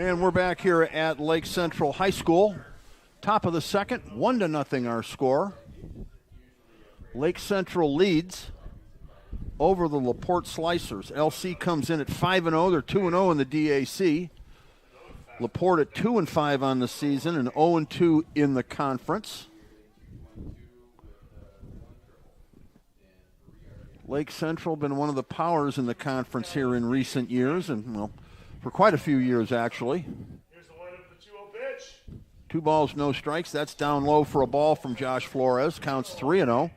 And we're back here at Lake Central High School. Top of the second, 1-0 our score. Lake Central leads over the LaPorte Slicers. LC comes in at 5-0. They're 2-0 in the DAC. LaPorte at 2-5 on the season and 0-2 in the conference. Lake Central been one of the powers in the conference here in recent years, and well, for quite a few years actually. Here's the lineup for the 2-0 pitch. 2 balls, no strikes. That's down low for a ball from Josh Flores. Counts 3-0.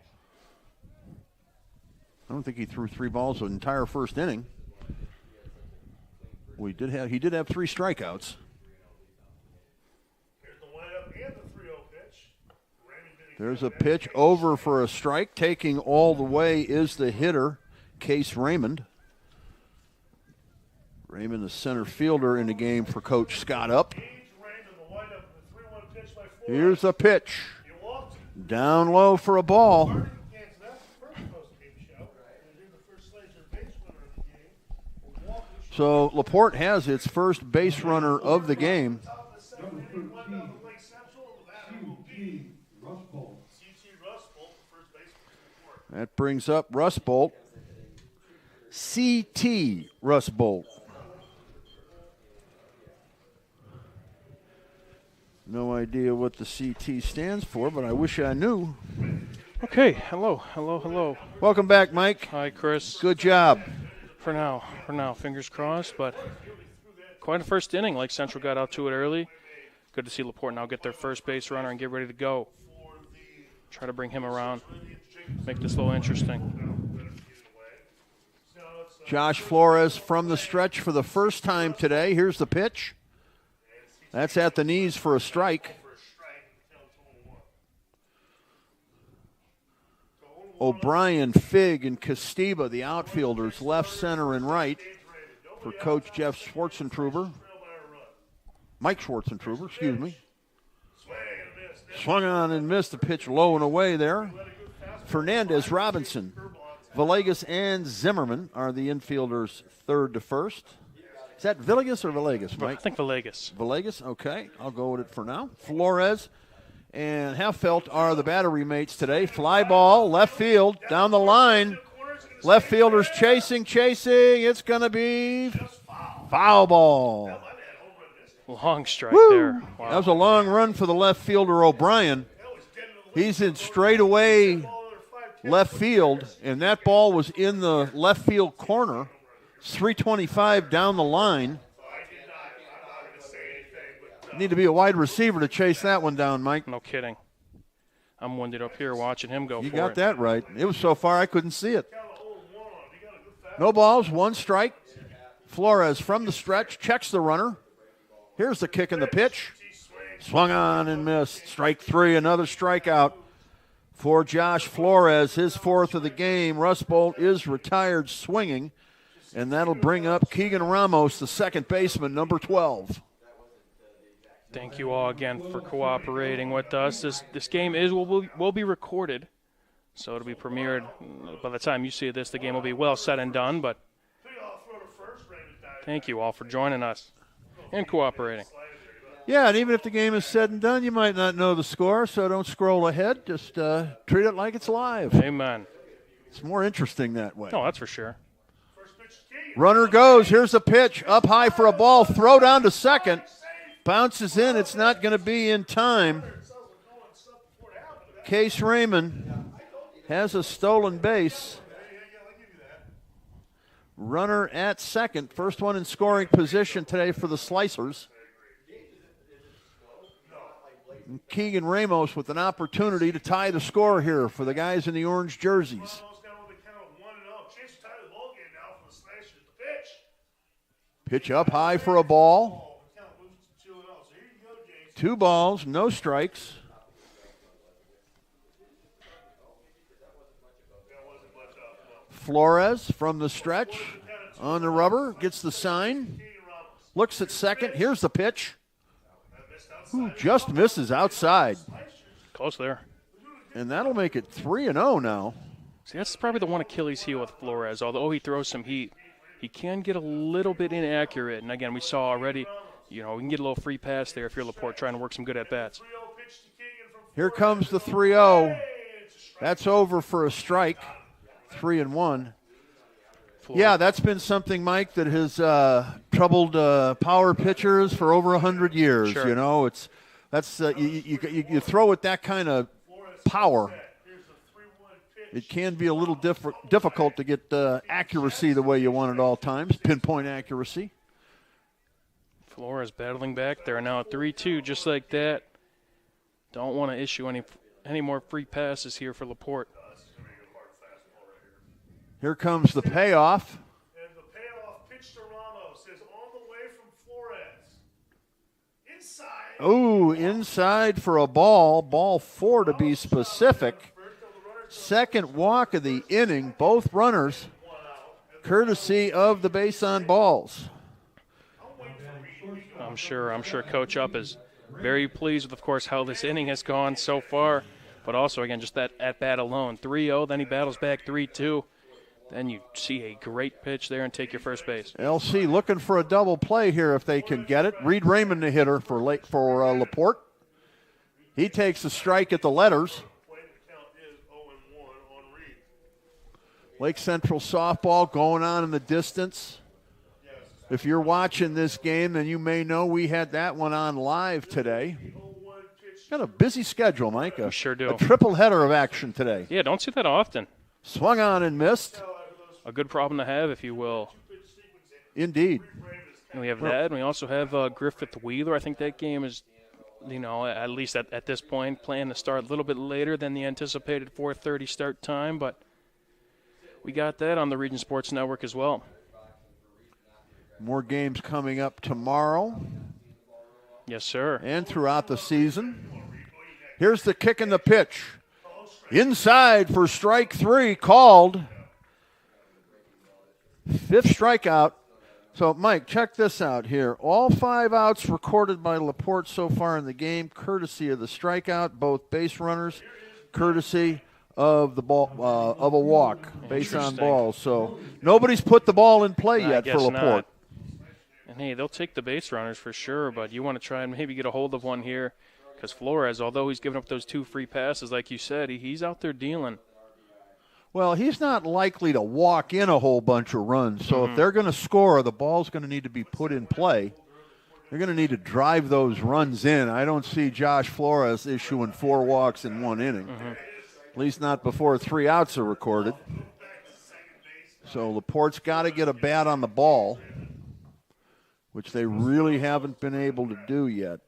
I don't think he threw 3 balls the entire first inning. He did have 3 strikeouts. Here's the lineup and the 3-0 pitch. There's a pitch over for a strike. Taking all the way is the hitter, Case Raymond. Raymond, the center fielder in the game for Coach Scott Up. Here's a pitch. Down low for a ball. So LaPorte has its first base runner of the game. That brings up Russ Bolt. C.T. Russ Bolt. No idea what the CT stands for, but I wish I knew. Okay, hello. Welcome back, Mike. Hi, Chris. Good job. For now, fingers crossed, but quite a first inning. Lake Central got out to it early. Good to see LaPorte now get their first base runner and get ready to go. Try to bring him around, make this a little interesting. Josh Flores from the stretch for the first time today. Here's the pitch. That's at the knees for a strike. O'Brien, Fig, and Casteba, the outfielders, left, center, and right for Coach Jeff Schwartzentruber. Mike Schwartzentruber, excuse me. Swung on and missed the pitch low and away there. Fernandez, Robinson, Villegas, and Zimmerman are the infielders third to first. Is that Villegas or Villegas, Mike? I think Villegas. Villegas, okay. I'll go with it for now. Flores and Heffelt are the battery mates today. Fly ball, left field, down the line. Left fielder's chasing. It's going to be foul ball. Long strike there. Wow. That was a long run for the left fielder, O'Brien. He's in straightaway left field, and that ball was in the left field corner. 325 down the line. Need to be a wide receiver to chase that one down, Mike. No kidding. I'm winded up here watching him go for it. You got that right. It was so far I couldn't see it. No balls, 1 strike. Flores from the stretch, checks the runner. Here's the kick and the pitch. Swung on and missed. Strike 3, another strikeout for Josh Flores, his 4th of the game. Russ Bolt is retired swinging, and that'll bring up Keegan Ramos, the second baseman, number 12. Thank you all again for cooperating with us. This game will be recorded, so it'll be premiered. By the time you see this, the game will be well said and done, but thank you all for joining us and cooperating. Yeah, and even if the game is said and done, you might not know the score, so don't scroll ahead. Just treat it like it's live. Amen. It's more interesting that way. Oh, that's for sure. Runner goes. Here's the pitch. Up high for a ball. Throw down to second. Bounces in. It's not going to be in time. Case Raymond has a stolen base. Runner at second. First one in scoring position today for the Slicers. And Keegan Ramos with an opportunity to tie the score here for the guys in the orange jerseys. Pitch up high for a ball. 2 balls, no strikes. Flores from the stretch on the rubber, gets the sign, looks at second. Here's the pitch. Ooh, just misses outside. Close there. And that'll make it 3-0 now. See, that's probably the one Achilles heel with Flores. Although he throws some heat, he can get a little bit inaccurate. And again, we saw already we can get a little free pass there if you're LaPorte trying to work some good at-bats. Here comes the 3-0. That's over for a strike. 3-1. Yeah, that's been something, Mike, that has troubled power pitchers for over 100 years. Sure. You throw with that kind of power, it can be a little difficult to get accuracy the way you want at all times, pinpoint accuracy. Flores battling back there now at 3-2, just like that. Don't want to issue any more free passes here for LaPorte. Here comes the payoff. And the payoff pitch to Ramos is on the way from Flores. Inside. Ooh, inside for a ball. Ball 4 to be specific. Second walk of the inning. Both runners courtesy of the base on balls. I'm sure Coach Up is very pleased with, of course, how this inning has gone so far. But also, again, just that at-bat alone. 3-0, then he battles back 3-2. Then you see a great pitch there and take your first base. LC looking for a double play here if they can get it. Reed Raymond, the hitter for LaPorte. He takes a strike at the letters. Lake Central softball going on in the distance. If you're watching this game, then you may know we had that one on live today. Got a busy schedule, Mike. We sure do. A triple header of action today. Yeah, don't see that often. Swung on and missed. A good problem to have, if you will. Indeed. And we have that, and we also have Griffith Wheeler. I think that game is, at least at this point, planned to start a little bit later than the anticipated 4:30 start time, but we got that on the Region Sports Network as well. More games coming up tomorrow. Yes, sir. And throughout the season. Here's the kick and the pitch. Inside for strike 3, called. 5th strikeout. So, Mike, check this out here. All 5 outs recorded by LaPorte so far in the game, courtesy of the strikeout, both base runners, courtesy of the ball of a walk, base on balls. So nobody's put the ball in play yet for LaPorte. Not. And hey, they'll take the base runners for sure, but you want to try and maybe get a hold of one here, because Flores, although he's given up those 2 free passes, like you said, he's out there dealing. Well, he's not likely to walk in a whole bunch of runs. So if they're going to score, the ball's going to need to be put in play. They're going to need to drive those runs in. I don't see Josh Flores issuing 4 walks in 1 inning. At least not before 3 outs are recorded. So LaPorte's got to get a bat on the ball, which they really haven't been able to do yet.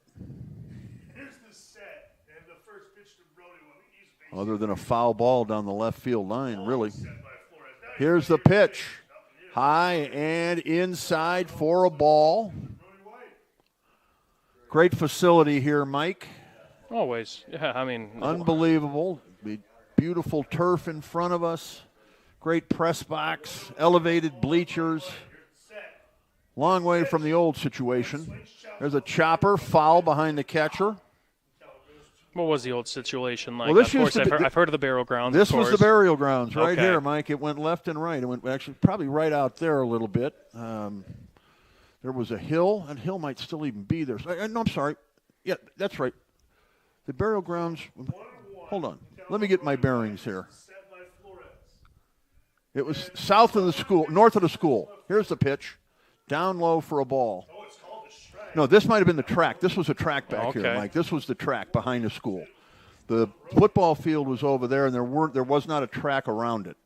Other than a foul ball down the left field line, really. Here's the pitch. High and inside for a ball. Great facility here, Mike. Always. Yeah, I mean. Unbelievable. Beautiful turf in front of us. Great press box. Elevated bleachers. Long way from the old situation. There's a chopper, foul behind the catcher. What was the old situation like? Well, this of course, used to I've heard of the burial grounds. This was the burial grounds right Okay. here, Mike. It went left and right. It went actually probably right out there a little bit. There was a hill, and hill might still even be there. No, I'm sorry. Yeah, that's right. The burial grounds. Hold on. Let me get my bearings here. It was south of the school, north of the school. Here's the pitch. Down low for a ball. No, this might have been the track. This was a track back here, Mike. This was the track behind the school. The football field was over there, and there was not a track around it.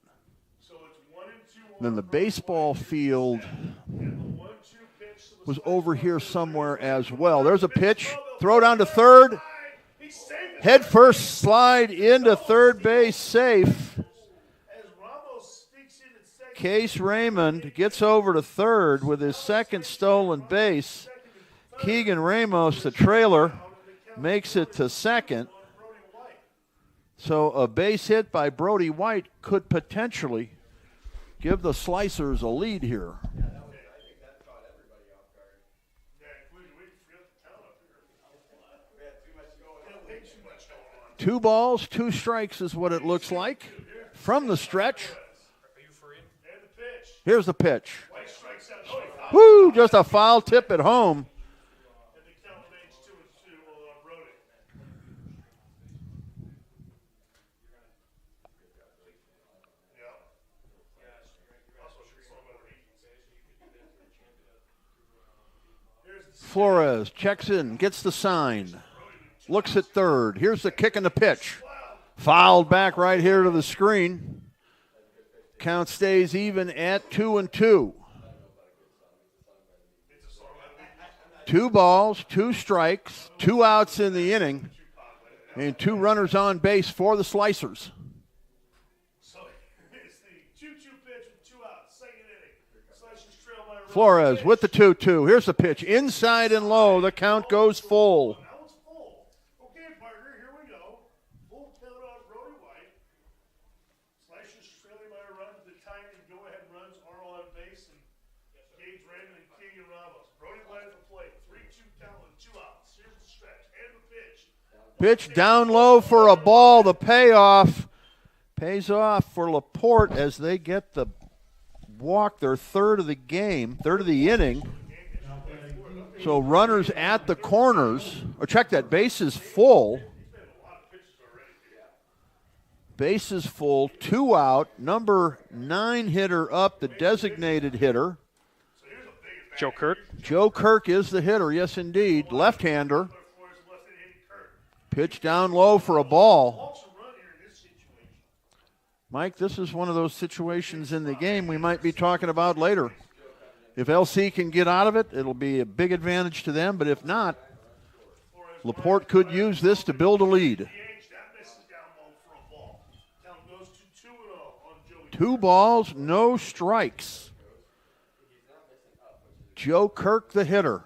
Then the baseball field was over here somewhere as well. There's a pitch. Throw down to third. Head first slide into third base, safe. Case Raymond gets over to third with his second stolen base. Keegan Ramos, the trailer, makes it to second. So a base hit by Brody White could potentially give the Slicers a lead here. 2 balls, 2 strikes is what it looks like from the stretch. Here's the pitch. Woo, just a foul tip at home. Flores checks in, gets the sign, looks at third. Here's the kick and the pitch. Fouled back right here to the screen. Count stays even at 2-2. 2 balls, 2 strikes, 2 outs in the inning, and 2 runners on base for the Slicers. So it's the 2-2 pitch with 2 outs, second inning. Slicers trail by a run. Flores with the 2-2. Here's the pitch. Inside and low. The count goes full. Now it's full. Okay, partner, here we go. Full count on Brody White. Slicers trailing by a run. The timing go-ahead runs are on base. And Gage Raymond and Keegan Ramos. Brody White at the plate. 3-2 count with 2 outs. Here's the stretch and the pitch. Pitch down low for a ball. The payoff pays off for LaPorte as they get the walk, their third of the game, third of the inning. So runners at the corners, or check that, base is full. Base is full, 2 out, number 9 hitter up, the designated hitter. Joe Kirk. Joe Kirk is the hitter, yes indeed, left-hander. Pitch down low for a ball. Mike, this is one of those situations in the game we might be talking about later. If LC can get out of it, it'll be a big advantage to them. But if not, LaPorte could use this to build a lead. 2 balls, no strikes. Joe Kirk, the hitter.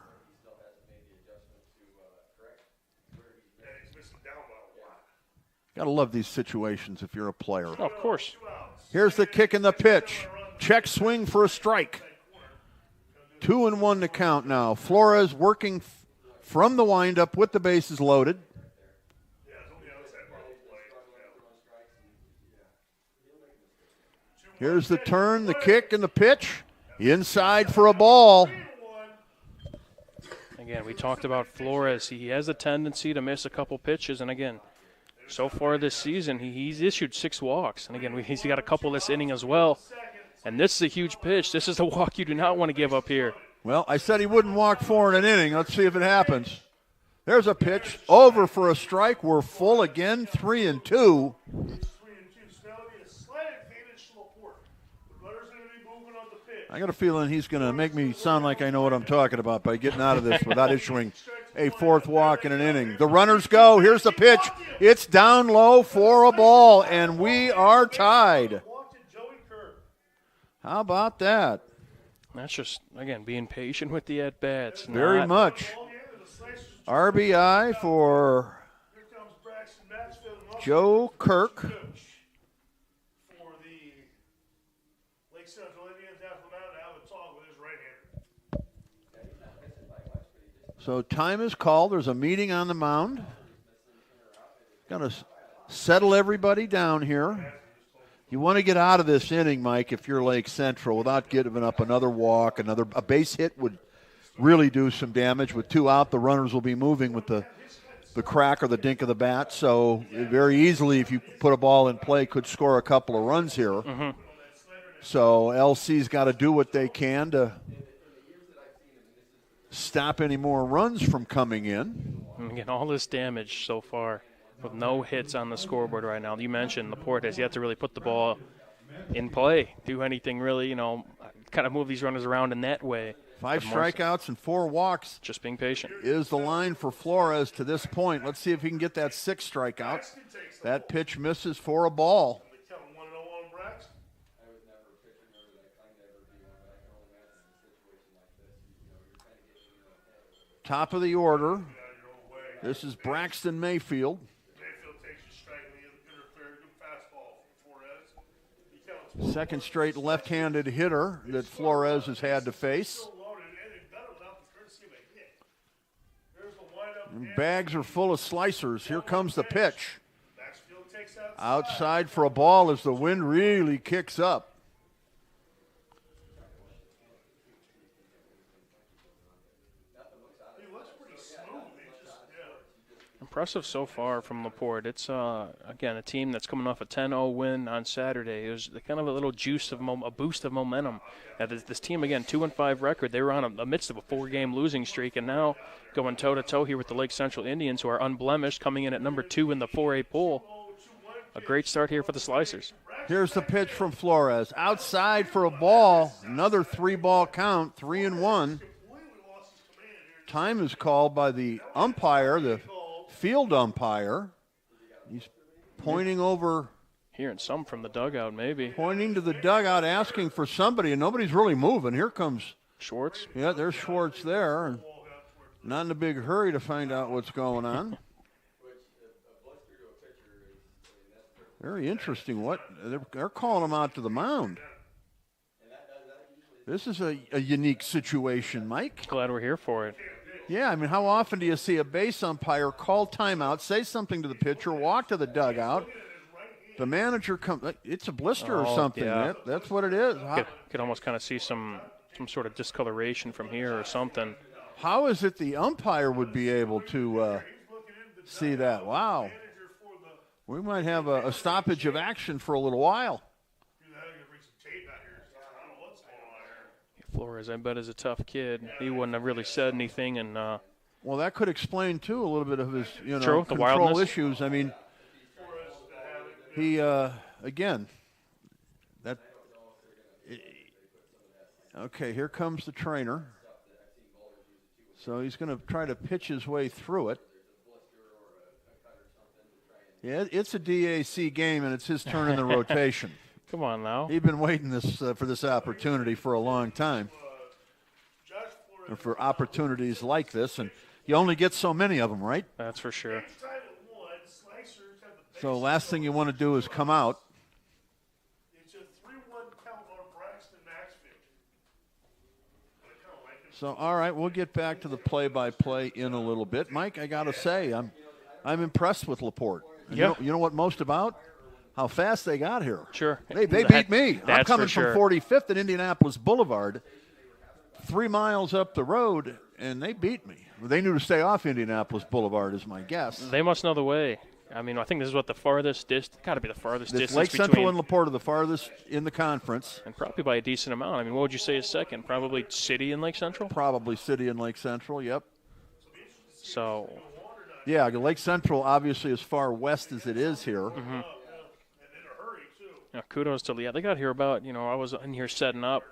Gotta love these situations if you're a player. Oh, of course. Here's the kick and the pitch. Check swing for a strike. 2-1 to count now. Flores working from the windup with the bases loaded. Here's the turn, the kick, and the pitch. Inside for a ball. Again, we talked about Flores. He has a tendency to miss a couple pitches, and again, so far this season, he's issued 6 walks. And again, he's got a couple this inning as well. And this is a huge pitch. This is the walk you do not want to give up here. Well, I said he wouldn't walk 4 in an inning. Let's see if it happens. There's a pitch. Over for a strike. We're full again, 3-2. I got a feeling he's going to make me sound like I know what I'm talking about by getting out of this without issuing a 4th walk in an inning. The runners go. Here's the pitch. It's down low for a ball, and we are tied. How about that? That's just, again, being patient with the at-bats. Very much. RBI for Joe Kirk. So time is called. There's a meeting on the mound. Going to settle everybody down here. You want to get out of this inning, Mike, if you're Lake Central, without giving up another walk. A base hit would really do some damage. With 2 out, the runners will be moving with the crack or the dink of the bat. So very easily, if you put a ball in play, could score a couple of runs here. Mm-hmm. So LC's got to do what they can to stop any more runs from coming in. And again, all this damage so far with no hits on the scoreboard right now. You mentioned LaPorte has yet to really put the ball in play, do anything really, kind of move these runners around in that way. 5 strikeouts and 4 walks. Just being patient. Is the line for Flores to this point. Let's see if he can get that 6th strikeout. That pitch misses for a ball. Top of the order. This is Braxton Mayfield. Second straight left-handed hitter that Flores has had to face. And bags are full of slicers. Here comes the pitch. Outside for a ball as the wind really kicks up. impressive so far from LaPorte. It's, again, a team that's coming off a 10-0 win on Saturday. It was kind of a little a boost of momentum. This team, again, 2-5 record. They were on amidst of a 4-game losing streak, and now going toe-to-toe here with the Lake Central Indians, who are unblemished, coming in at number 2 in the 4A poll. A great start here for the Slicers. Here's the pitch from Flores. Outside for a ball. Another 3-ball count, 3-1. Time is called by the umpire, the field umpire. He's pointing over. Hearing some from the dugout, maybe. Pointing to the dugout, asking for somebody, and nobody's really moving. Here comes Schwartz. Yeah, there's Schwartz there. And not in a big hurry to find out what's going on. Very interesting. What they're calling him out to the mound. This is a unique situation, Mike. Glad we're here for it. Yeah, I mean, how often do you see a base umpire call timeout, say something to the pitcher, walk to the dugout, the manager comes, it's a blister or something. Yeah. That's what it is. Could almost kind of see some sort of discoloration from here or something. How is it the umpire would be able to see that? Wow. We might have a stoppage of action for a little while. Flores, I bet, is a tough kid. He wouldn't have really said anything, and well, that could explain too a little bit of his, True, control issues. I mean, he again. Okay, here comes the trainer. So he's going to try to pitch his way through it. Yeah, it's a DAC game, and it's his turn in the rotation. Come on now. He's been waiting for this opportunity for a long time, or for opportunities like this, and you only get so many of them, right? That's for sure. So last thing you want to do is come out. It's a 3-1 count on Braxton Maxfield. So, all right, we'll get back to the play-by-play in a little bit. Mike, I got to say, I'm impressed with LaPorte. Yeah. You know what most about? How fast they got here. Sure. They beat me. I'm coming from sure. 45th at Indianapolis Boulevard, 3 miles up the road, and they beat me. They knew to stay off Indianapolis Boulevard is my guess. They must know the way. I mean, I think this is what the farthest got to be the farthest distance Lake between Central and LaPorte are the farthest in the conference. And probably by a decent amount. I mean, what would you say is second? Probably City and Lake Central? Probably City and Lake Central, yep. So, yeah, Lake Central obviously as far west as it is here. Mm-hmm. Kudos to they got here about, I was in here setting up,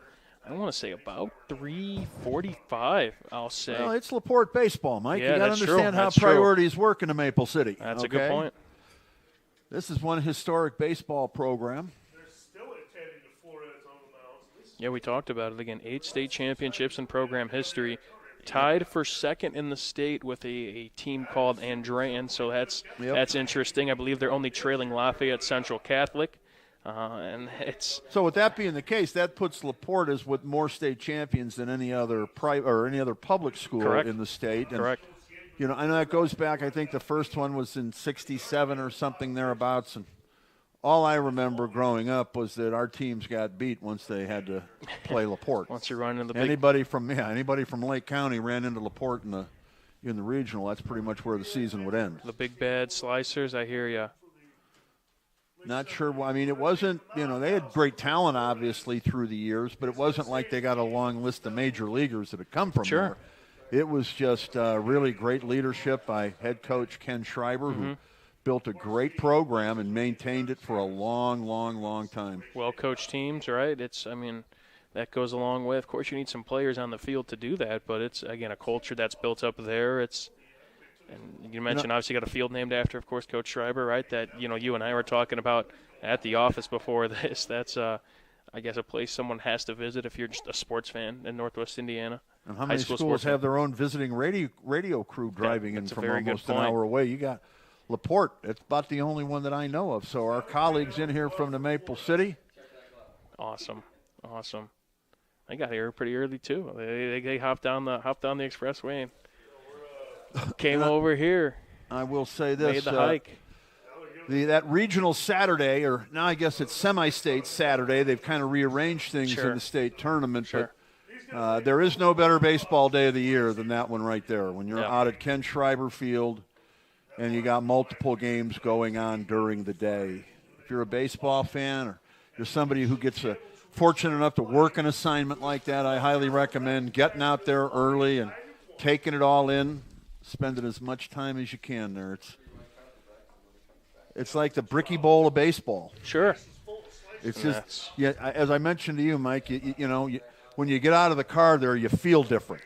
I don't want to say about 3:45, I'll say. Well, it's LaPorte baseball, Mike. Yeah, you got to understand how priorities work in the Maple City. That's a good point. This is one historic baseball program. They're still attending to Flores on the mounds. Yeah, we talked about it again. 8 state championships in program history. Tied for second in the state with a team called Andrean, so that's interesting. I believe they're only trailing Lafayette Central Catholic. And it's so with that being the case, that puts LaPorte as with more state champions than any other private or any other public school in the state. And, correct. I know that goes back. I think the first one was in '67 or something thereabouts. And all I remember growing up was that our teams got beat once they had to play LaPorte. Once you run into the anybody from Lake County ran into LaPorte in the regional. That's pretty much where the season would end. The big bad Slicers. I hear you. Not sure. I mean, it wasn't, they had great talent, obviously, through the years, but it wasn't like they got a long list of major leaguers that had come from there. It was just really great leadership by head coach Ken Schreiber, who built a great program and maintained it for a long, long, long time. Well-coached teams, right? That goes a long way. Of course, you need some players on the field to do that, but it's, again, a culture that's built up there. And you mentioned, obviously, got a field named after, of course, Coach Schreiber, right? That, you and I were talking about at the office before this. That's, I guess, a place someone has to visit if you're just a sports fan in Northwest Indiana. And how many schools have their own visiting radio crew driving in from almost an hour away? You got LaPorte. It's about the only one that I know of. So our colleagues in here from the Maple City. Awesome. They got here pretty early, too. They hopped down the expressway and came over here. I will say this. Made the hike. That regional Saturday, or now I guess it's semi-state Saturday, they've kind of rearranged things in the state tournament. But there is no better baseball day of the year than that one right there. When you're out at Ken Schreiber Field and you got multiple games going on during the day. If you're a baseball fan or you're somebody who gets fortunate enough to work an assignment like that, I highly recommend getting out there early and taking it all in, spending as much time as you can there. It's like the Bricky Bowl of baseball. Sure. It's just, yeah. As I mentioned to you, Mike, when you get out of the car there, you feel different.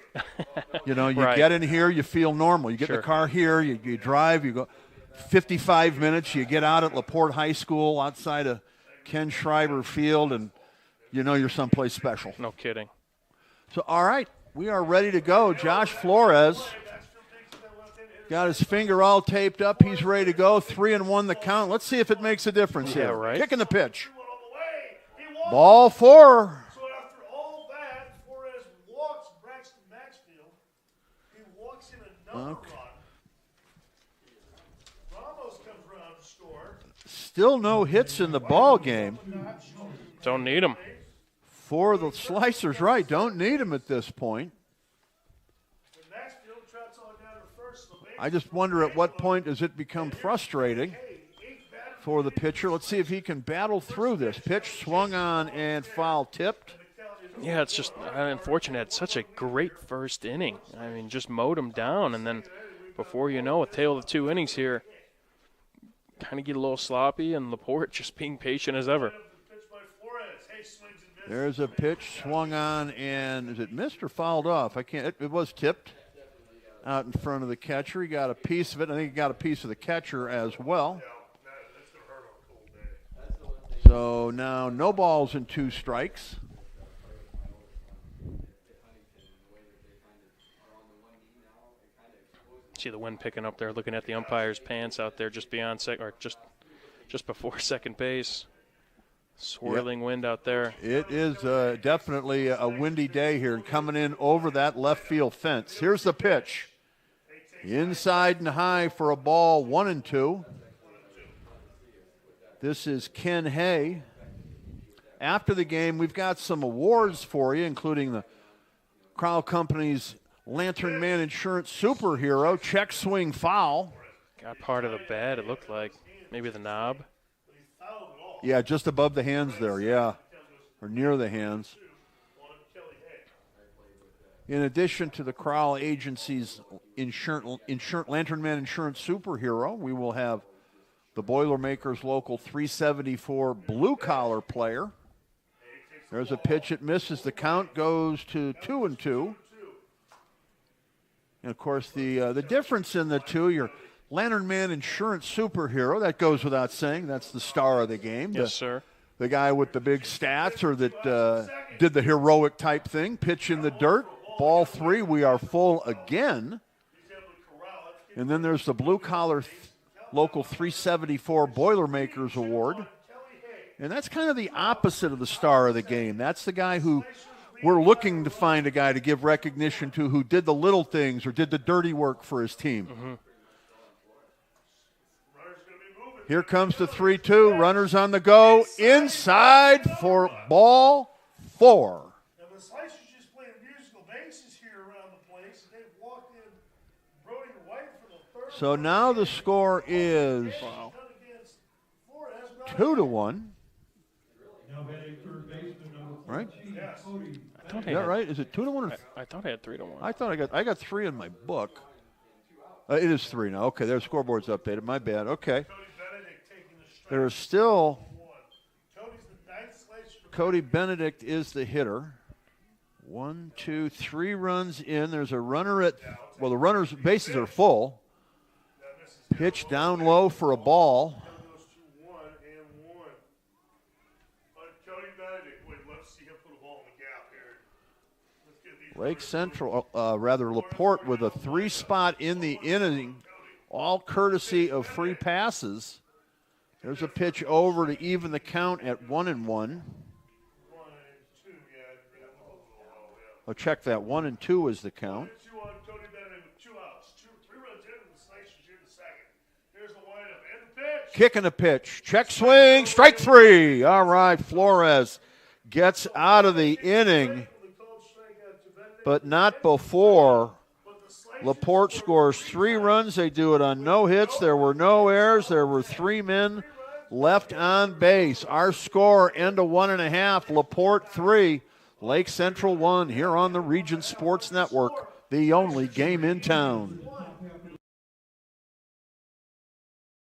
You Right. get in here, you feel normal. You get in Sure. the car here, you drive, you go 55 minutes, you get out at LaPorte High School outside of Ken Schreiber Field, and you're someplace special. No kidding. So, all right, we are ready to go. Josh Flores got his finger all taped up. He's ready to go. 3-1 the count. Let's see if it makes a difference Yeah, here. right. Kicking the pitch. One on the way. He walks. Ball 4. So after all that, Flores walks Braxton Maxfield. He walks in another Okay. run. Ramos comes around to score. Still no hits in the ball game. Don't need him. For the Slicers, right. Don't need him at this point. And Maxfield trots on down to first. I just wonder at what point does it become frustrating for the pitcher. Let's see if he can battle through this. Pitch swung on and foul tipped. Yeah, it's just unfortunate. It's such a great first inning. I mean, just mowed him down, and then before you know, a tale of 2 innings here. Kind of get a little sloppy, and LaPorte just being patient as ever. Pitch by Flores. Hey, swings and misses. There's a pitch swung on, and is it missed or fouled off? I can't. It was tipped out in front of the catcher. He got a piece of it. I think he got a piece of the catcher as well. That's going to hurt on a cold day. So now no balls and 2 strikes. See the wind picking up there, looking at the umpire's pants out there just beyond just before second base. Swirling wind out there. It is definitely a windy day here, coming in over that left field fence. Here's the pitch. Inside and high for a ball, 1-2. This is Ken Hay. After the game, we've got some awards for you, including the Crowell Company's Lantern Man Insurance Superhero, check swing foul. Got part of the bat, it looked like. Maybe the knob. Yeah, just above the hands there, yeah, or near the hands. In addition to the Crowell Agency's Lantern Man Insurance Superhero, we will have the Boilermakers Local 374 blue-collar player. There's a pitch, it misses. The count goes to 2-2. And, of course, the difference in the two, your Lantern Man Insurance Superhero, that goes without saying. That's the star of the game. Yes, sir. The guy with the big stats or that did the heroic type thing, pitch in the dirt. Ball 3, we are full again. And then there's the blue-collar Local 374 Boilermakers Award. And that's kind of the opposite of the star of the game. That's the guy who we're looking to find a guy to give recognition to who did the little things or did the dirty work for his team. Mm-hmm. Here comes the 3-2. Runners on the go. Inside for ball 4. And the Slicers just playing musical bases here around the place. And they've walked in Brody White for the third. So now the score is 2-1. Right? I thought Is that right? Is it 2-1? Or I thought I had 3-1. I thought I got 3 in my book. It is 3 now. Okay, their scoreboard's updated. My bad. Okay. There is still Cody Benedict is the hitter. 1, 2, 3 runs in. There's a runner at, well, the runner's bases are full. Pitch down low for a ball. Lake Central, LaPorte with a 3-spot in the inning, all courtesy of free passes. There's a pitch over to even the count at 1-1. I'll check that. 1-2 is the count. Kicking a pitch. Check swing. Strike 3. All right, Flores gets out of the inning, but not before LaPorte scores 3 runs. They do it on no hits. There were no errors. There were 3 men left on base. Our score, end of 1.5. LaPorte 3, Lake Central 1 here on the Region Sports Network, the only game in town.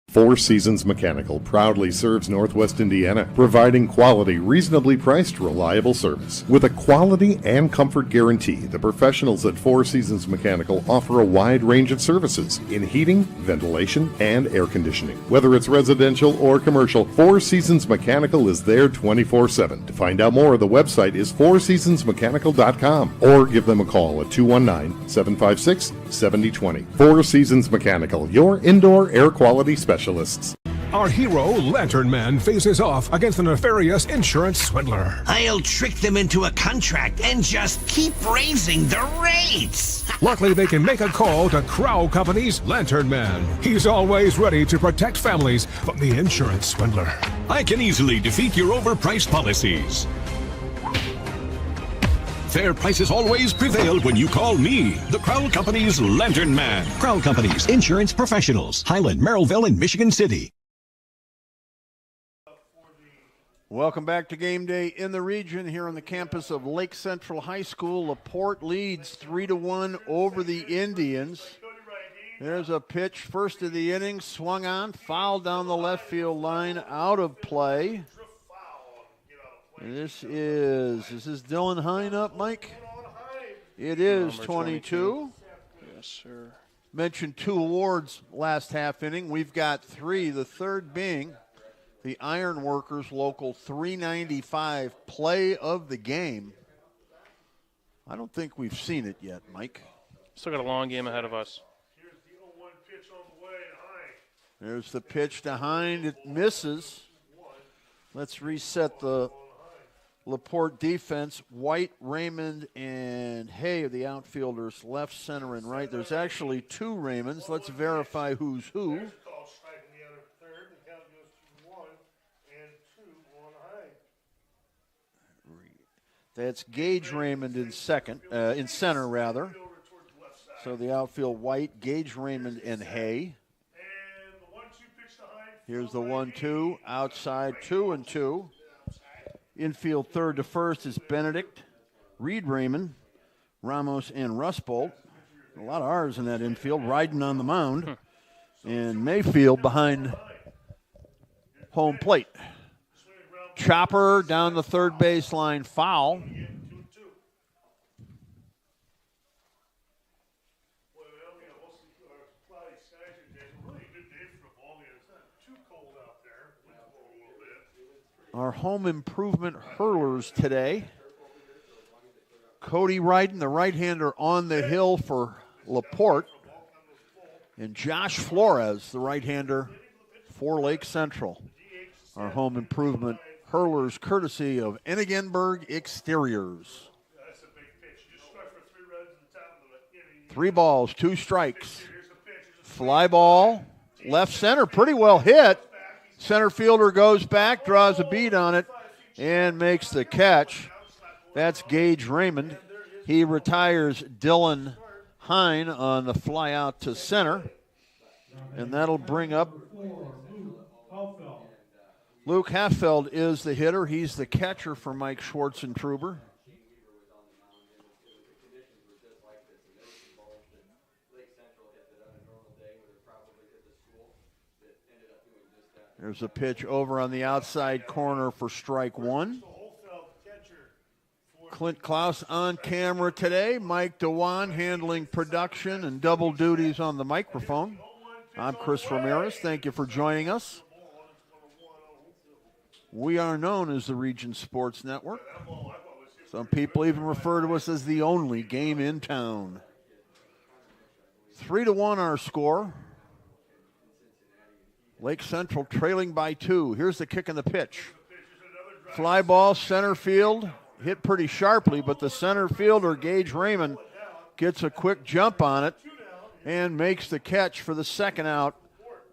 Four Seasons Mechanical proudly serves Northwest Indiana, providing quality, reasonably priced, reliable service. With a quality and comfort guarantee, the professionals at Four Seasons Mechanical offer a wide range of services in heating, ventilation, and air conditioning. Whether it's residential or commercial, Four Seasons Mechanical is there 24/7. To find out more, the website is fourseasonsmechanical.com or give them a call at 219-756-7020. Four Seasons Mechanical, your indoor air quality specialist. Our hero, Lantern Man, faces off against a nefarious insurance swindler. I'll trick them into a contract and just keep raising the rates. Luckily, they can make a call to Crow Company's Lantern Man. He's always ready to protect families from the insurance swindler. I can easily defeat your overpriced policies. Fair prices always prevail when you call me, the Crown Company's Lantern Man. Crown Company's insurance professionals. Highland, Merrillville, and Michigan City. Welcome back to Game Day in the Region here on the campus of Lake Central High School. LaPorte leads 3-1 over the Indians. There's a pitch, first of the inning, swung on, foul down the left field line, out of play. And this is Dylan Hine up, Mike? It is 22. Yes, sir. Mentioned 2 awards last half inning. We've got 3, the third being the Ironworkers Local 395 play of the game. I don't think we've seen it yet, Mike. Still got a long game ahead of us. Here's the 0-1 pitch on the way to Hine. There's the pitch to Hine. It misses. Let's reset the LaPorte defense. White, Raymond, and Hay are the outfielders, left, center, and right. There's actually 2 Raymonds. Let's verify who's who. Call strike in the other third. The count goes to 1 and 2 on Hine. That's Gage Raymond in center rather. So the outfield, White, Gage Raymond, and Hay. And the 1-2 pitch to Hine. Here's the 1-2, outside 2-2. Infield third to first is Benedict, Reed Raymond, Ramos, and Rustbolt. A lot of R's in that infield, riding on the mound. And Mayfield behind home plate. Chopper down the third baseline, foul. Our home improvement hurlers today. Cody Ryden, the right-hander, on the hill for LaPorte. And Josh Flores, the right-hander for Lake Central. Our home improvement hurlers courtesy of Enigenberg Exteriors. 3 balls, 2 strikes. Fly ball, left center, pretty well hit. Center fielder goes back, draws a bead on it, and makes the catch. That's Gage Raymond. He retires Dylan Hine on the fly out to center. And that'll bring up Luke Halfeld is the hitter. He's the catcher for Mike Schwartzentruber. There's a pitch over on the outside corner for strike 1. Clint Klaus on camera today. Mike DeWan handling production and double duties on the microphone. I'm Chris Ramirez. Thank you for joining us. We are known as the Region Sports Network. Some people even refer to us as the only game in town. 3-1 our score. Lake Central trailing by 2. Here's the kick and the pitch. Fly ball, center field. Hit pretty sharply, but the center fielder, Gage Raymond, gets a quick jump on it and makes the catch for the second out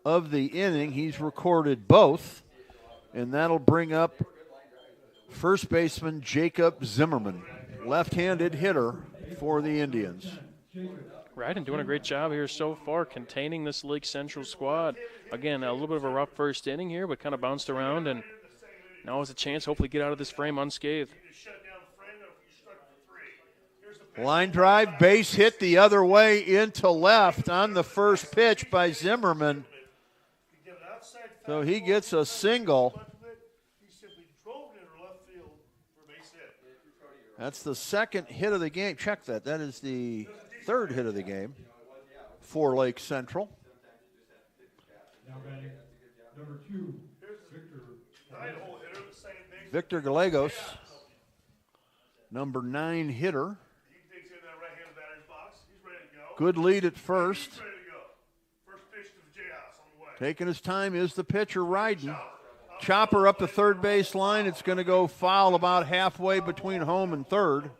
of the inning. He's recorded both, and that'll bring up first baseman Jacob Zimmerman, left-handed hitter for the Indians. Ryden doing a great job here so far containing this Lake Central squad. Again, a little bit of a rough first inning here, but kind of bounced around, and now has a chance hopefully get out of this frame unscathed. Line drive, base hit the other way into left on the first pitch by Zimmerman. So he gets a single. That's the second hit of the game. Check that. That is the third hit of the game for Lake Central. Number 2, Victor Gallegos, number 9 hitter. Good lead at first. Taking his time is the pitcher, Ryden. Chopper up the third base line. It's going to go foul about halfway between home and third.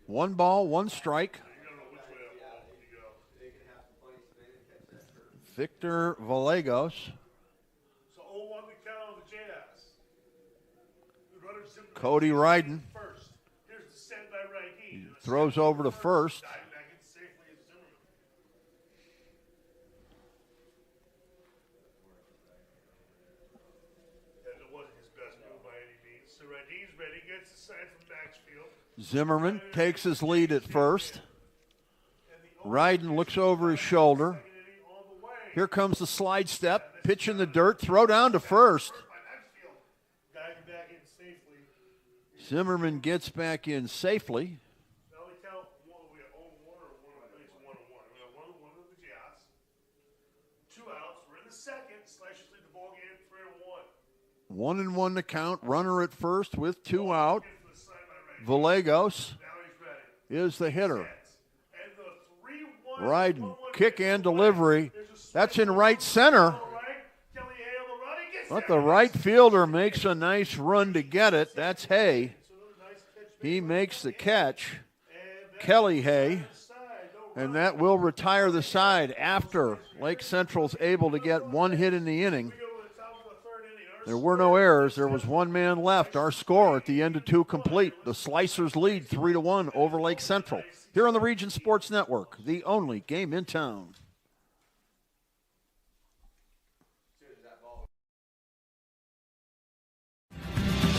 One ball, one strike. Victor Gallegos. Cody Ryden throws over to first. Zimmerman takes his lead at first. Ryden looks over his shoulder. Here comes the slide step, pitch in the dirt, throw down to first. Zimmerman gets back in safely. One and one to count. Runner at first with 2 out. Gallegos is the hitter. Ryden, kick and delivery. That's in right center. But the right fielder makes a nice run to get it. That's Hay. He makes the catch. Kelly Hay. And that will retire the side after Lake Central's able to get one hit in the inning. There were no errors. There was one man left. Our score at the end of 2 complete. The Slicers lead 3-1 over Lake Central. Here on the Region Sports Network, the only game in town.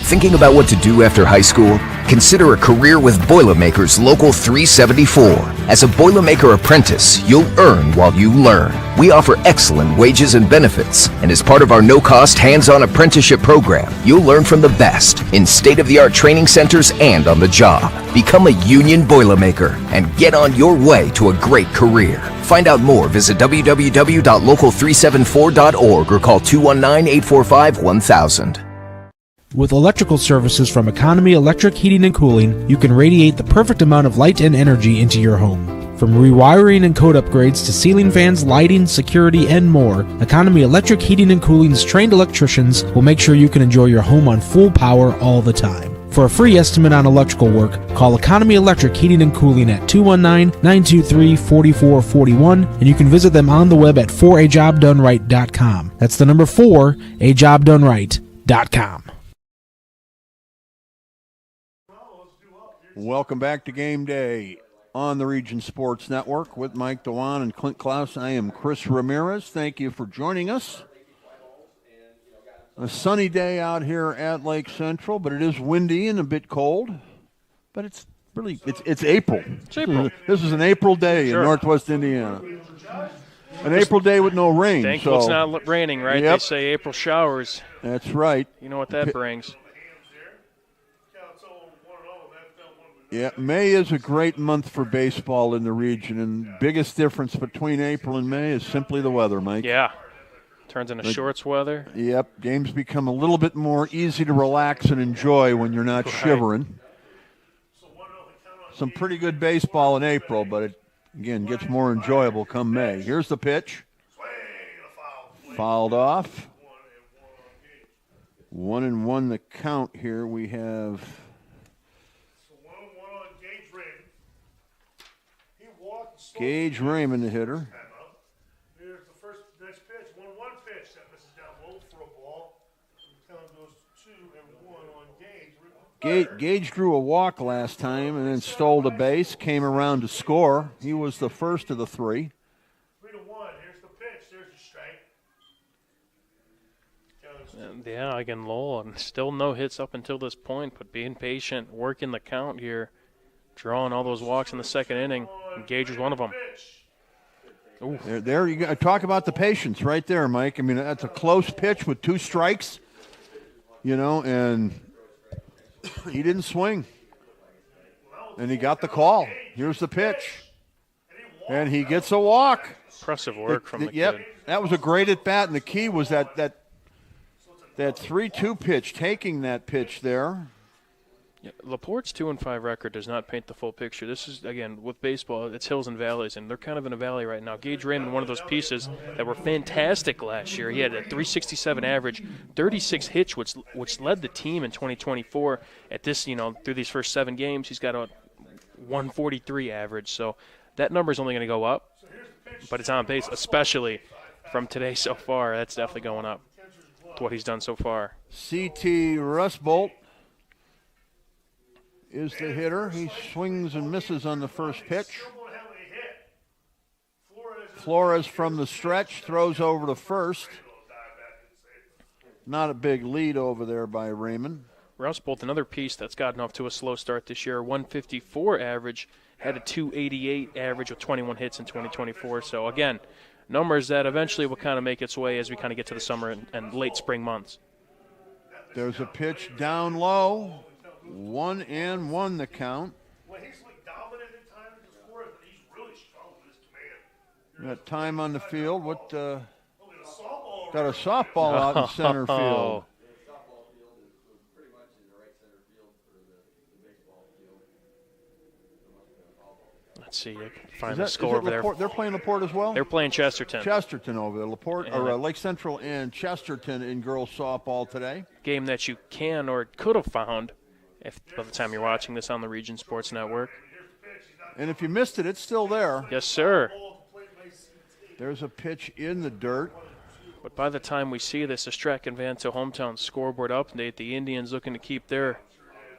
Thinking about what to do after high school? Consider a career with Boilermakers Local 374. As a Boilermaker apprentice, you'll earn while you learn. We offer excellent wages and benefits, and as part of our no-cost hands-on apprenticeship program, you'll learn from the best in state-of-the-art training centers and on the job. Become a union Boilermaker and get on your way to a great career. Find out more, visit www.local374.org or call 219-845-1000. With electrical services from Economy Electric Heating and Cooling, you can radiate the perfect amount of light and energy into your home. From rewiring and code upgrades to ceiling fans, lighting, security, and more, Economy Electric Heating and Cooling's trained electricians will make sure you can enjoy your home on full power all the time. For a free estimate on electrical work, call Economy Electric Heating and Cooling at 219-923-4441, and you can visit them on the web at forajobdoneright.com. That's the number 4, ajobdoneright.com. Welcome back to Game Day on the Region Sports Network with Mike Dewan and Clint Klaus. I am Chris Ramirez. Thank you for joining us. A sunny day out here at Lake Central, but it is windy and a bit cold. But it's really, it's April. It's April. This is an April day in Northwest Indiana. An April day with no rain. Thankful it's not raining, right? Yep. They say April showers. That's right. You know what that brings. Yeah, May is a great month for baseball in the region, and biggest difference between April and May is simply the weather, Mike. Yeah. Turns into shorts weather. Yep, games become a little bit more easy to relax and enjoy when you're not shivering. Some pretty good baseball in April, but it, again, gets more enjoyable come May. Here's the pitch. Fouled off. 1-1 the count here. We have... Gage Raymond, the hitter. Here's the next pitch. 1-1 pitch. That misses down low for a ball. The count goes 2-1 on Gage. Gage drew a walk last time and then stole the base, came around to score. He was the first of the three. 3-1. Here's the pitch. There's the strike. Yeah, again, Lowell, and still no hits up until this point, but being patient, working the count here, drawing all those walks in the second inning. And Gage was one of them. There you go. Talk about the patience right there, Mike. I mean, that's a close pitch with 2 strikes, and he didn't swing. And he got the call. Here's the pitch. And he gets a walk. Impressive work from the Yep, kid. that was a great at-bat, and the key was that 3-2 pitch, taking that pitch there. Yeah, LaPorte's 2-5 record does not paint the full picture. This is, again, with baseball, it's hills and valleys, and they're kind of in a valley right now. Gage Raymond, one of those pieces that were fantastic last year. He had a 367 average, 36 hits, which led the team in 2024. At this, through these first 7 games, he's got a 143 average. So that number is only going to go up, but it's on pace, especially from today so far. That's definitely going up with what he's done so far. C.T. Rusbolt is the hitter. He swings and misses on the first pitch. Flores from the stretch throws over to first. Not a big lead over there by Raymond. Rusbolt, another piece that's gotten off to a slow start this year. 154 average, had a 288 average with 21 hits in 2024. So, again, numbers that eventually will kind of make its way as we kind of get to the summer and late spring months. There's a pitch down low. 1-1 the count. Well, he's dominant at times before, but he's really strong with his command. Got time on the field. Got a softball out in center field. Let's see. I can find the score over there. They're playing LaPorte as well? They're playing Chesterton. Chesterton over there. LaPorte, or Lake Central and Chesterton in girls softball today. Game that you can or could have found if by the time you're watching this on the Region Sports Network. And if you missed it, it's still there. Yes, sir. There's a pitch in the dirt. But by the time we see this, a Strachan Vanto hometown scoreboard update, the Indians looking to keep their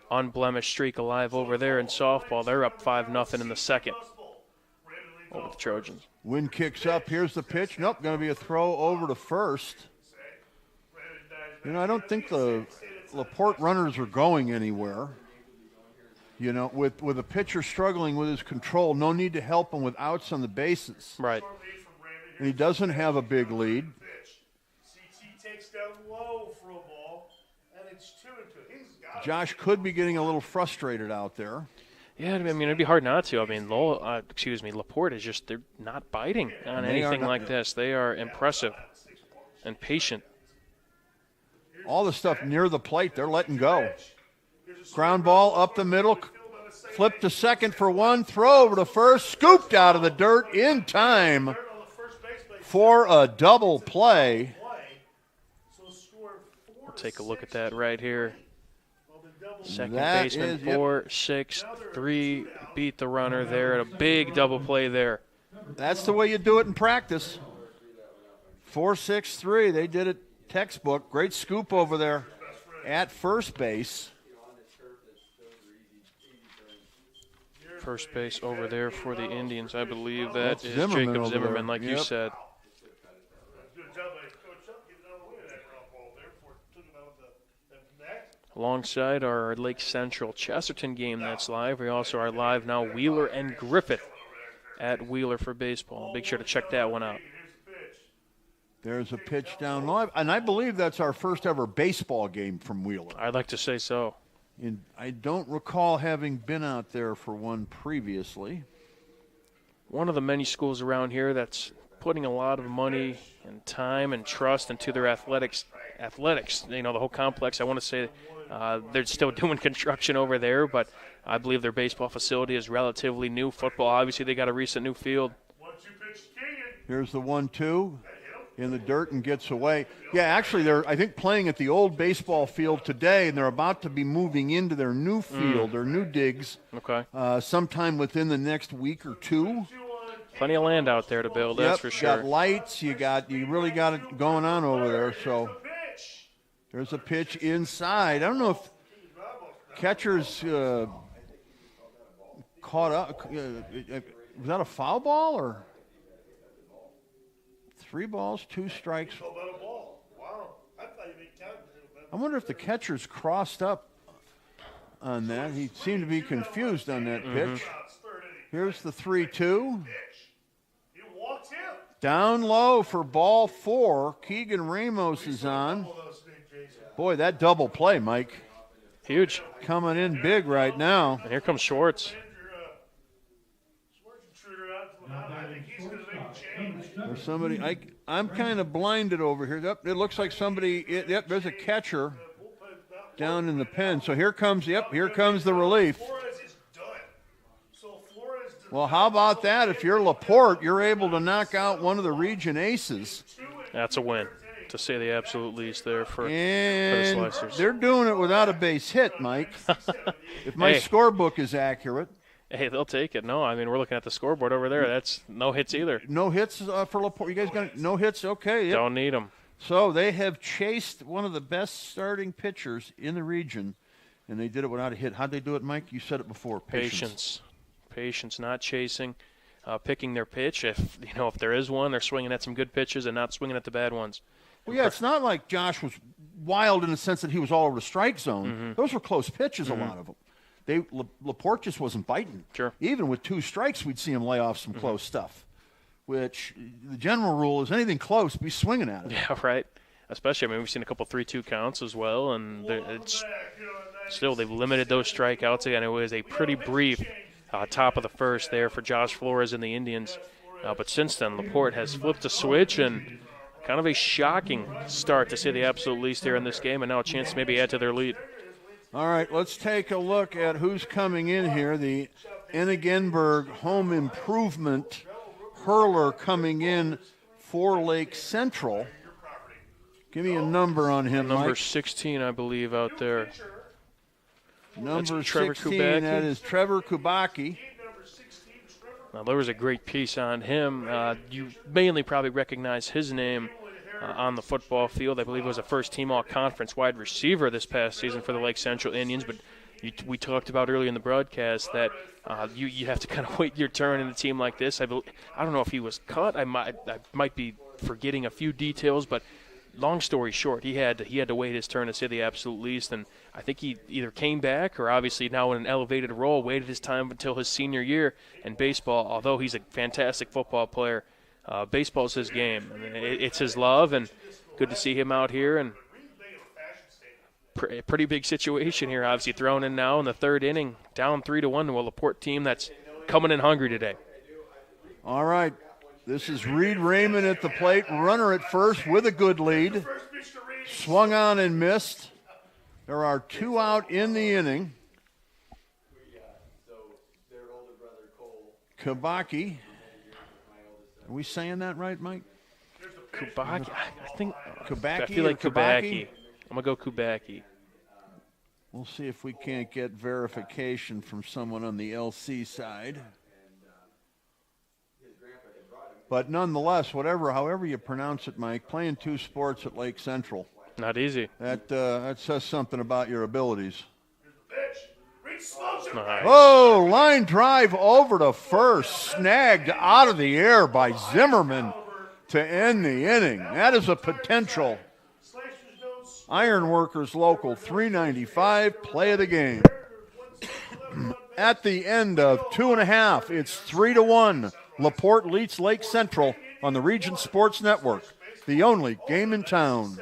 unblemished streak alive over there in softball. They're up 5-0 in the second over the Trojans. Wind kicks up. Here's the pitch. Nope, going to be a throw over to first. I don't think the LaPorte runners are going anywhere. With a pitcher struggling with his control, no need to help him with outs on the bases. Right. And he doesn't have a big lead. CT takes down low for a ball, and it's 2-2. Josh could be getting a little frustrated out there. Yeah, I mean, it'd be hard not to. I mean, LaPorte is just, they're not biting on anything like this. They are impressive and patient. All the stuff near the plate, they're letting go. Ground ball up the middle, flip to second for one, throw over to first, scooped out of the dirt in time for a double play. We'll take a look at that right here. Second That baseman, is, 4-6-3, beat the runner there at a big double play there. That's the way you do it in practice. 4-6-3, they did it textbook. Great scoop over there at first base. First base over there for the Indians. I believe that is Zimmerman Jacob Zimmerman, there. like you said. Alongside our Lake Central Chesterton game that's live, we also are live now Wheeler and Griffith at Wheeler for baseball. Make sure to check that one out. There's a pitch down low, and I believe that's our first ever baseball game from Wheeler. I'd like to say so. And I don't recall having been out there for one previously. One of the many schools around here that's putting a lot of money and time and trust into their athletics, the whole complex. I want to say they're still doing construction over there, but I believe their baseball facility is relatively new. Football, obviously, they got a recent new field. Here's the 1-2 in the dirt and gets away. Yeah, actually, they're, I think, playing at the old baseball field today, and they're about to be moving into their new field, their new digs, Okay. sometime within the next week or two. Plenty of land out there to build, that's for sure. You got lights. You really got it going on over there. So there's a pitch inside. I don't know if catcher's caught up. Was that a foul ball or 3 balls, 2 strikes? I wonder if the catcher's crossed up on that. He seemed to be confused on that pitch. Here's the 3-2. Down low for ball 4. Keegan Ramos is on. Boy, that double play, Mike. Huge. Coming in big right now. And here comes Schwartz. There's somebody. I'm kind of blinded over here. Yep, it looks like somebody. Yep, there's a catcher down in the pen. So here comes the relief. Well, how about that? If you're LaPorte, you're able to knock out one of the region aces. That's a win, to say the absolute least there for the Slicers. They're doing it without a base hit, Mike. If my scorebook is accurate. Hey, they'll take it. No, I mean, we're looking at the scoreboard over there. That's no hits either. No hits for LaPorte. You guys got no hits? Okay. Yep. Don't need them. So they have chased one of the best starting pitchers in the region, and they did it without a hit. How'd they do it, Mike? You said it before. Patience, not chasing, picking their pitch. If there is one, they're swinging at some good pitches and not swinging at the bad ones. Well, yeah, it's not like Josh was wild in the sense that he was all over the strike zone. Mm-hmm. Those were close pitches, a lot of them. LaPorte just wasn't biting. Sure. Even with 2 strikes, we'd see him lay off some close stuff, which the general rule is anything close, be swinging at it. Yeah, right. Especially, we've seen a couple 3-2 counts as well, and they've limited those strikeouts. Again, it was a pretty brief top of the first there for Josh Flores and the Indians. But since then, LaPorte has flipped a switch, and kind of a shocking start, to say the absolute least, here in this game, and now a chance to maybe add to their lead. All right, let's take a look at who's coming in here. The Enigenberg Home Improvement hurler coming in for Lake Central. Give me a number on him, Number Mike. 16, I believe, out there. Number 16, that is Trevor Kubacki. Now, there was a great piece on him. You mainly probably recognize his name on the football field. I believe it was a first-team all-conference wide receiver this past season for the Lake Central Indians. But we talked about earlier in the broadcast that you have to kind of wait your turn in a team like this. I don't know if he was cut. I might be forgetting a few details, but long story short, he had to wait his turn, to say the absolute least. And I think he either came back or obviously now in an elevated role, waited his time until his senior year in baseball. Although he's a fantastic football player, baseball's his game. It's his love, and good to see him out here. And pretty big situation here, obviously thrown in now in the 3rd inning, down 3-1 to a LaPorte team that's coming in hungry today. All right. This is Reed Raymond at the plate, runner at first with a good lead. Swung on and missed. There are 2 out in the inning. Kubacki. Are we saying that right, Mike? Kubacki. I think Kubacki. I feel like Kubacki. I'm going to go Kubacki. We'll see if we can't get verification from someone on the LC side. But nonetheless, however you pronounce it, Mike, playing 2 sports at Lake Central. Not easy. That says something about your abilities. Nice. Oh, line drive over to first, snagged out of the air by Zimmerman to end the inning. That is a potential. Ironworkers Local 395, play of the game. At the end of 2.5, it's 3-1. LaPorte leads Lake Central on the Region Sports Network, the only game in town.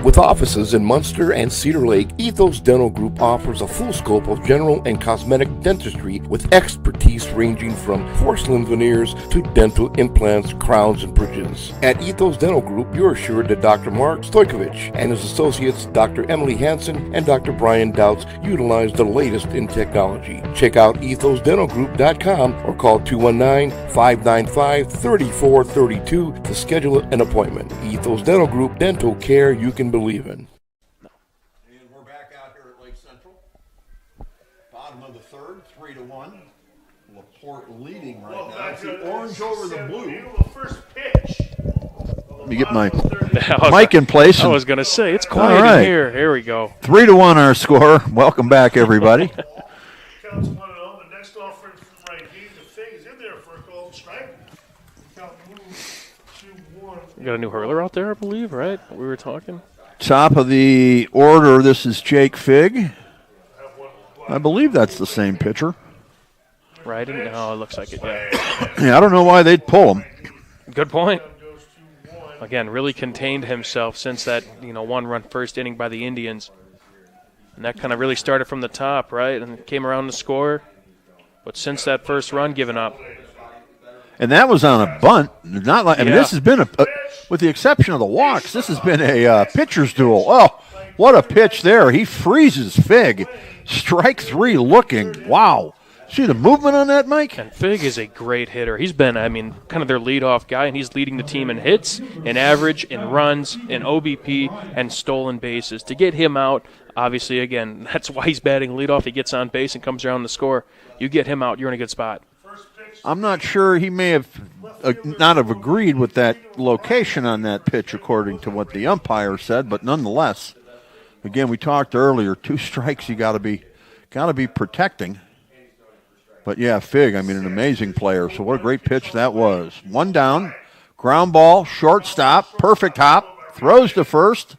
With offices in Munster and Cedar Lake, Ethos Dental Group offers a full scope of general and cosmetic dentistry with expertise ranging from porcelain veneers to dental implants, crowns, and bridges. At Ethos Dental Group, you're assured that Dr. Mark Stojkovic and his associates, Dr. Emily Hansen and Dr. Brian Douts, utilize the latest in technology. Check out ethosdentalgroup.com or call 219-595-3432 to schedule an appointment. Ethos Dental Group, dental care you can believe in. And we're back out here at Lake Central. Bottom of the third, 3-1. LaPorte leading right now. It's the orange over the blue. First pitch. Let me get my mic in place. I was going to say, it's quiet in here. Here we go. 3-1 our score. Welcome back, everybody. Counts 1-0. The next offering from right here, the Fig is in there for a called strike. Count moves 2-1. We got a new hurler out there, I believe, right? We were talking. Top of the order, this is Jake Fig. I believe that's the same pitcher. Right? No, it looks like it, yeah. Yeah, I don't know why they'd pull him. Good point. Again, really contained himself since that, one-run first inning by the Indians. And that kind of really started from the top, right? And came around to score. But since that first run, given up. And that was on a bunt. Not like, I mean, this has been, with the exception of the walks, this has been a pitcher's duel. Oh, what a pitch there. He freezes Fig. Strike 3 looking. Wow. See the movement on that, Mike? And Fig is a great hitter. He's been, kind of their leadoff guy, and he's leading the team in hits, in average, in runs, in OBP, and stolen bases. To get him out, obviously, again, that's why he's batting leadoff. He gets on base and comes around to score. You get him out, you're in a good spot. I'm not sure he may have not have agreed with that location on that pitch according to what the umpire said, but nonetheless, again, we talked earlier, 2 strikes you got to be protecting. But yeah, Fig, an amazing player. So what a great pitch that was. 1 down, ground ball, shortstop, perfect hop, throws to first.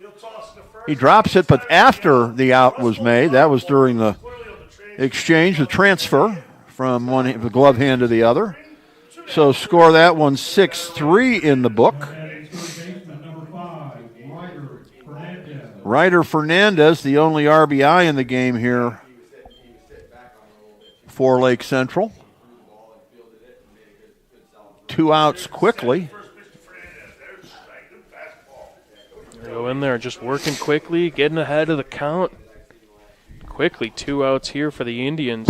He drops it, but after the out was made, that was during the exchange, the transfer from the glove hand to the other. So score that one 6-3 in the book. Ryder Fernandez, the only RBI in the game here for Lake Central. 2 outs quickly. Go in there, just working quickly, getting ahead of the count. Quickly, 2 outs here for the Indians.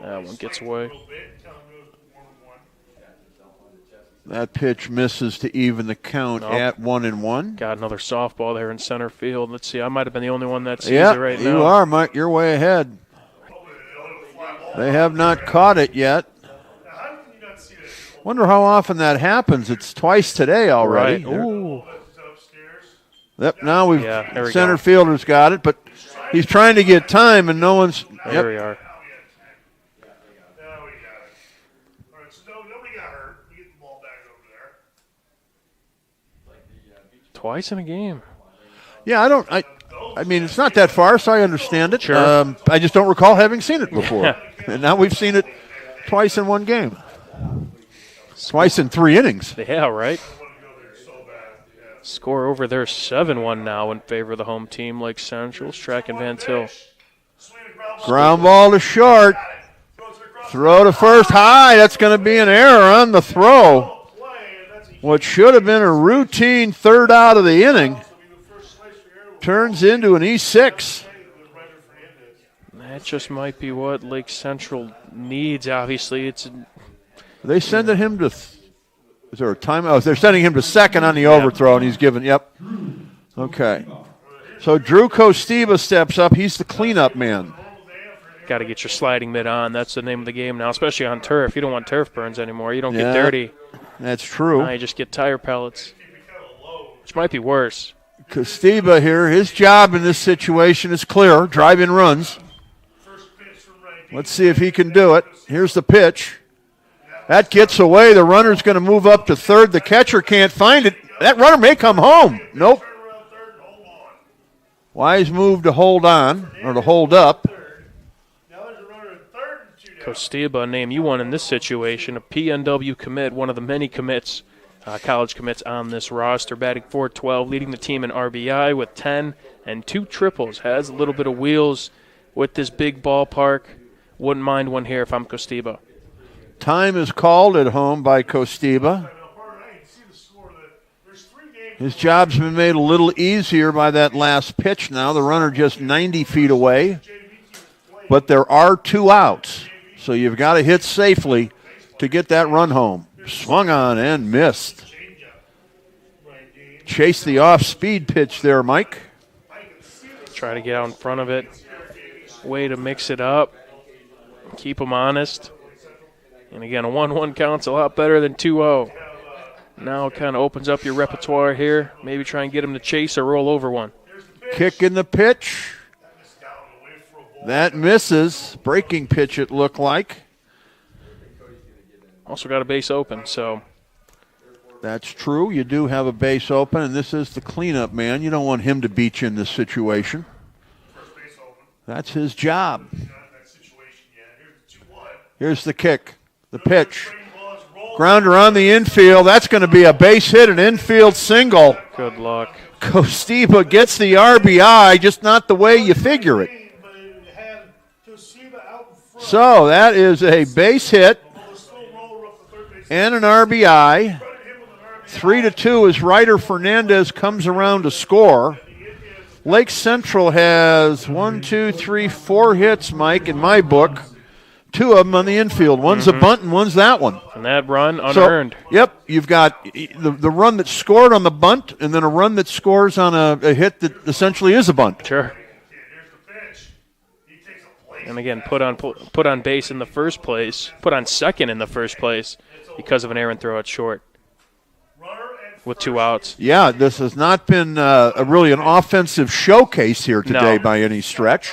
That one gets away. That pitch misses to even the count at 1-1. Got another softball there in center field. Let's see, I might have been the only one that sees it right now. You are, Mike. You're way ahead. They have not caught it yet. Wonder how often that happens. It's twice today already. Right. Ooh. Yep, now center fielder's got it, but he's trying to get time and no one's. There we are. Twice in a game. Yeah, it's not that far, so I understand it. Sure. I just don't recall having seen it before. And now we've seen it twice in one game. Twice in 3 innings. Yeah, right. Score over there 7-1 now in favor of the home team, Lake Central. Strack and Van Til. Ground ball to short. Throw to first high. That's going to be an error on the throw. What should have been a routine third out of the inning turns into an E6. That just might be what Lake Central needs, obviously. They sending him to is there a timeout? They're sending him to second on the overthrow, and he's given, Okay. So Drew Kostiva steps up. He's the cleanup man. Got to get your sliding mid on. That's the name of the game now, especially on turf. You don't want turf burns anymore. You don't get dirty. That's true. Now you just get tire pellets, which might be worse. Kostiva here, his job in this situation is clear. Drive-in runs. Let's see if he can do it. Here's the pitch. That gets away. The runner's going to move up to third. The catcher can't find it. That runner may come home. Nope. Wise move to hold on, or to hold up. Kosteba, name you one in this situation, a PNW commit, one of the many commits, college commits on this roster, batting .412, leading the team in RBI with 10 and 2 triples. Has a little bit of wheels with this big ballpark. Wouldn't mind one here if I'm Kosteba. Time is called at home by Kosteba. His job's been made a little easier by that last pitch now. The runner just 90 feet away. But there are 2 outs. So you've got to hit safely to get that run home. Swung on and missed. Chase the off-speed pitch there, Mike. Try to get out in front of it. Way to mix it up. Keep them honest. And again, a 1-1 count's a lot better than 2-0. Now it kind of opens up your repertoire here. Maybe try and get him to chase or roll over one. Kick in the pitch. That misses. Breaking pitch it looked like. Also got a base open, so. That's true. You do have a base open, and this is the cleanup man. You don't want him to beat you in this situation. That's his job. Here's the kick. The pitch. Grounder on the infield. That's going to be a base hit, an infield single. Good luck. Kosteba gets the RBI, just not the way you figure it. So that is a base hit and an RBI. 3-2 as Ryder Fernandez comes around to score. Lake Central has 4 hits, Mike, in my book. 2 of them on the infield. One's a bunt and one's that one. And that run unearned. So, yep, you've got the run that scored on the bunt and then a run that scores on a hit that essentially is a bunt. Sure. And again, put on base in the first place, put on second in the first place because of an errant throw at short with 2 outs. Yeah, this has not been really an offensive showcase here today by any stretch.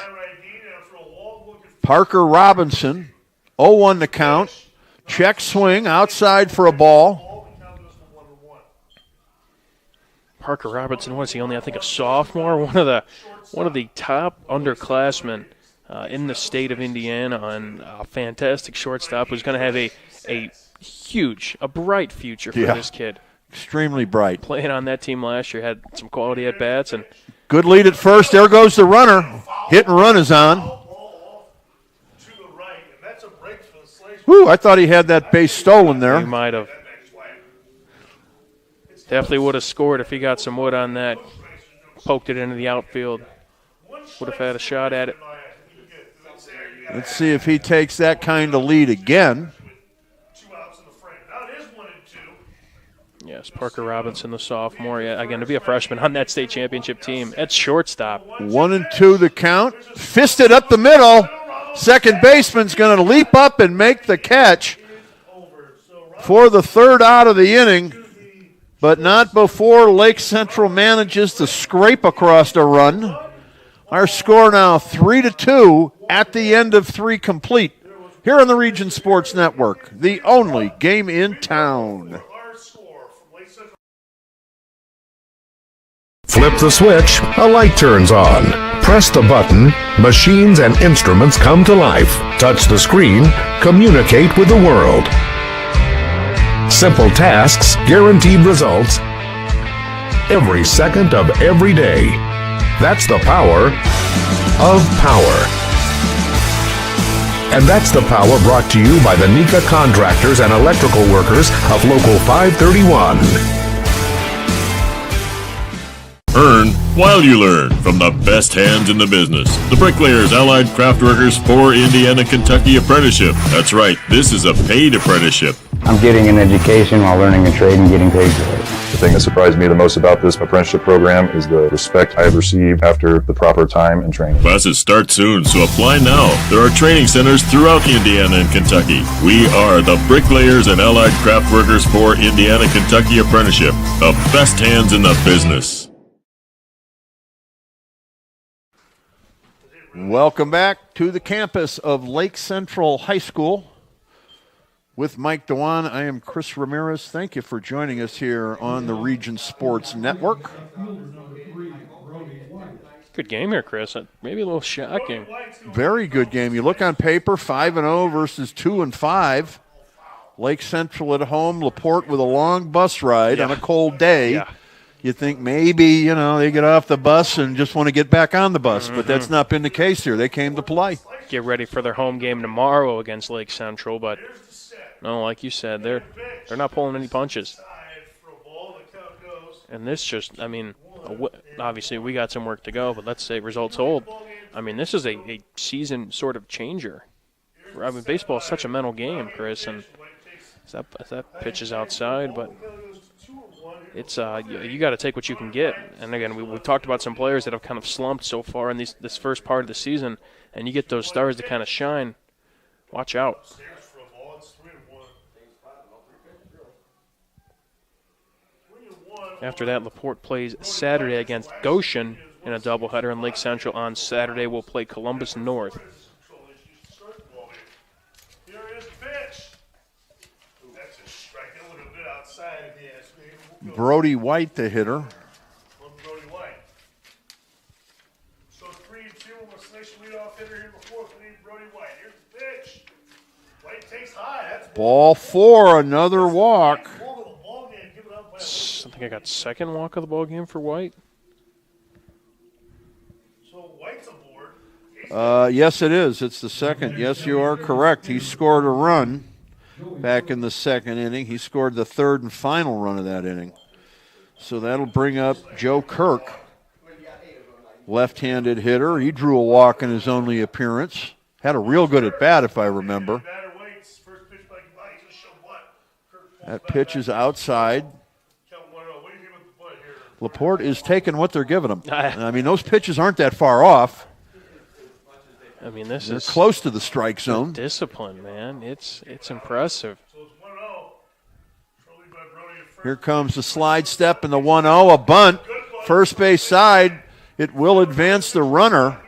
Parker Robinson, 0-1 to count. Check swing outside for a ball. Parker Robinson, what is he, only I think a sophomore? One of the top underclassmen in the state of Indiana, and a fantastic shortstop who's going to have a bright future for this kid. Extremely bright. Playing on that team last year, had some quality at bats, and good lead at first. There goes the runner. Hit and run is on. Whew, I thought he had that base stolen there. He might have. Definitely would have scored if he got some wood on that. Poked it into the outfield. Would have had a shot at it. Let's see if he takes that kind of lead again. Yes, Parker Robinson, the sophomore. Yeah, again, to be a freshman on that state championship team. At shortstop. 1-2 the count. Fisted up the middle. Second baseman's going to leap up and make the catch for the 3rd out of the inning, but not before Lake Central manages to scrape across a run. Our score now 3-2 at the end of 3 complete here on the Region Sports Network, the only game in town. Flip the switch, a light turns on. Press the button, machines and instruments come to life. Touch the screen, communicate with the world. Simple tasks, guaranteed results, every second of every day. That's the power of power. And that's the power brought to you by the Nika contractors and electrical workers of Local 531. Earn while you learn from the best hands in the business. The Bricklayers Allied Craft Workers for Indiana, Kentucky Apprenticeship. That's right, this is a paid apprenticeship. I'm getting an education while learning a trade and getting paid for it. The thing that surprised me the most about this apprenticeship program is the respect I have received after the proper time and training. Classes start soon, so apply now. There are training centers throughout Indiana and Kentucky. We are the Bricklayers and Allied Craft Workers for Indiana, Kentucky Apprenticeship. The best hands in the business. Welcome back to the campus of Lake Central High School. With Mike Dewan, I am Chris Ramirez. Thank you for joining us here on the Region Sports Network. Good game here, Chris. Maybe a little shocking. Very good game. You look on paper, 5-0 versus 2-5. Lake Central at home, LaPorte with a long bus ride on a cold day. Yeah. You think maybe, they get off the bus and just want to get back on the bus, but that's not been the case here. They came to play. Get ready for their home game tomorrow against Lake Central, but no, like you said, they're not pulling any punches. And this just, obviously we got some work to go, but let's say results hold. This is a season sort of changer. Baseball is such a mental game, Chris, and that pitch is outside, but it's you got to take what you can get. And again, we talked about some players that have kind of slumped so far in this first part of the season, and you get those stars to kind of shine. Watch out. After that, LaPorte plays Saturday against Goshen in a doubleheader, and Lake Central on Saturday will play Columbus North. Brody White, the hitter. Brody White. So 3-2. We'll select your leadoff hitter here before. We need Brody White. Here's the pitch. White takes high. That's Ball 4, another walk. I think I got second walk of the ball game for White. So White's aboard. Yes, it is. It's the second. Yes, you are correct. He scored a run back in the second inning. He scored the third and final run of that inning. So that'll bring up Joe Kirk, left-handed hitter. He drew a walk in his only appearance. Had a real good at-bat, if I remember. That pitch is outside. LaPorte is taking what they're giving him. Those pitches aren't that far off. They're close to the strike zone. Discipline, man. It's impressive. Here comes the slide step and the 1-0, a bunt. First base side. It will advance the runner.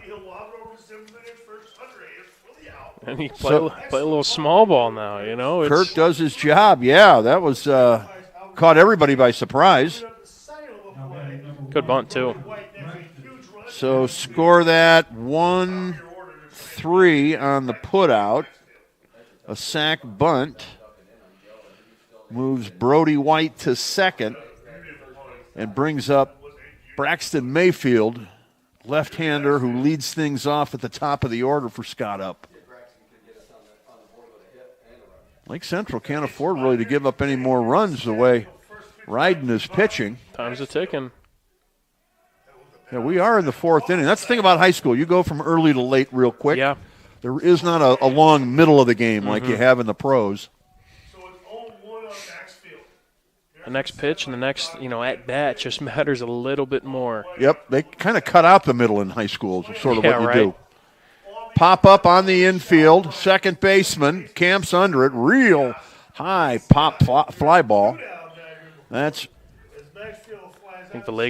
And he play a little small ball now, Kirk does his job. Yeah, that was caught everybody by surprise. Good bunt, too. So score that 1-3 on the putout. A sac bunt. Moves Brody White to second and brings up Braxton Mayfield, left-hander who leads things off at the top of the order for Scott Up. Lake Central can't afford really to give up any more runs the way Ryden is pitching. Time's a ticking. Yeah, we are in the fourth inning. That's the thing about high school. You go from early to late real quick. Yeah. There is not a long middle of the game like you have in the pros. The next pitch and the next, at-bat just matters a little bit more. Yep, they kind of cut out the middle in high school is sort of what you right. do. Pop up on the infield, second baseman, camps under it, real high pop fly ball. That's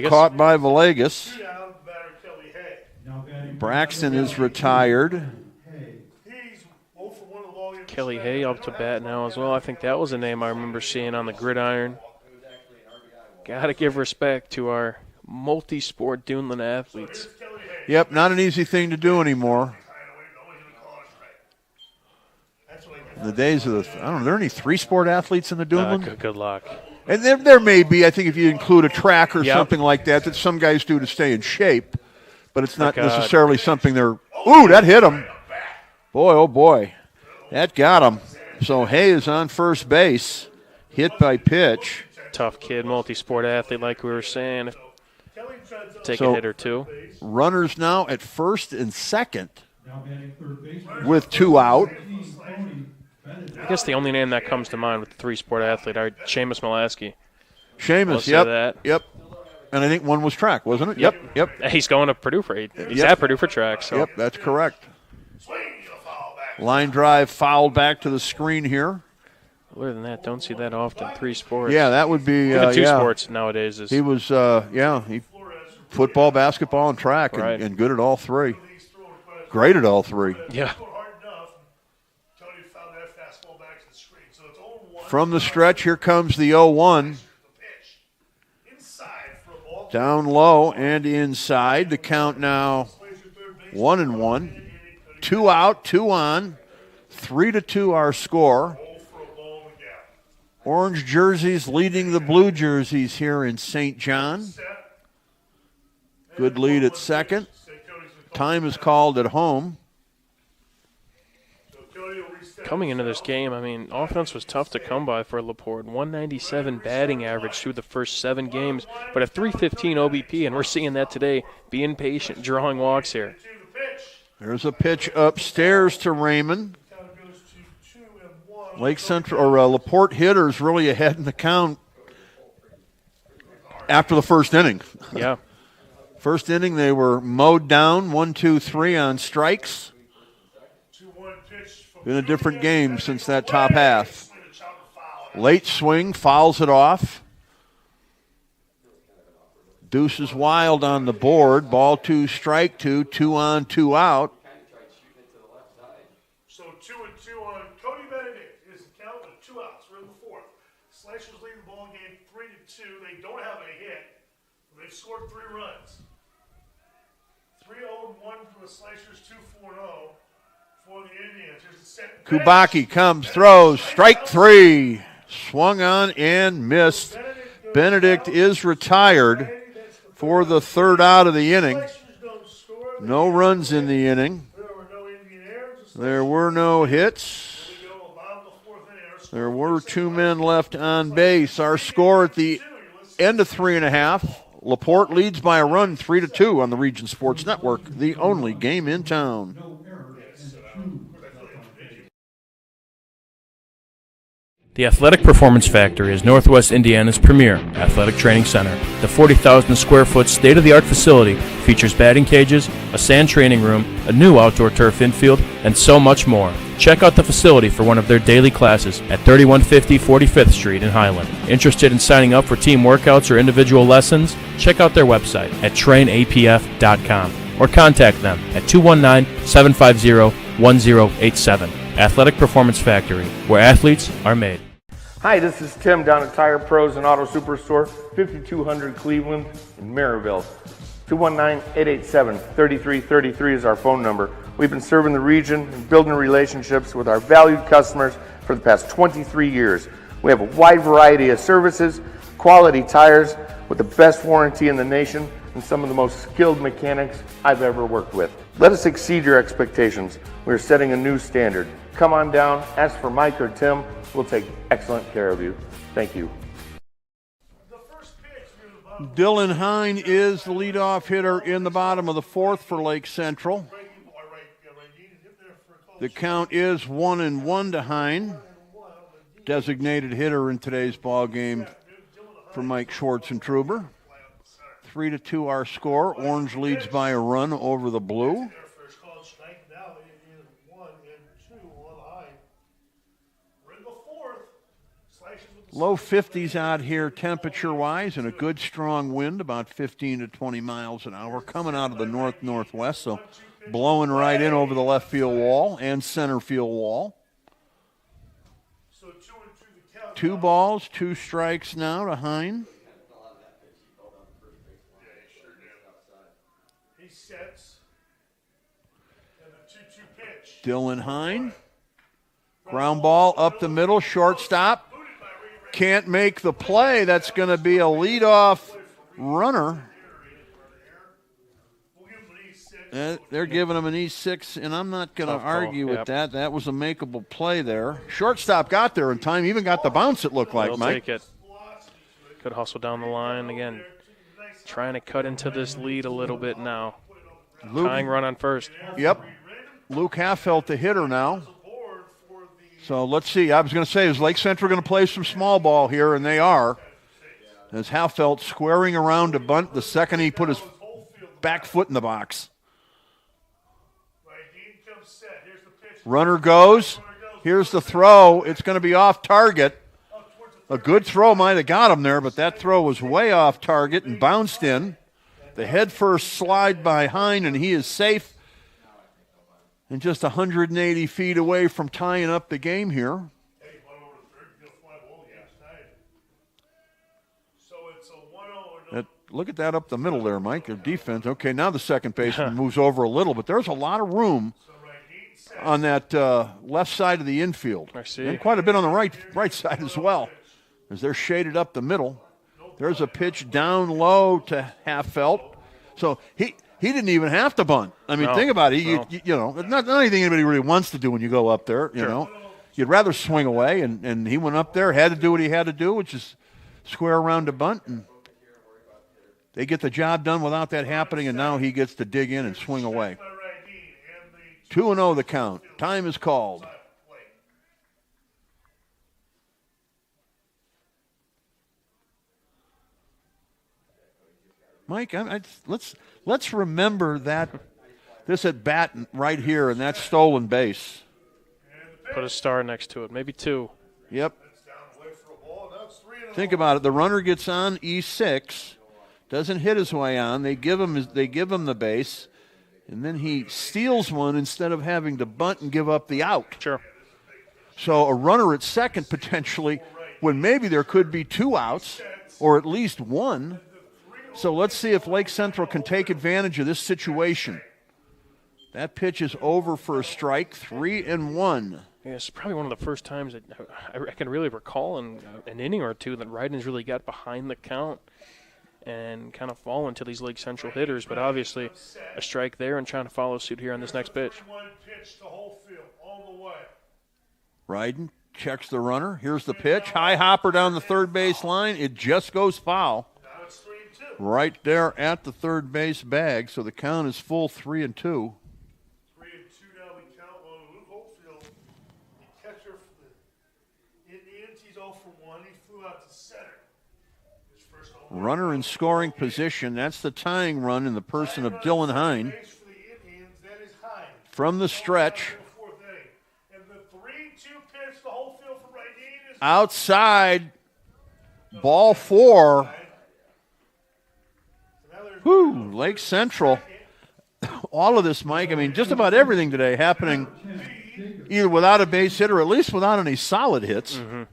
caught by Villegas. Braxton is retired. Kelly Hay up to bat now as well. I think that was a name I remember seeing on the gridiron. Got to give respect to our multi-sport Duneland athletes. Yep, not an easy thing to do anymore. In the days of are there any three-sport athletes in the Duneland? Good luck. And there may be, I think if you include a track or something like that some guys do to stay in shape, but it's not necessarily something they're, ooh, that hit him. Boy, oh boy, that got him. So Hay is on first base, hit by pitch. Tough kid, multi-sport athlete, like we were saying. Take a hit or two. Runners now at first and second with 2 out. I guess the only name that comes to mind with the three-sport athlete are Seamus Mulaski. Seamus, yep. And I think one was track, wasn't it? Yep. He's going to Purdue for He's at Purdue for track. So. Yep, that's correct. Line drive fouled back to the screen here. Other than that, don't see that often. 3 sports. Yeah, that would be even 2 sports nowadays. He was, he football, basketball, and track, and good at all 3. Great at all 3. Yeah. From the stretch, here comes the 0-1. Down low and inside. The count now 1-1. 2 out, 2 on. 3-2 our score. Orange jerseys leading the blue jerseys here in St. John. Good lead at second. Time is called at home. Coming into this game, I mean, offense was tough to come by for LaPorte. 197 batting average through the first 7 games, but a 315 OBP, and we're seeing that today. Being patient, drawing walks here. There's a pitch upstairs to Raymond. Lake Central or LaPorte hitters really ahead in the count after the first inning. Yeah. First inning, they were mowed down 1-2-3 on strikes. Been a different game since that top half. Late swing, fouls it off. Deuce is wild on the board. Ball 2, strike 2, 2 on, 2 out. So 2-2 on Cody Benedict is the count with 2 outs. We're in the 4th. Slashers lead the ball game 3-2. They don't have a hit. They've scored 3 runs. 3-0-1 for the Slashers, 2-4-0 for the Indians. Here's the set. Kubaki comes, throws, strike 3. Swung on and missed. Benedict is retired for the 3rd out of the inning. No runs in the inning. There were no hits. There were 2 men left on base. Our score at the end of 3.5. LaPorte leads by a run 3-2 on the Region Sports Network, the only game in town. The Athletic Performance Factory is Northwest Indiana's premier athletic training center. The 40,000 square foot state-of-the-art facility features batting cages, a sand training room, a new outdoor turf infield, and so much more. Check out the facility for one of their daily classes at 3150 45th Street in Highland. Interested in signing up for team workouts or individual lessons? Check out their website at trainapf.com or contact them at 219-750-1087. Athletic Performance Factory, where athletes are made. Hi, this is Tim down at Tire Pros and Auto Superstore, 5200 Cleveland in Maryville. 219-887-3333 is our phone number. We've been serving the region and building relationships with our valued customers for the past 23 years. We have a wide variety of services, quality tires with the best warranty in the nation, and some of the most skilled mechanics I've ever worked with. Let us exceed your expectations. We're setting a new standard. Come on down, ask for Mike or Tim. We'll take excellent care of you. Thank you. Dylan Hine is the leadoff hitter in the bottom of the 4th for Lake Central. The count is 1-1 to Hine, designated hitter in today's ball game for Mike Schwartz and Truber. 3-2 our score. Orange leads by a run over the blue. Low 50s out here temperature-wise and a good strong wind, about 15 to 20 miles an hour, coming out of the north-northwest, so blowing right in over the left field wall and center field wall. 2 balls, 2 strikes now to Hine. Dylan Hine. Ground ball up the middle, shortstop. Can't make the play. That's going to be a leadoff runner. They're giving him an E6, and I'm not going to argue with that. That was a makeable play there. Shortstop got there in time, even got the bounce, it looked like, Mike. Take it. Good hustle down the line. Again, trying to cut into this lead a little bit now. Tying run on first. Yep. Luke Halfelt the hitter now. So let's see. I was going to say, is Lake Central going to play some small ball here? And they are. As Halfelt squaring around to bunt the second he put his back foot in the box. Runner goes. Here's the throw. It's going to be off target. A good throw might have got him there, but that throw was way off target and bounced in. The head first slide by Hine, and he is safe. And just 180 feet away from tying up the game here. That Look at that up the middle there, Mike. Their defense. Okay, now the second baseman moves over a little, but there's a lot of room on that left side of the infield. I see. And quite a bit on the right side as well, as they're shaded up the middle. There's a pitch down low to Halffelt. So he didn't even have to bunt. I mean, think about it. You know, not anything anybody really wants to do when you go up there, you know. You'd rather swing away, and he went up there, had to do what he had to do, which is square around to bunt, and they get the job done without that happening, and now he gets to dig in and swing away. 2-0 the count. Time is called. Mike, let's remember that this at bat right here and that stolen base. Put a star next to it, maybe 2. Yep. Think about it. The runner gets on E6, doesn't hit his way on. They give him the base, and then he steals one instead of having to bunt and give up the out. Sure. So a runner at second potentially, when maybe there could be 2 outs or at least 1. So let's see if Lake Central can take advantage of this situation. That pitch is over for a strike, 3-1. Yeah, it's probably one of the first times that I can really recall in an inning or two that Ryden's really got behind the count and kind of fallen to these Lake Central hitters. But obviously a strike there and trying to follow suit here on this next pitch. Ryden checks the runner. Here's the pitch. High hopper down the third base line. It just goes foul. Right there at the third base bag, so the count is full 3-2. 3-2 now we count on Luke Holtfield, the catcher for the Indians. He's 0 for 1. He flew out to center. His first runner in scoring position. That's the tying run in the person of Dylan Hine. From the stretch. And the 3-2 pitch to Holtfield from Rydeen is Outside. Ball 4. Whew, Lake Central. All of this, Mike, I mean, just about everything today happening either without a base hit or at least without any solid hits. Mm-hmm.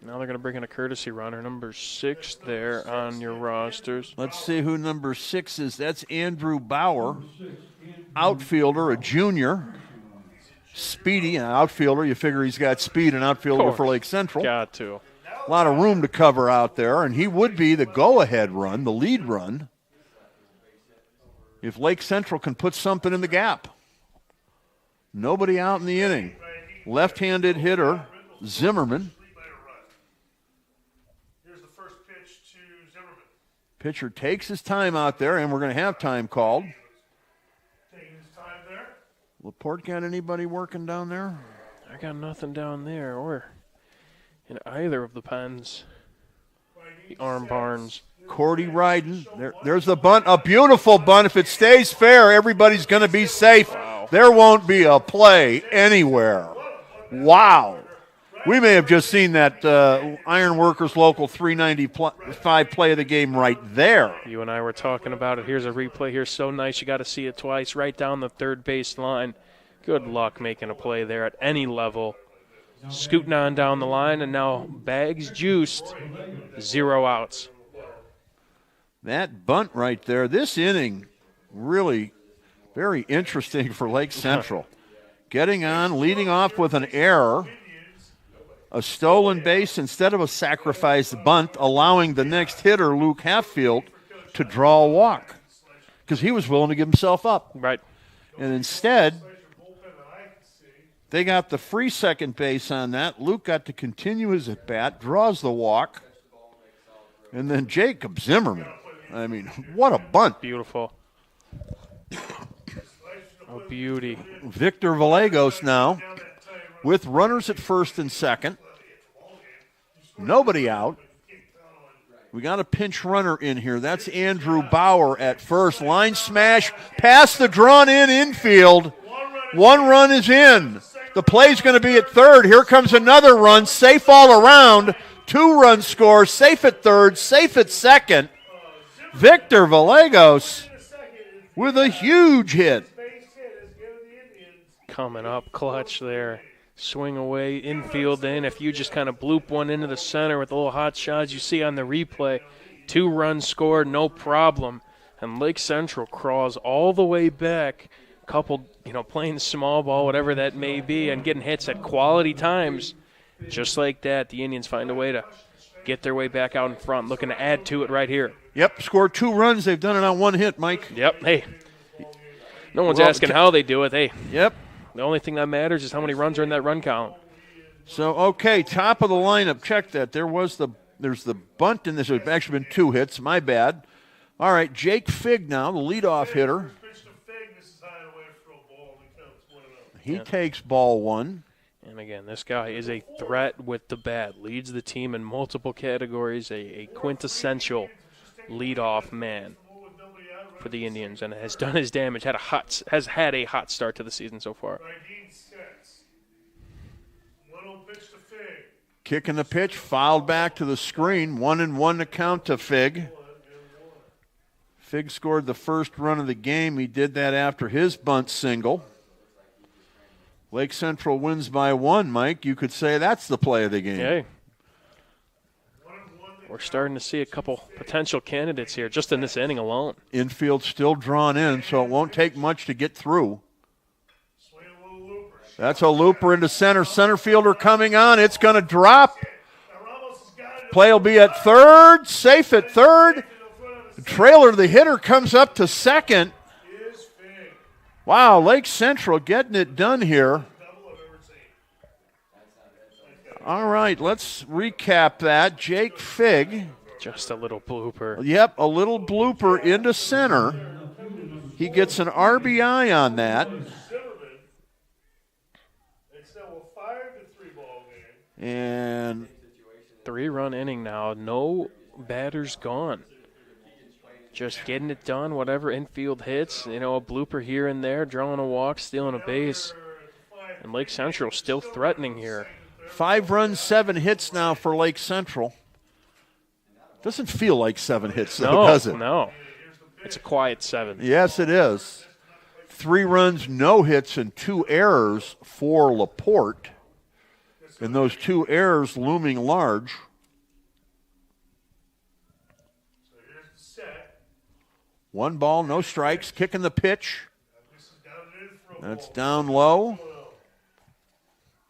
Now they're going to bring in a courtesy runner, number 6 there on your rosters. Let's see who number 6 is. That's Andrew Bauer, outfielder, a junior. Speedy, an outfielder. You figure he's got speed, an outfielder for Lake Central. Got to. A lot of room to cover out there, and he would be the go-ahead run, the lead run, if Lake Central can put something in the gap. Nobody out in the inning. Left-handed hitter, Zimmerman. Here's the first pitch to Zimmerman. Pitcher takes his time out there, and we're going to have time called. Taking his time there. LaPorte got anybody working down there? I got nothing down there or in either of the pens. The arm barns. Cordy Ryden. There's the bunt. A beautiful bunt. If it stays fair, everybody's going to be safe. Wow. There won't be a play anywhere. Wow. We may have just seen that Ironworkers Local 395 play of the game right there. You and I were talking about it. Here's a replay here. So nice. You got to see it twice right down the third base line. Good luck making a play there at any level. Scooting on down the line, and now bags juiced. 0 outs. That bunt right there, this inning, really very interesting for Lake Central. Getting on, leading off with an error, a stolen base instead of a sacrificed bunt, allowing the next hitter, Luke Halffelt, to draw a walk because he was willing to give himself up. Right. And instead, they got the free second base on that. Luke got to continue his at-bat, draws the walk. And then Jacob Zimmerman. I mean, what a bunt. Beautiful. Oh, beauty. Victor Vallejos now with runners at first and second. Nobody out. We got a pinch runner in here. That's Andrew Bauer at first. Line smash past the drawn-in infield. 1 run is in. The play's going to be at third. Here comes another run. Safe all around. 2-run score. Safe at third. Safe at second. Victor Vallejos with a huge hit. Coming up clutch there. Swing away, infield in. If you just kind of bloop one into the center with the little hot shots you see on the replay, 2 runs scored, no problem. And Lake Central crawls all the way back, couple, playing small ball, whatever that may be, and getting hits at quality times. Just like that, the Indians find a way to get their way back out in front, looking to add to it right here. Yep, scored 2 runs. They've done it on 1 hit, Mike. Yep, hey. No one's asking how they do it. Hey. Yep. The only thing that matters is how many runs are in that run count. So, okay, top of the lineup. Check that. There's the bunt, and there's actually been 2 hits. My bad. All right, Jake Figg now, the leadoff hitter. He takes ball 1. And again, this guy is a threat with the bat. Leads the team in multiple categories. A quintessential leadoff man for the Indians, and has done his damage. Has had a hot start to the season so far. Kicking the pitch, fouled back to the screen. 1-1 to count to Figg. Figg scored the first run of the game. He did that after his bunt single. Lake Central wins by 1, Mike. You could say that's the play of the game. Okay. We're starting to see a couple potential candidates here just in this inning alone. Infield still drawn in, so it won't take much to get through. That's a looper into center. Center fielder coming on. It's going to drop. Play will be at third. Safe at third. The trailer, the hitter, comes up to second. Wow, Lake Central getting it done here. All right, let's recap that. Jake Figg. Just a little blooper. Yep, a little blooper into center. He gets an RBI on that. And 3-run inning now. No batters gone. Just getting it done, whatever infield hits, a blooper here and there, drawing a walk, stealing a base. And Lake Central still threatening here. 5 runs, 7 hits now for Lake Central. Doesn't feel like 7 hits, though, does it? No. It's a quiet 7. Yes, it is. 3 runs, no hits, and 2 errors for LaPorte. And those 2 errors looming large. One ball, no strikes, kicking the pitch. That's down low.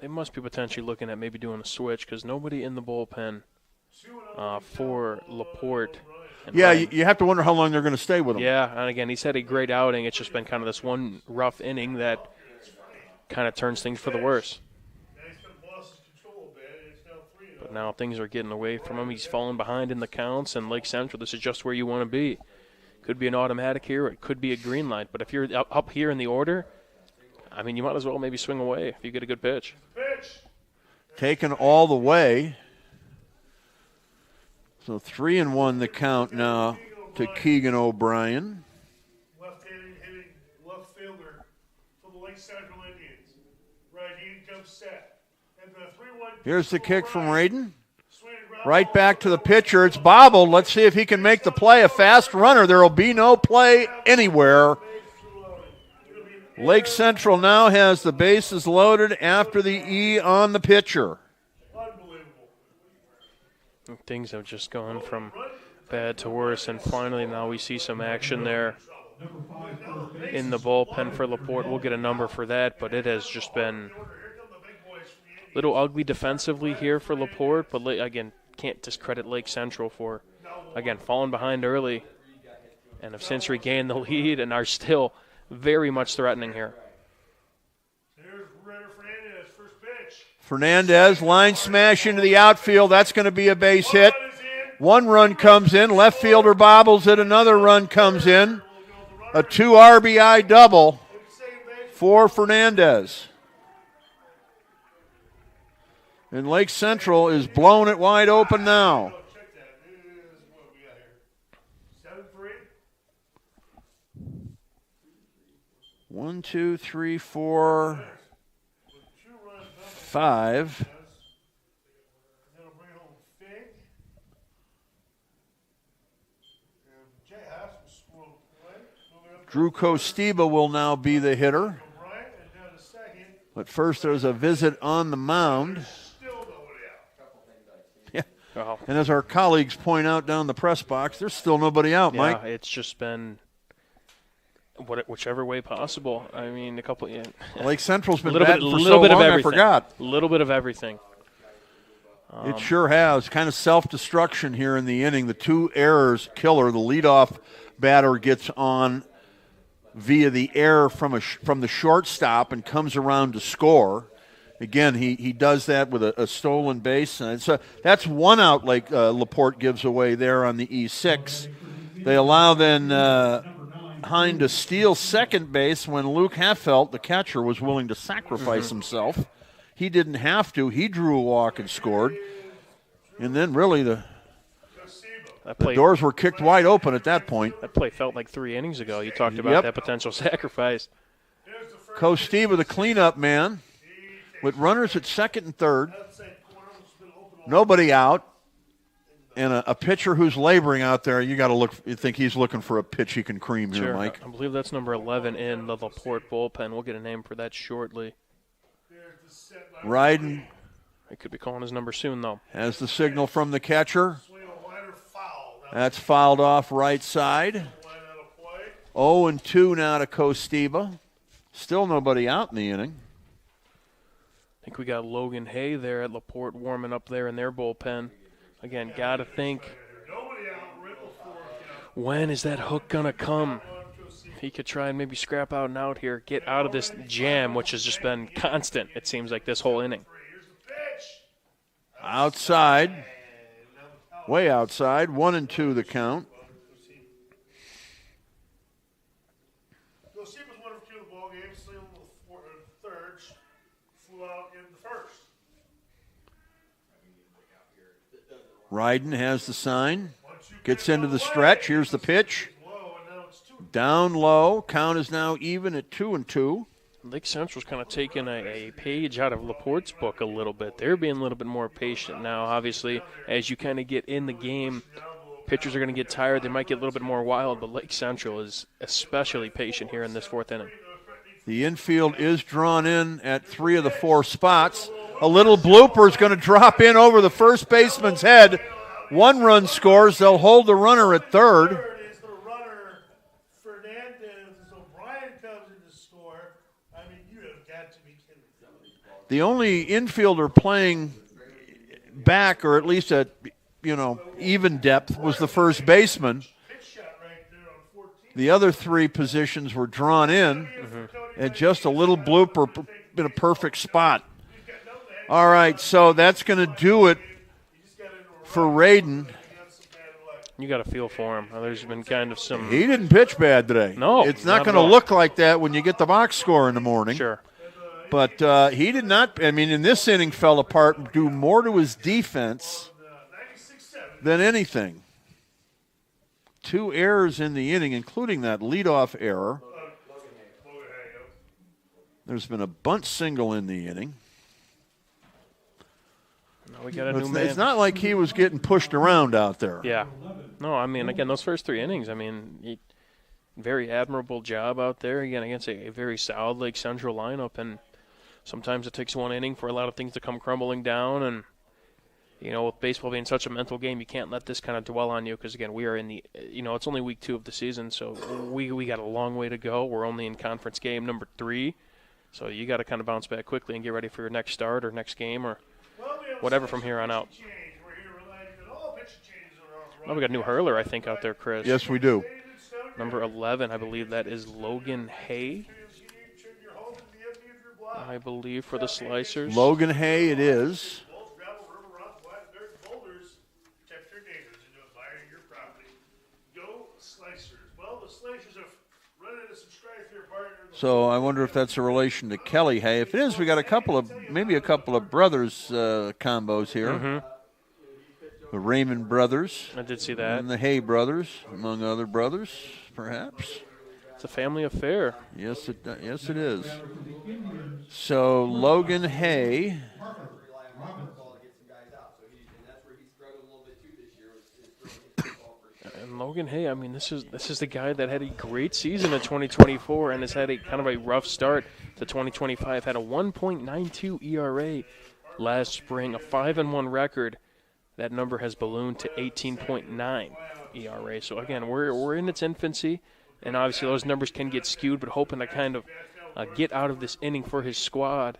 They must be potentially looking at maybe doing a switch because nobody in the bullpen for LaPorte. Yeah, you have to wonder how long they're going to stay with him. Yeah, and again, he's had a great outing. It's just been kind of this one rough inning that kind of turns things for the worse. But now things are getting away from him. He's falling behind in the counts, and Lake Central, this is just where you want to be. Could be an automatic here, or it could be a green light. But if you're up here in the order, I mean, you might as well maybe swing away if you get a good pitch. Taken all the way. So 3-1 the count now to Keegan O'Brien. Hitting left fielder for the Lake Central Indians. Right, comes set. And the 3-1. Here's the kick from Radin. Right back to the pitcher. It's bobbled. Let's see if he can make the play. A fast runner. There will be no play anywhere. Lake Central now has the bases loaded after the E on the pitcher. Things have just gone from bad to worse, and finally now we see some action there in the bullpen for LaPorte. We'll get a number for that, but it has just been a little ugly defensively here for LaPorte, but again, can't discredit Lake Central for, again, falling behind early and have since regained the lead and are still very much threatening here. Fernandez, line smash into the outfield. That's going to be a base hit. 1 run comes in. Left fielder bobbles it. Another run comes in. A 2 RBI double for Fernandez. And Lake Central is blowing it wide open now. 1, 2, 3, 4, 5. Drew Costiba will now be the hitter. But first there's a visit on the mound. Yeah, Oh. And as our colleagues point out down the press box, there's still nobody out, Yeah, Mike. it's just been whichever way possible. I mean, a couple. Yeah. Lake Central's been little batting bit, for little so bit long, of everything. I forgot. A little bit of everything. It sure has. Kind of self-destruction here in the inning. The 2 errors killer. The leadoff batter gets on via the error from the shortstop and comes around to score. Again, he does that with a stolen base. And so that's 1 out like LaPorte gives away there on the E6. They allow then Hine to steal second base when Luke Heffelt, the catcher, was willing to sacrifice himself. He didn't have to. He drew a walk and scored. And then really the doors were kicked wide open at that point. That play felt like 3 innings ago. You talked about that potential sacrifice. Kostiva, the cleanup man, with runners at second and third. Nobody out. And a pitcher who's laboring out there, you got to look. You think he's looking for a pitch he can cream here, Mike? I believe that's number 11 in the LaPorte bullpen. We'll get a name for that shortly. Ryden. They could be calling his number soon, though. Has the signal from the catcher. That's fouled off right side. 0-2 now to Kostiva. Still nobody out in the inning. I think we got Logan Hay there at LaPorte warming up there in their bullpen. Again, got to think, when is that hook going to come? If he could try and maybe scrap out and out here, get out of this jam, which has just been constant, it seems like, this whole inning. Outside. Way outside. 1-2 the count. Ryden has the sign. Gets into the stretch. Here's the pitch. Down low. Count is now even at 2-2. Lake Central's kind of taking a page out of LaPorte's book a little bit. They're being a little bit more patient now. Obviously, as you kind of get in the game, pitchers are going to get tired. They might get a little bit more wild, but Lake Central is especially patient here in this 4th inning. The infield is drawn in at 3 of the 4 spots. A little blooper is going to drop in over the first baseman's head. 1 run scores. They'll hold the runner at third. The only infielder playing back, or at least at even depth, was the first baseman. The other 3 positions were drawn in, and just a little blooper in a perfect spot. All right, so that's going to do it for Radin. You got a feel for him. There's been kind of some. He didn't pitch bad today. No, it's not going to look like that when you get the box score in the morning. Sure. But he did not, in this inning fell apart, do more to his defense than anything. 2 errors in the inning, including that leadoff error. There's been a bunt single in the inning. No, we got a new man. It's not like he was getting pushed around out there. Yeah. No, again, those first 3 innings, very admirable job out there, again, against a very solid Lake Central lineup, and sometimes it takes 1 inning for a lot of things to come crumbling down, and, with baseball being such a mental game, you can't let this kind of dwell on you because, again, we are in the, it's only week 2 of the season, so we got a long way to go. We're only in conference game number 3, so you got to kind of bounce back quickly and get ready for your next start or next game or whatever from here on out. Oh, we got a new hurler, I think, out there, Chris. Yes, we do. Number 11, I believe that is Logan Hay. I believe for the Slicers. Logan Hay it is. So I wonder if that's a relation to Kelly Hay. If it is, we got maybe a couple of brothers combos here. Mm-hmm. The Raymond brothers. I did see that. And the Hay brothers, among other brothers, perhaps. It's a family affair. Yes, it is. So Logan Hay. And Logan Hay, this is the guy that had a great season in 2024 and has had a kind of a rough start to 2025. Had a 1.92 ERA last spring, a 5-1 record. That number has ballooned to 18.9 ERA. So again, we're in its infancy, and obviously those numbers can get skewed, but hoping to kind of get out of this inning for his squad.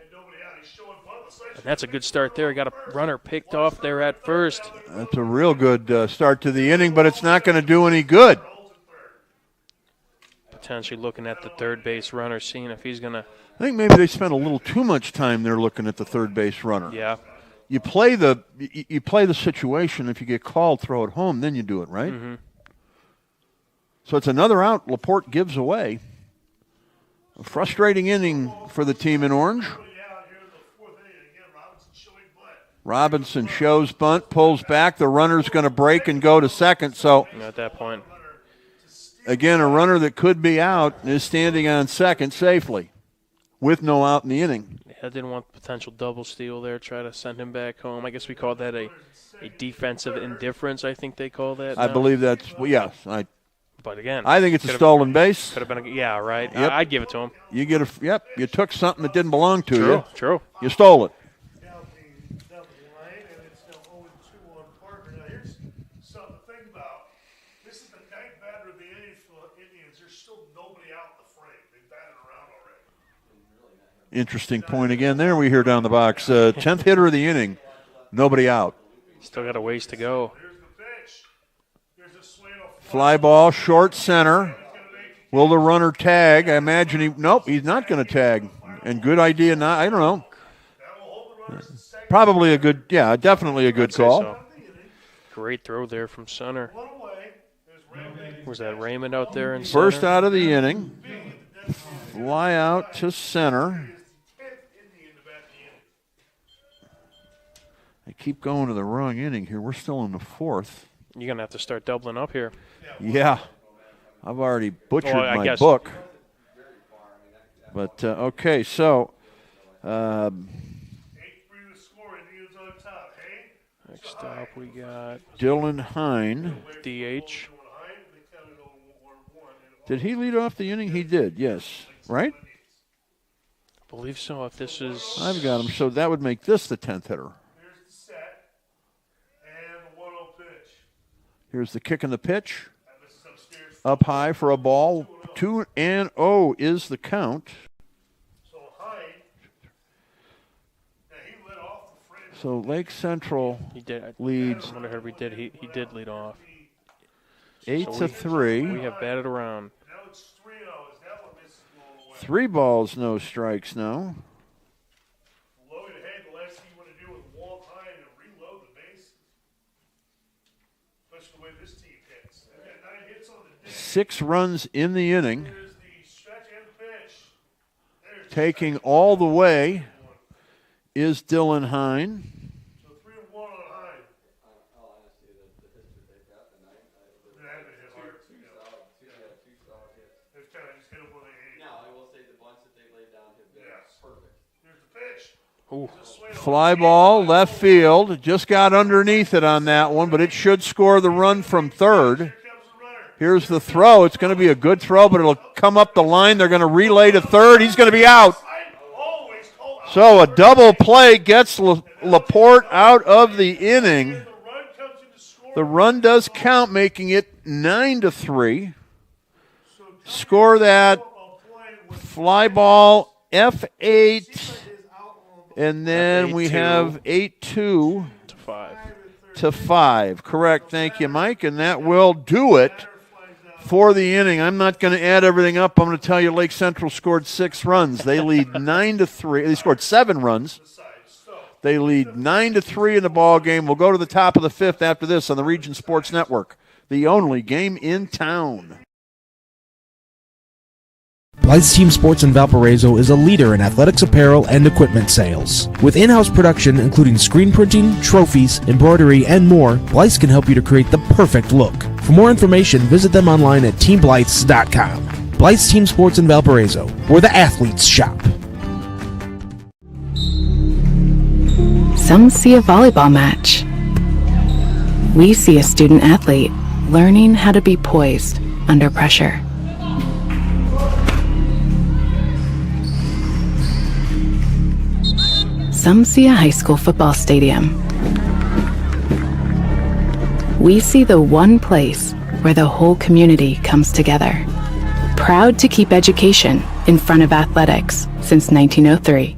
And that's a good start there. Got a runner picked off there at first. That's a real good start to the inning, but it's not going to do any good. Potentially looking at the third base runner, seeing if he's going to. I think maybe they spent a little too much time there looking at the third base runner. Yeah. You play the situation. If you get called, throw it home, then you do it, right? Mm-hmm. So it's another out LaPorte gives away. A frustrating inning for the team in orange. Robinson shows bunt, pulls back. The runner's going to break and go to second. So at that point, again, a runner that could be out is standing on second safely with no out in the inning. I didn't want potential double steal there, try to send him back home. I guess we call that a defensive indifference, I think they call that now. I believe that's, yes. But again, I think it's a stolen base. Could have been, yeah, right. Yep. I'd give it to him. You get you took something that didn't belong to you. True. You stole it. Interesting point again there we hear down the box. 10th hitter of the inning. Nobody out. Still got a ways to go. Fly ball, short center. Will the runner tag? I imagine nope, he's not going to tag. And good idea not, I don't know. Probably a good, definitely a good call. So. Great throw there from center. Was that Raymond out there in center? First out of the inning. Fly out to center. I keep going to the wrong inning here. We're still in the fourth. You're going to have to start doubling up here. Yeah. I've already butchered my book. But, okay, so. Next up, we got Dylan Hine. DH. Did he lead off the inning? He did, yes. Right? I believe so. If this is. I've got him. So that would make this the 10th hitter. Here's the kick and the pitch. Up high for a ball. 2-0 is the count. So Lake Central leads. I wonder how he did. He did lead off. 8-3. We have batted around. 3 balls, no strikes now. Six runs in the inning. Taking all the way is Dylan Hine. Ooh. Fly ball, left field. Just got underneath it on that one, but it should score the run from third. Here's the throw. It's going to be a good throw, but it'll come up the line. They're going to relay to third. He's going to be out. So a double play gets LaPorte out of the inning. The run does count, making it 9-3. Score that. Fly ball, F8. And then we have 8-2 to 5. Correct. Thank you, Mike. And that will do it for the inning. I'm not going to add everything up. I'm going to tell you Lake Central scored 6 runs. They lead 9-3. They scored 7 runs. They lead 9-3 in the ball game. We'll go to the top of the 5th after this on the Region Sports Network, the only game in town. Blythe's Team Sports in Valparaiso is a leader in athletics apparel and equipment sales. With in-house production including screen printing, trophies, embroidery, and more, Blythe's can help you to create the perfect look. For more information, visit them online at teamblythes.com. Blythe's Team Sports in Valparaiso, where the athletes shop. Some see a volleyball match. We see a student athlete learning how to be poised under pressure. Some see a high school football stadium we see the one place where the whole community comes together. Proud to keep education in front of athletics since 1903.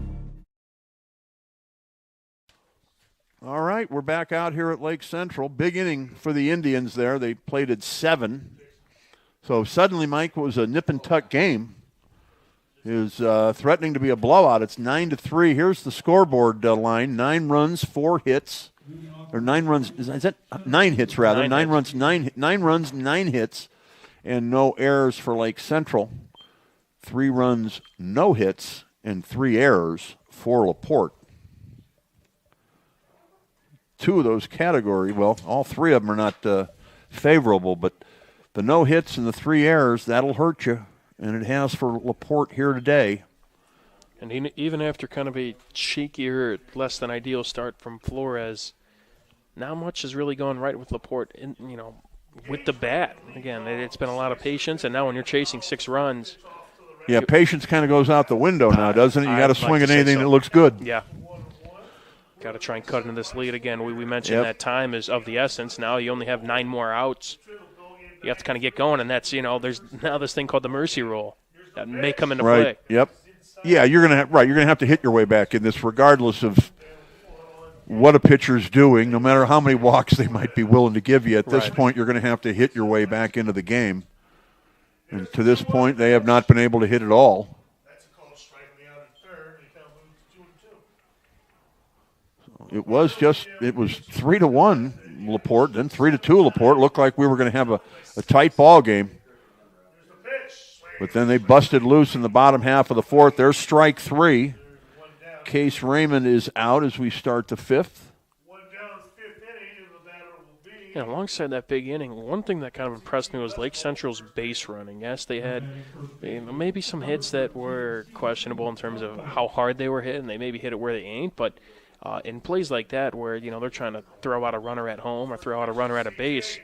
All right, we're back out here at Lake Central. Big inning for the Indians there. They played at 7. So suddenly, Mike, was a nip-and-tuck game. It was threatening to be a blowout. It's 9-3. Here's the scoreboard line. 9 runs, 4 hits. Or 9 runs. Is that 9 hits, rather. 9 runs, 9 hits, and no errors for Lake Central. 3 runs, no hits, and 3 errors for LaPorte. 2 of those categories, well, all 3 of them are not favorable, but the no hits and the 3 errors, that'll hurt you, and it has for LaPorte here today. And even after kind of a shakier, less than ideal start from Flores, not much is really going right with LaPorte, with the bat. Again, it's been a lot of patience, and now when you're chasing 6 runs. Yeah, patience kind of goes out the window now, doesn't it? You got to swing at anything that looks good. Yeah. Got to try and cut into this lead again. We mentioned that time is of the essence. Now you only have 9 more outs. You have to kind of get going, and that's, there's now this thing called the mercy rule that may come into play. Yep. Yeah, you're gonna have to hit your way back in this, regardless of what a pitcher's doing. No matter how many walks they might be willing to give you, at this point, you're going to have to hit your way back into the game. And to this point, they have not been able to hit at all. It was 3-1 LaPorte, then 3-2 LaPorte. Looked like we were going to have a tight ball game. But then they busted loose in the bottom half of the 4th. There's strike 3. Case Raymond is out as we start the 5th. Yeah, alongside that big inning, one thing that kind of impressed me was Lake Central's base running. Yes, they had maybe some hits that were questionable in terms of how hard they were hit, and they maybe hit it where they ain't, but in plays like that where, they're trying to throw out a runner at home or throw out a runner at a base,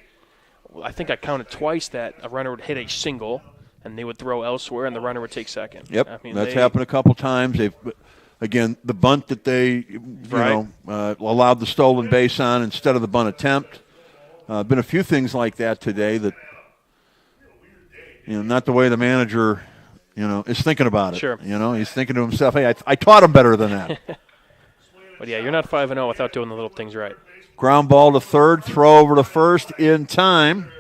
I think I counted twice that a runner would hit a single and they would throw elsewhere and the runner would take second. Yep, that's happened a couple times. Again, the bunt that they allowed the stolen base on instead of the bunt attempt. Been a few things like that today that, not the way the manager, is thinking about it. Sure. He's thinking to himself, hey, I taught him better than that. But, yeah, you're not 5-0 without doing the little things right. Ground ball to third, throw over to first in time.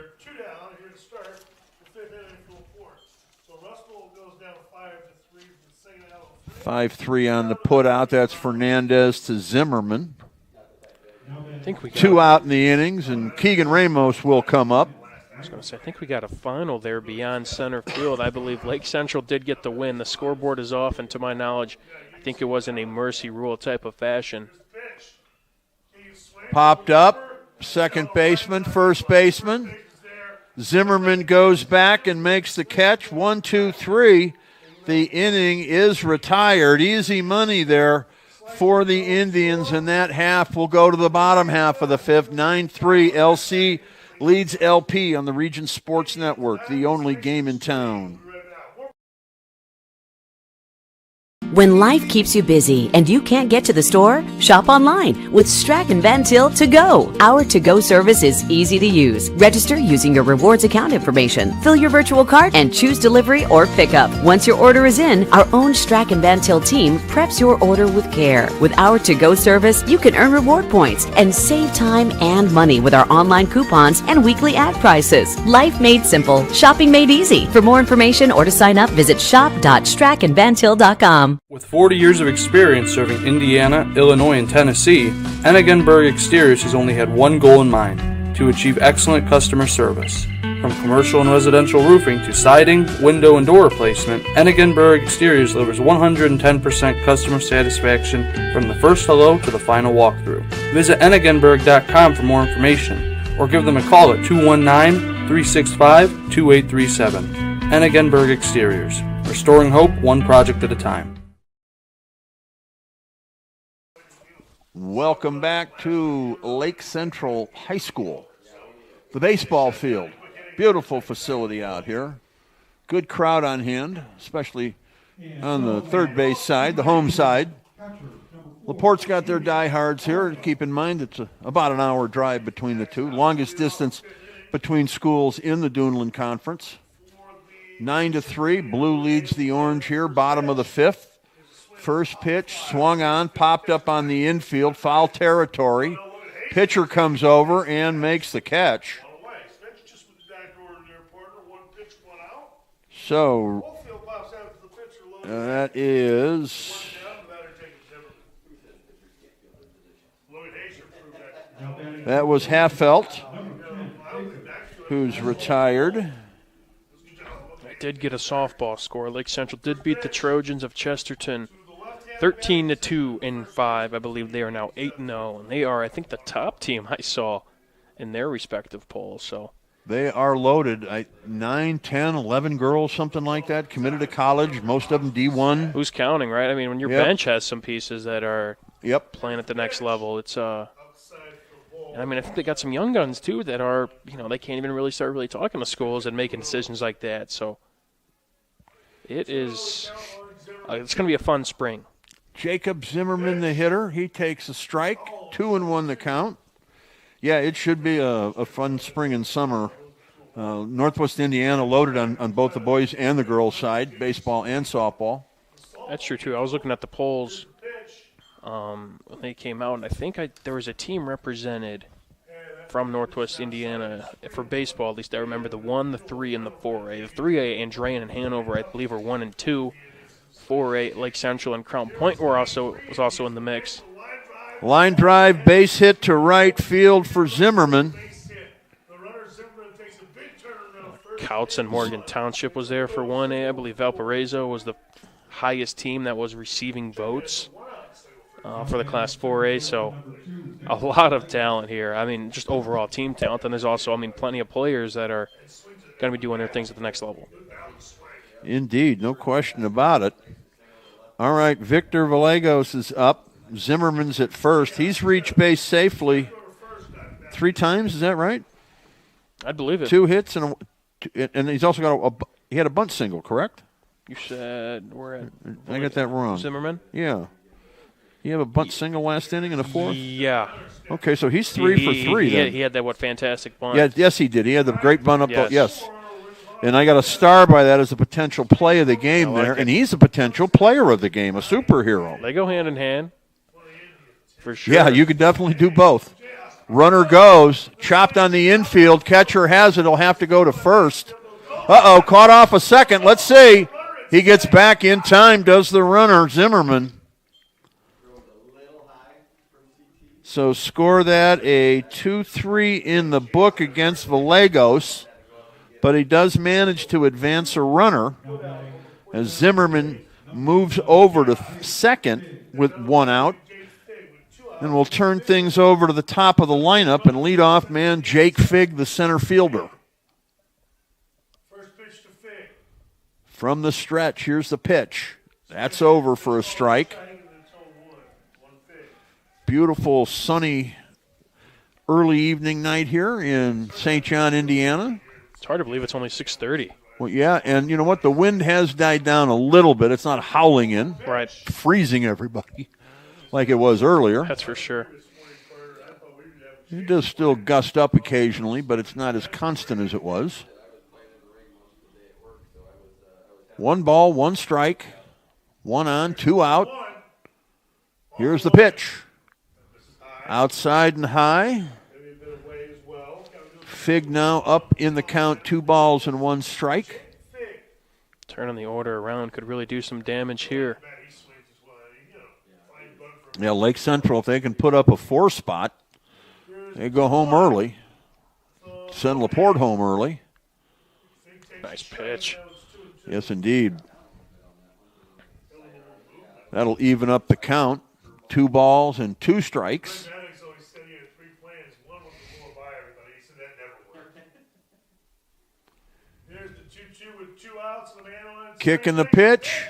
5-3 on the put out. That's Fernandez to Zimmerman. I think we got 2 out in the innings, and Keegan Ramos will come up. I was going to say, I think we got a final there beyond center field. I believe Lake Central did get the win. The scoreboard is off, and to my knowledge, I think it was in a mercy rule type of fashion. Popped up, second baseman, first baseman. Zimmerman goes back and makes the catch. 1, 2, 3. The inning is retired. Easy money there for the Indians, and that half will go to the bottom half of the 5th. 9-3, LC leads LP on the Region Sports Network, the only game in town. When life keeps you busy and you can't get to the store, shop online with Strachan Van Til To Go. Our to-go service is easy to use. Register using your rewards account information, fill your virtual cart, and choose delivery or pickup. Once your order is in, our own Strachan Van Til team preps your order with care. With our to-go service, you can earn reward points and save time and money with our online coupons and weekly ad prices. Life made simple, shopping made easy. For more information or to sign up, visit shop.strachanvantil.com. With 40 years of experience serving Indiana, Illinois, and Tennessee, Ennigenberg Exteriors has only had one goal in mind: to achieve excellent customer service. From commercial and residential roofing to siding, window, and door replacement, Ennigenberg Exteriors delivers 110% customer satisfaction from the first hello to the final walkthrough. Visit Ennigenberg.com for more information or give them a call at 219-365-2837. Ennigenberg Exteriors, restoring hope one project at a time. Welcome back to Lake Central High School. The baseball field. Beautiful facility out here. Good crowd on hand, especially on the third base side, the home side. LaPorte's got their diehards here. Keep in mind it's about an hour drive between the two. Longest distance between schools in the Duneland Conference. 9-3. Blue leads the orange here, bottom of the fifth. First pitch, swung on, popped up on the infield, foul territory. Pitcher comes over and makes the catch. So that is... That was Halffelt, who's retired. I did get a softball score. Lake Central did beat the Trojans of Chesterton 13-2 in 5. I believe they are now 8-0, and they are, I think, the top team I saw in their respective polls. So they are loaded. 9, 10, 11 girls, something like that, committed to college, most of them D1. Who's counting, right? I mean, when your bench has some pieces that are playing at the next level, it's I mean, I think they got some young guns, too, that are, they can't even really start talking to schools and making decisions like that. So it's going to be a fun spring. Jacob Zimmerman, the hitter, he takes a strike, 2-1 the count. Yeah, it should be a fun spring and summer. Northwest Indiana loaded on both the boys and the girls' side, baseball and softball. That's true, too. I was looking at the polls when they came out, and I think there was a team represented from Northwest Indiana for baseball. At least I remember the 1, the 3, and the 4A. The 3A, Andrean and Hanover, I believe, were 1 and 2. 4A, Lake Central and Crown Point was also in the mix. Line drive, base hit to right field for Zimmerman. Couts and Morgan Township was there for 1A. I believe Valparaiso was the highest team that was receiving votes for the Class 4A, so a lot of talent here. I mean, just overall team talent, and there's also, plenty of players that are going to be doing their things at the next level. Indeed, no question about it. All right, Victor Vallejos is up. Zimmerman's at first. He's reached base safely 3 times, is that right? I believe it. 2 hits, and he's also got he had a bunt single, correct? You said I got that wrong. Zimmerman? Yeah. You have a bunt single last inning in the 4th? Yeah. Okay, so he's 3 for 3 then. He had that, fantastic bunt. Yeah, yes, he did. He had the great bunt up. Yes. And I got a star by that as a potential play of the game there, and he's a potential player of the game, a superhero. They go hand in hand, for sure. Yeah, you could definitely do both. Runner goes, chopped on the infield. Catcher has it. He'll have to go to first. Uh-oh, caught off a second. Let's see. He gets back in time, does the runner, Zimmerman. So score that a 2-3 in the book against Vallejos, but he does manage to advance a runner as Zimmerman moves over to second with 1 out. And we'll turn things over to the top of the lineup and leadoff man Jake Figg, the center fielder. From the stretch, here's the pitch. That's over for a strike. Beautiful, sunny, early evening night here in St. John, Indiana. It's hard to believe it's only 6:30. Well, yeah, and you know what? The wind has died down a little bit. It's not howling in. Right. Freezing everybody like it was earlier. That's for sure. It does still gust up occasionally, but it's not as constant as it was. 1 ball, 1 strike. 1 on, 2 out. Here's the pitch. Outside and high. Figg now up in the count, 2 balls and 1 strike. Turning the order around could really do some damage here. Yeah, Lake Central, if they can put up a 4 spot, they go home early. Send LaPorte home early. Nice pitch. Yes, indeed. That'll even up the count. 2 balls and 2 strikes. Kicking the pitch.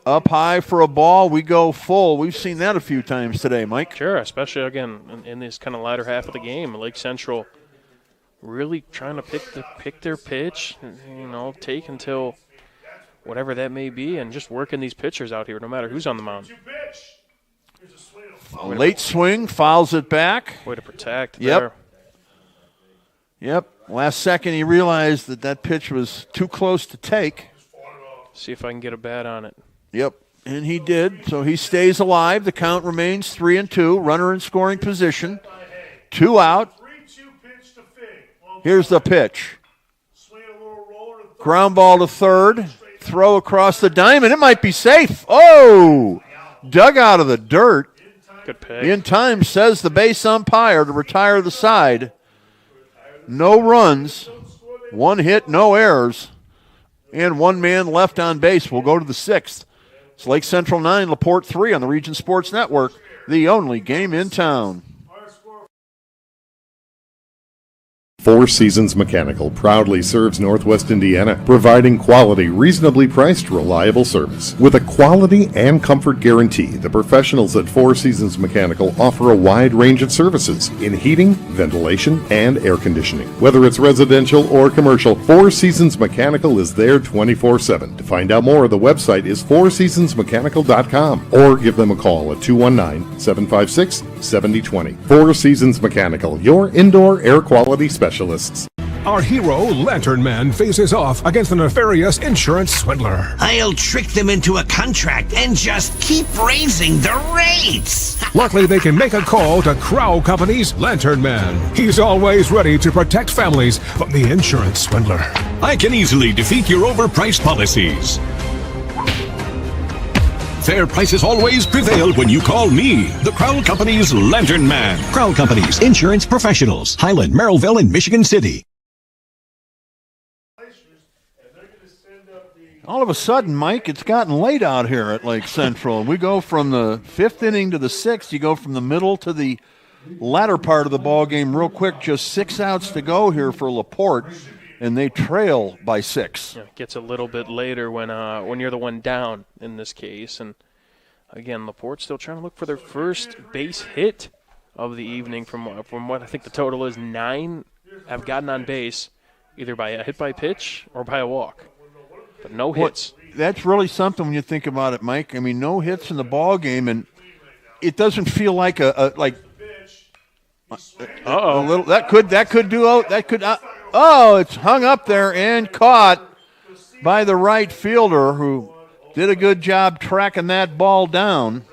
Up high for a ball. We go full. We've seen that a few times today, Mike. Sure, especially, again, in this kind of latter half of the game. Lake Central really trying to pick their pitch, take until whatever that may be, and just working these pitchers out here, no matter who's on the mound. A late swing, fouls it back. Way to protect Yep. there. Yep. Last second he realized that pitch was too close to take. See if I can get a bat on it. Yep. And he did. So he stays alive. The count remains 3-2. Runner in scoring position. 2 out. Here's the pitch. Ground ball to third. Throw across the diamond. It might be safe. Oh! Dug out of the dirt. Good pick. In time, says the base umpire, to retire the side. No runs. 1 hit, no errors. And 1 man left on base. We'll go to the 6th. It's Lake Central 9, LaPorte 3 on the Region Sports Network. The only game in town. Four Seasons Mechanical proudly serves Northwest Indiana, providing quality, reasonably priced, reliable service. With a quality and comfort guarantee, the professionals at Four Seasons Mechanical offer a wide range of services in heating, ventilation, and air conditioning. Whether it's residential or commercial, Four Seasons Mechanical is there 24/7. To find out more, the website is fourseasonsmechanical.com or give them a call at 219-756-7020. Four Seasons Mechanical, your indoor air quality specialist. Our hero, Lantern Man, faces off against a nefarious insurance swindler. I'll trick them into a contract and just keep raising the rates. Luckily, they can make a call to Crow Company's Lantern Man. He's always ready to protect families from the insurance swindler. I can easily defeat your overpriced policies. Fair prices always prevail when you call me, the Crown Company's Lantern Man. Crown Companies, insurance professionals. Highland, Merrillville, and Michigan City. All of a sudden, Mike, it's gotten late out here at Lake Central. We go from the 5th inning to the 6th. You go from the middle to the latter part of the ball game real quick. Just 6 outs to go here for LaPorte, and they trail by 6. Yeah, it gets a little bit later when you're the one down in this case. And again, LaPorte still trying to look for their first base hit of the evening. From what I think the total is, 9 have gotten on base, either by a hit by pitch or by a walk. But no hits. That's really something when you think about it, Mike. I mean, no hits in the ball game, and it doesn't feel like a little. That could do. It's hung up there and caught by the right fielder, who did a good job tracking that ball down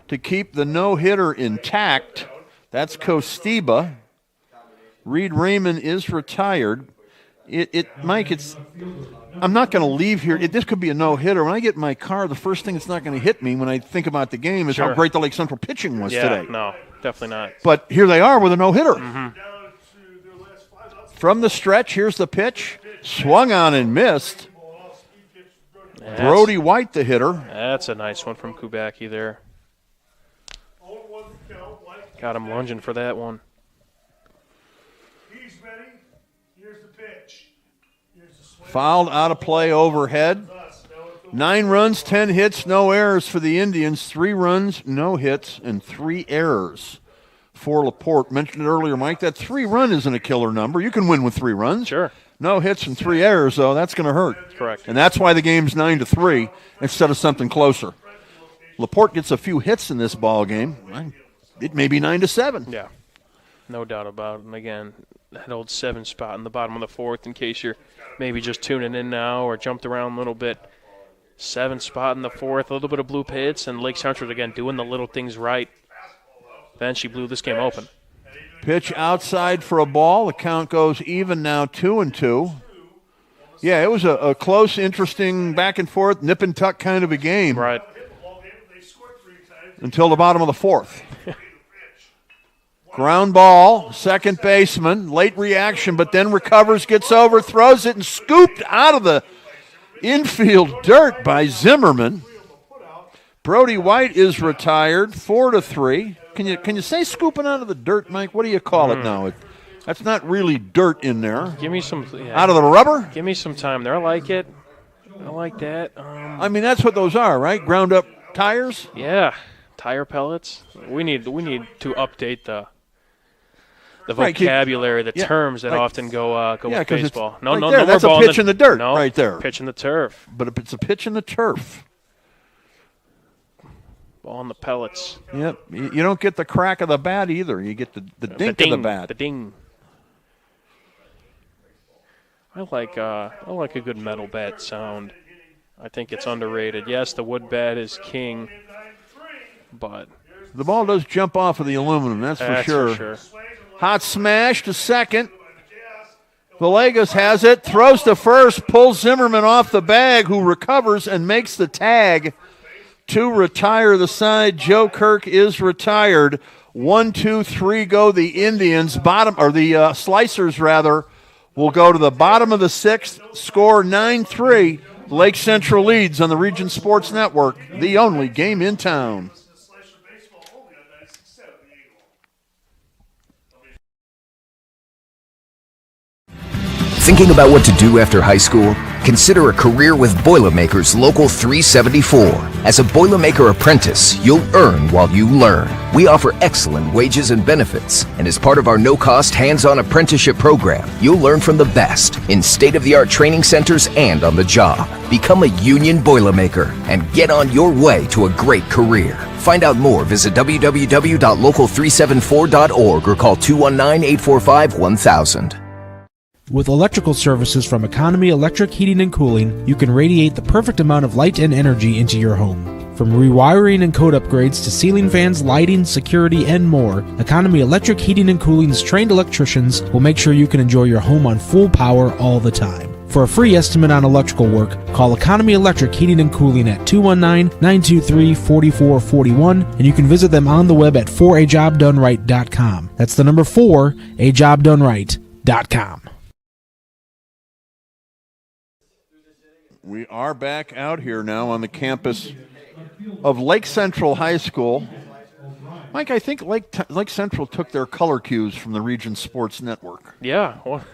to keep the no-hitter intact. That's Costiba. Reed Raymond is retired. Mike, I'm not going to leave here. This could be a no-hitter. When I get in my car, the first thing that's not going to hit me when I think about the game is how great the Lake Central pitching was today. No, definitely not. But here they are with a no-hitter. From the stretch, here's the pitch. Swung on and missed. Brody White, the hitter. That's a nice one from Kubacki there. Got him lunging for that one. Fouled out of play overhead. 9 runs, 10 hits, no errors for the Indians. 3 runs, no hits, and 3 errors for LaPorte. Mentioned it earlier, Mike, that 3-run isn't a killer number. You can win with 3 runs. Sure. No hits and 3 errors, though. That's going to hurt. Correct. And that's why the game's 9-3 instead of something closer. LaPorte gets a few hits in this ball game. It may be 9-7. Yeah, no doubt about it. And again, that old 7 spot in the bottom of the 4th, in case you're maybe just tuning in now or jumped around a little bit. 7 spot in the 4th, a little bit of blue hits, and Lake Central again doing the little things right. Then she blew this game open. Pitch outside for a ball. The count goes even now, 2-2. Yeah, it was a close, interesting, back and forth, nip and tuck kind of a game. Right. Until the bottom of the 4th. Ground ball, second baseman, late reaction, but then recovers, gets over, throws it, and scooped out of the infield dirt by Zimmerman. Brody White is retired, 4-3. Can you say scooping out of the dirt, Mike? What do you call it now? That's not really dirt in there. Give me some. Out of the rubber? Give me some time there. I like it. I like that. I mean, that's what those are, right? Ground up tires? Yeah, tire pellets. We need to update the vocabulary, the terms that often go with baseball. No, that's a pitch in the dirt right there. Pitch in the turf. But it's a pitch in the turf. Ball on the pellets. Yep. You don't get the crack of the bat either. You get the dink ding, of the bat. The ding. I like a good metal bat sound. I think it's underrated. Yes, the wood bat is king, but the ball does jump off of the aluminum, that's for sure. Hot smash to second. Villegas has it, throws to first, pulls Zimmerman off the bag, who recovers and makes the tag to retire the side. Joe Kirk is retired. 1, 2, 3 go the Indians. The Slicers, rather, will go to the bottom of the sixth. Score 9-3. Lake Central leads on the Region Sports Network, the only game in town. Thinking about what to do after high school? Consider a career with Boilermakers Local 374. As a Boilermaker apprentice, you'll earn while you learn. We offer excellent wages and benefits, and as part of our no-cost hands-on apprenticeship program, you'll learn from the best in state-of-the-art training centers and on the job. Become a union Boilermaker and get on your way to a great career. Find out more, visit www.local374.org or call 219-845-1000. With electrical services from Economy Electric Heating and Cooling, you can radiate the perfect amount of light and energy into your home. From rewiring and code upgrades to ceiling fans, lighting, security, and more, Economy Electric Heating and Cooling's trained electricians will make sure you can enjoy your home on full power all the time. For a free estimate on electrical work, call Economy Electric Heating and Cooling at 219-923-4441, and you can visit them on the web at 4ajobdoneright.com. That's the number 4ajobdoneright.com. We are back out here now on the campus of Lake Central High School. Mike, I think Lake Central took their color cues from the Region Sports Network. Yeah. Well,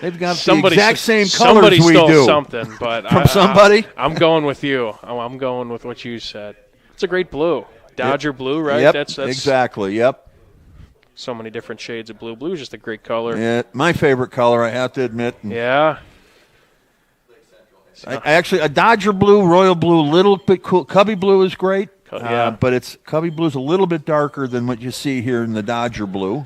they've got the exact same colors we do. Somebody stole something, but from somebody? I'm going with you. I'm going with what you said. It's a great blue. Dodger blue, right? Yep, That's exactly, yep. So many different shades of blue. Blue is just a great color. Yeah, my favorite color, I have to admit. Yeah. Actually, a Dodger blue, royal blue, little bit cool. Cubby blue is great, but Cubby blue is a little bit darker than what you see here in the Dodger blue.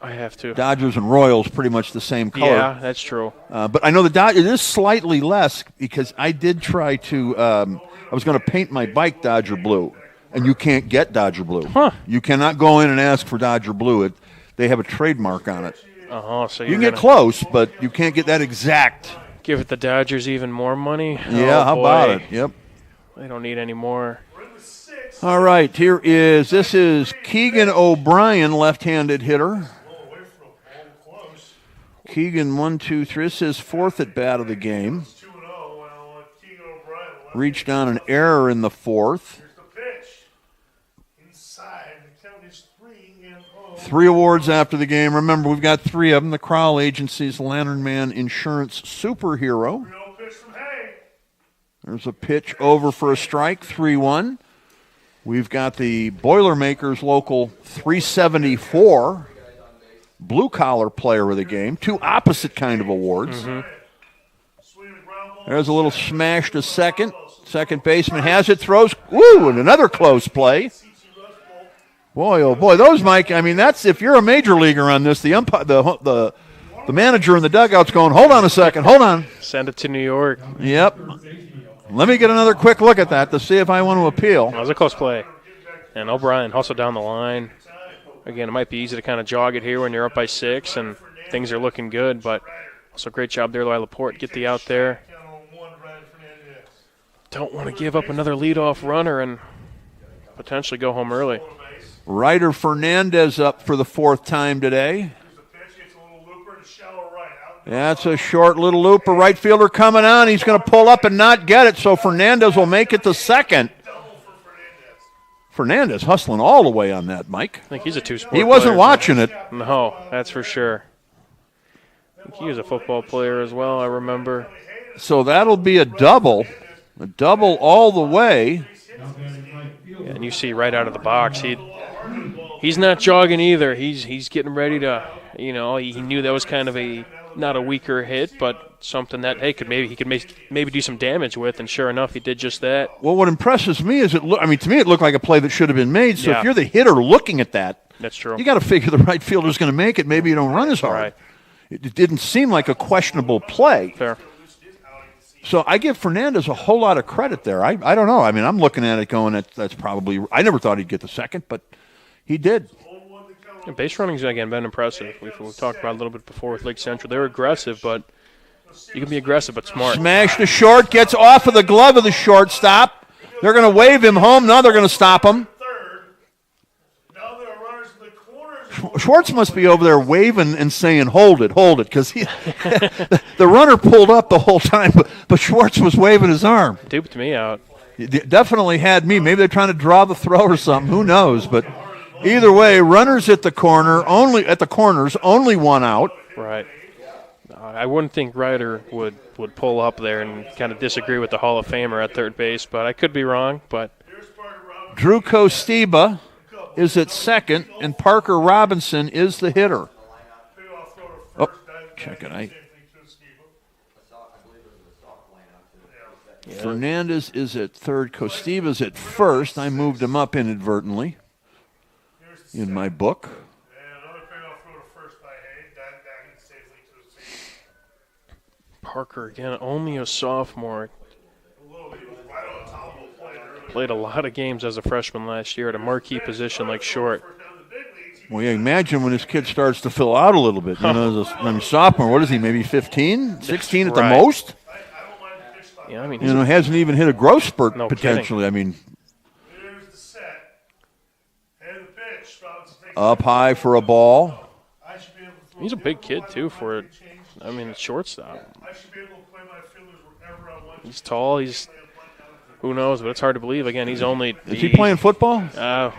I have to. Dodgers and Royals pretty much the same color. Yeah, that's true. But I know the Dodger, it is slightly less because I did try to. I was going to paint my bike Dodger blue, and you can't get Dodger blue. Huh. You cannot go in and ask for Dodger blue. They have a trademark on it. So you can get close, but you can't get that exact. Give it the Dodgers even more money? Yeah, how about it? Yep. They don't need any more. All right, this is Keegan O'Brien, left-handed hitter. Keegan, 1, 2, 3. This is his fourth at bat of the game. Reached on an error in the fourth. 3 awards after the game. Remember, we've got 3 of them. The Crowell Agency's Lantern Man Insurance Superhero. There's a pitch over for a strike, 3-1. We've got the Boilermakers Local 374 blue-collar player of the game. 2 opposite kind of awards. There's a little smash to second. Second baseman has it, throws. Woo, and another close play. Boy, oh boy, those, Mike, I mean, that's, if you're a major leaguer on this, the umpire, the manager in the dugout's going, hold on a second, hold on. Send it to New York. Yep. Let me get another quick look at that to see if I want to appeal. That was a close play. And O'Brien hustled down the line. Again, it might be easy to kind of jog it here when you're up by 6 and things are looking good, but also great job there by LaPorte. Get the out there. Don't want to give up another leadoff runner and potentially go home early. Ryder Fernandez up for the 4th time today. That's a short little looper. Right fielder coming on. He's going to pull up and not get it, so Fernandez will make it to second. Fernandez hustling all the way on that, Mike. I think he's a two-sport He wasn't player. watching it. No, that's for sure. I think he was a football player as well, I remember. So that'll be a double all the way. Yeah, and you see right out of the box, he's not jogging either. He's getting ready to You know, he knew that was kind of not a weaker hit, but something that he could maybe do some damage with, and sure enough, he did just that. Well, what impresses me is to me it looked like a play that should have been made. So Yeah. if you're the hitter looking at that, That's true. you got to figure the right fielder's going to make it. Maybe you don't run as hard. Right. It didn't seem like a questionable play. Fair. So I give Fernandez a whole lot of credit there. I don't know. I mean, I'm looking at it going, that's probably – I never thought he'd get the second, but he did. And base running's, again, been impressive. We've talked about it a little bit before with Lake Central. They were aggressive, but you can be aggressive but smart. Smash to short, gets off of the glove of the shortstop. They're going to wave him home. Now they're going to stop him. Schwartz must be over there waving and saying, hold it, because the runner pulled up the whole time, but Schwartz was waving his arm. Duped me out. It definitely had me. Maybe they're trying to draw the throw or something. Who knows? But either way, runners at the corners, only one out. Right. I wouldn't think Ryder would pull up there and kind of disagree with the Hall of Famer at third base, but I could be wrong. But Drew Costiba is at second, and Parker Robinson is the hitter. Oh, check it. Fernandez is at third. Costiba's at first. I moved him up inadvertently in my book. Parker, again, only a sophomore. Played a lot of games as a freshman last year at a marquee position like short. Well, yeah, imagine when this kid starts to fill out a little bit. You know, as a sophomore, what is he, maybe 15, 16 at the most? Yeah, I mean, hasn't even hit a growth spurt No potentially. kidding. I mean, up high for a ball. He's a big kid, too, for, shortstop. He's tall. Who knows, but it's hard to believe. Again, he's only... Is he playing football?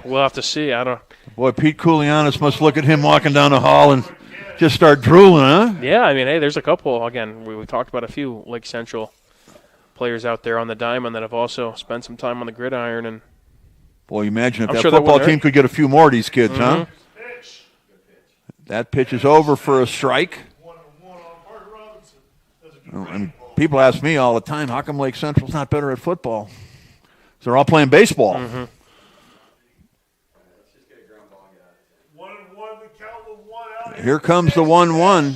We'll have to see. I don't... Boy, Pete Koulianos must look at him walking down the hall and just start drooling, huh? Yeah, I mean, hey, there's a couple. Again, we talked about a few Lake Central players out there on the diamond that have also spent some time on the gridiron. And boy, imagine if I'm that sure football team could get a few more of these kids, huh? That pitch is over for a strike. I mean, people ask me all the time, how come Lake Central's not better at football? So they're all playing baseball. Mm-hmm. Here comes the 1-1.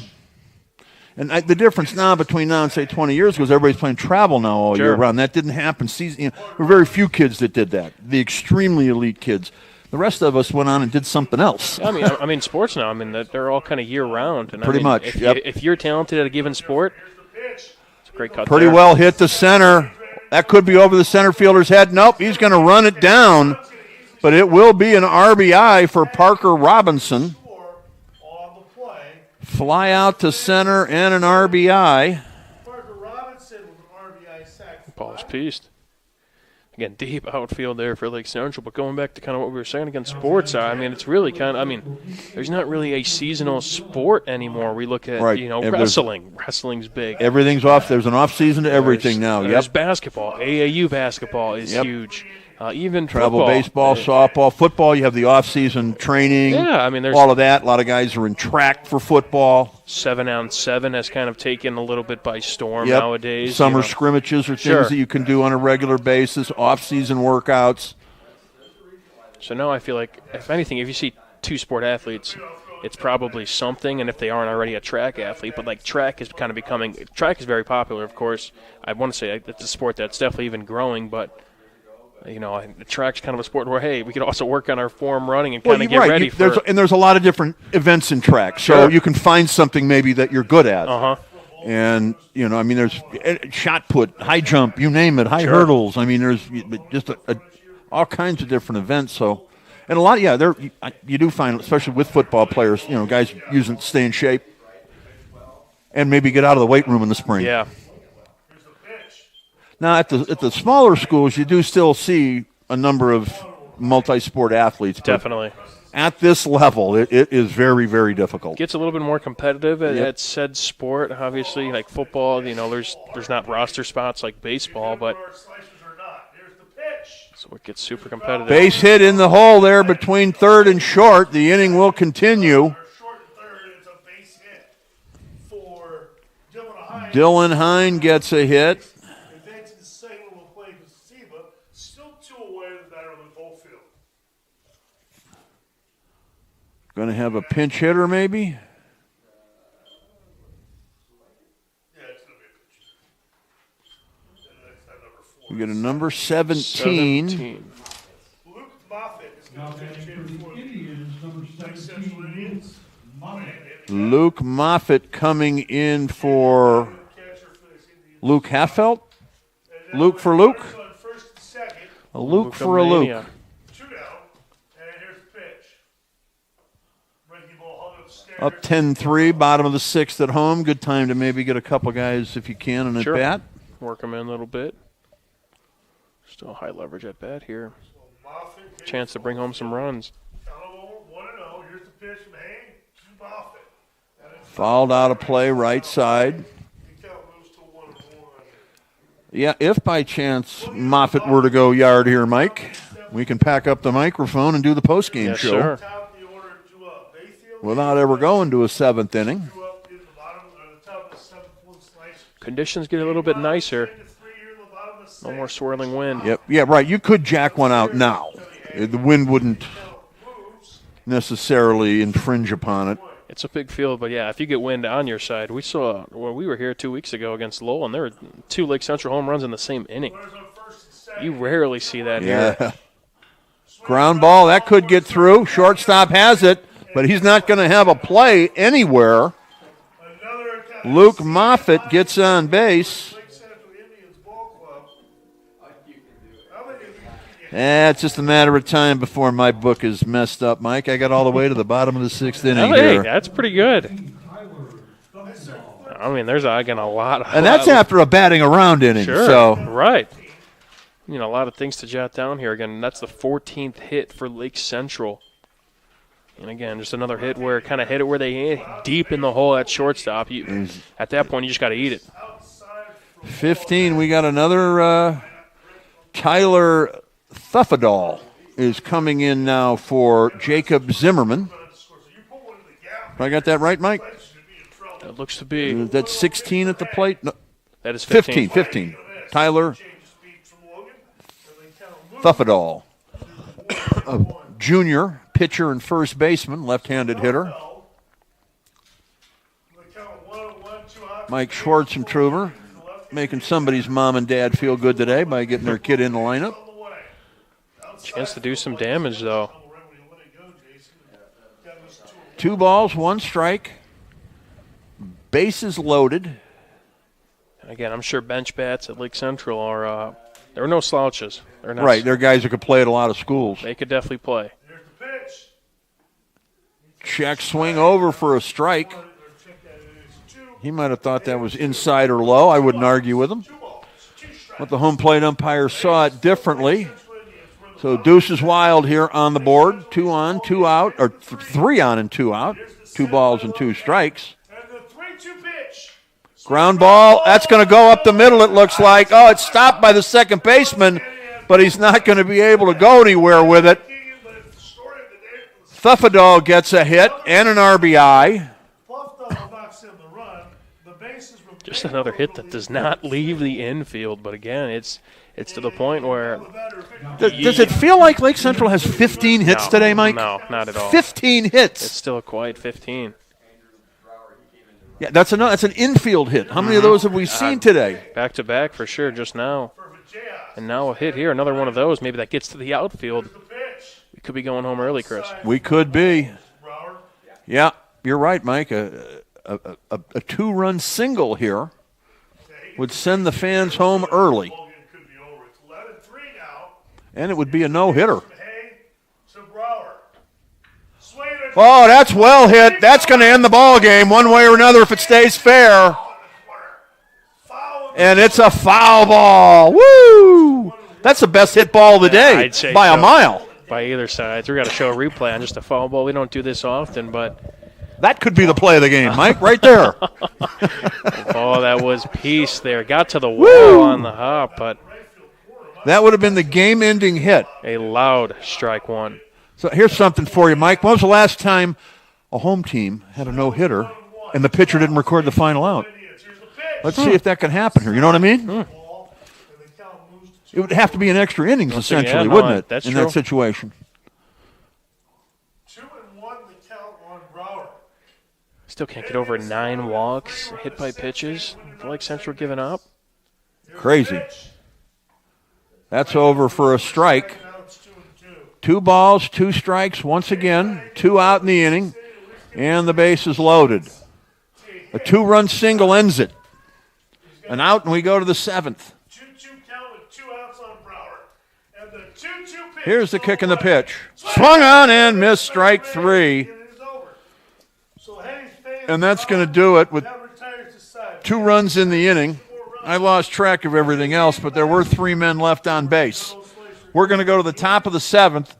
And the difference now between now and, say, 20 years ago is everybody's playing travel now all year round. That didn't happen. There were very few kids that did that, the extremely elite kids. The rest of us went on and did something else. I mean, sports now, they're all kind of year-round. And Pretty much, If you're talented at a given sport, it's a great cut Pretty there. well hit the center. That could be over the center fielder's head. Nope, he's going to run it down. But it will be an RBI for Parker Robinson. Fly out to center and an RBI. Ball's pieced. Again, deep outfield there for Lake Central. But going back to kind of what we were saying against sports, it's really kind of, there's not really a seasonal sport anymore. We look at, wrestling. Wrestling's big. Everything's off. There's an off season to everything now. There's basketball. AAU basketball is huge. Even travel football. baseball, softball, football. You have the off-season training. Yeah, there's all of that. A lot of guys are in track for football. 7-on-7 has kind of taken a little bit by storm nowadays. Summer scrimmages are things that you can do on a regular basis. Off-season workouts. So now I feel like, if anything, if you see two sport athletes, it's probably something. And if they aren't already a track athlete, but track is kind of becoming. Track is very popular, of course. I want to say it's a sport that's definitely even growing, but. The track's kind of a sport where, hey, we could also work on our form running and kind of get ready for. There's a lot of different events in track, so you can find something maybe that you're good at. And there's shot put, high jump, you name it, high hurdles. There's just all kinds of different events. So, and a lot, you do find, especially with football players, guys stay in shape, and maybe get out of the weight room in the spring. Yeah. Now, at the smaller schools, you do still see a number of multi-sport athletes. Definitely. At this level, it is very, very difficult. Gets a little bit more competitive at said sport. Obviously, like football, there's not roster spots like baseball, but so it gets super competitive. Base hit in the hole there between third and short. The inning will continue. base hit for Dylan Hine. Dylan Hine gets a hit. Advancing the second will play with Siva. Still 2 away to the batter of the whole field. Going to have a pinch hitter, maybe? We get a number 17. Luke Moffitt is going to pitch in for the Indians, number 17. Luke Moffitt coming in for Luke Haffelt. Luke for Luke. A Luke for a Luke. 2 down, and here's the pitch. Breaking ball hung upstairs. Up 10-3, bottom of the 6th at home. Good time to maybe get a couple guys, if you can, on at bat. Work them in a little bit. Still high leverage at bat here. Chance to bring home some runs. Here's the pitch from Hayne to Moffitt. Fouled out of play, right side. Yeah, if by chance Moffitt were to go yard here, Mike, we can pack up the microphone and do the postgame show. Sure. Without ever going to a 7th inning. Conditions get a little bit nicer. No more swirling wind. Yep. Yeah, right. You could jack one out now. The wind wouldn't necessarily infringe upon it. It's a big field, but yeah, if you get wind on your side, we were here 2 weeks ago against Lowell, and there were 2 Lake Central home runs in the same inning. You rarely see that here. Ground ball, that could get through. Shortstop has it, but he's not going to have a play anywhere. Luke Moffitt gets on base. It's just a matter of time before my book is messed up, Mike. I got all the way to the bottom of the 6th inning here. That's pretty good. I mean, there's again a lot. And that's after a batting around inning. Sure. So. Right. A lot of things to jot down here. Again, that's the 14th hit for Lake Central. And again, just another hit where kind of hit it where they hit deep in the hole at shortstop. At that point, you just got to eat it. 15, we got another Tyler Thuffadall is coming in now for Jacob Zimmerman. I got that right, Mike? That looks to be. That's 16 at the plate? No. That is 15. 15. Tyler Thuffadall, a junior pitcher and first baseman, left-handed hitter. Mike Schwartzentruber making somebody's mom and dad feel good today by getting their kid in the lineup. Chance to do some damage, though. 2 balls, 1 strike. Bases loaded. And again, I'm sure bench bats at Lake Central are there are no slouches. They're not, right, they're guys who could play at a lot of schools. They could definitely play. Check swing over for a strike. He might have thought that was inside or low. I wouldn't argue with him. But the home plate umpire saw it differently. So Deuce is wild here on the board. 2 on, 2 out, or 3 on and 2 out. 2 balls and 2 strikes. Ground ball. That's going to go up the middle, it looks like. Oh, it's stopped by the second baseman, but he's not going to be able to go anywhere with it. Thuffadall gets a hit and an RBI. Just another hit that does not leave the infield, but again, it's to the point where... Does it feel like Lake Central has 15 hits today, Mike? No, not at all. 15 hits. It's still a quiet 15. Yeah, that's an infield hit. How many of those have we seen today? Back to back for sure, just now. And now a hit here, another one of those. Maybe that gets to the outfield. We could be going home early, Chris. We could be. Yeah, you're right, Mike. A 2-run single here would send the fans home early. And it would be a no-hitter. Oh, that's well hit. That's going to end the ball game one way or another if it stays fair. And it's a foul ball. Woo! That's the best hit ball of the day by a mile. By either side. We got to show a replay on just a foul ball. We don't do this often, but that could be the play of the game, Mike, right there. Oh, that was peace there. Got to the wall on the hop, but that would have been the game-ending hit. A loud strike one. So here's something for you, Mike. When was the last time a home team had a no-hitter and the pitcher didn't record the final out. Let's see if that can happen here. You know what I mean? It would have to be an extra innings, essentially, wouldn't it, that's in true. that situation? 2-1 the count on Brower. Still can't get over 9 walks, hit by pitches. I feel like Central giving up. Crazy. That's over for a strike. 2 balls, 2 strikes once again. 2 out in the inning, and the base is loaded. A 2-run single ends it. An out, and we go to the 7th. 2-2 count with 2 outs on Brower. And the 2-2 pitch. Here's the kick and the pitch. Swung on and missed, strike 3. And that's going to do it with 2 runs in the inning. I lost track of everything else, but there were 3 men left on base. We're going to go to the top of the 7th.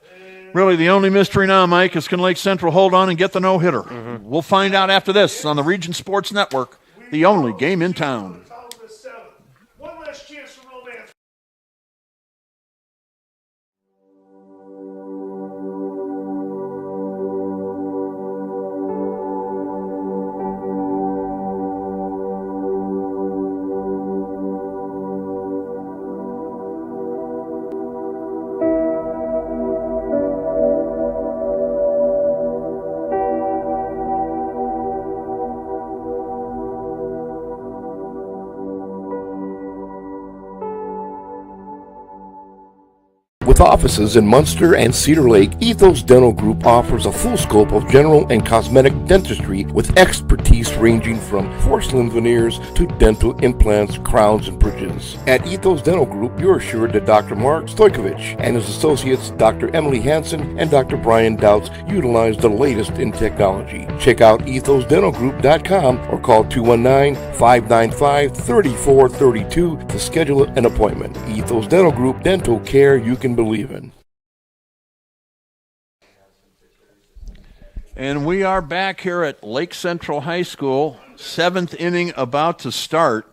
Really, the only mystery now, Mike, is can Lake Central hold on and get the no-hitter? We'll find out after this on the Region Sports Network, the only game in town. One last chance for romance. With offices in Munster and Cedar Lake, Ethos Dental Group offers a full scope of general and cosmetic dentistry with expertise ranging from porcelain veneers to dental implants, crowns, and bridges. At Ethos Dental Group, you're assured that Dr. Mark Stojkovic and his associates, Dr. Emily Hansen and Dr. Brian Douts, utilize the latest in technology. Check out ethosdentalgroup.com or call 219-595-3432 to schedule an appointment. Ethos Dental Group, dental care you can believe in. And we are back here at Lake Central High School, 7th inning about to start.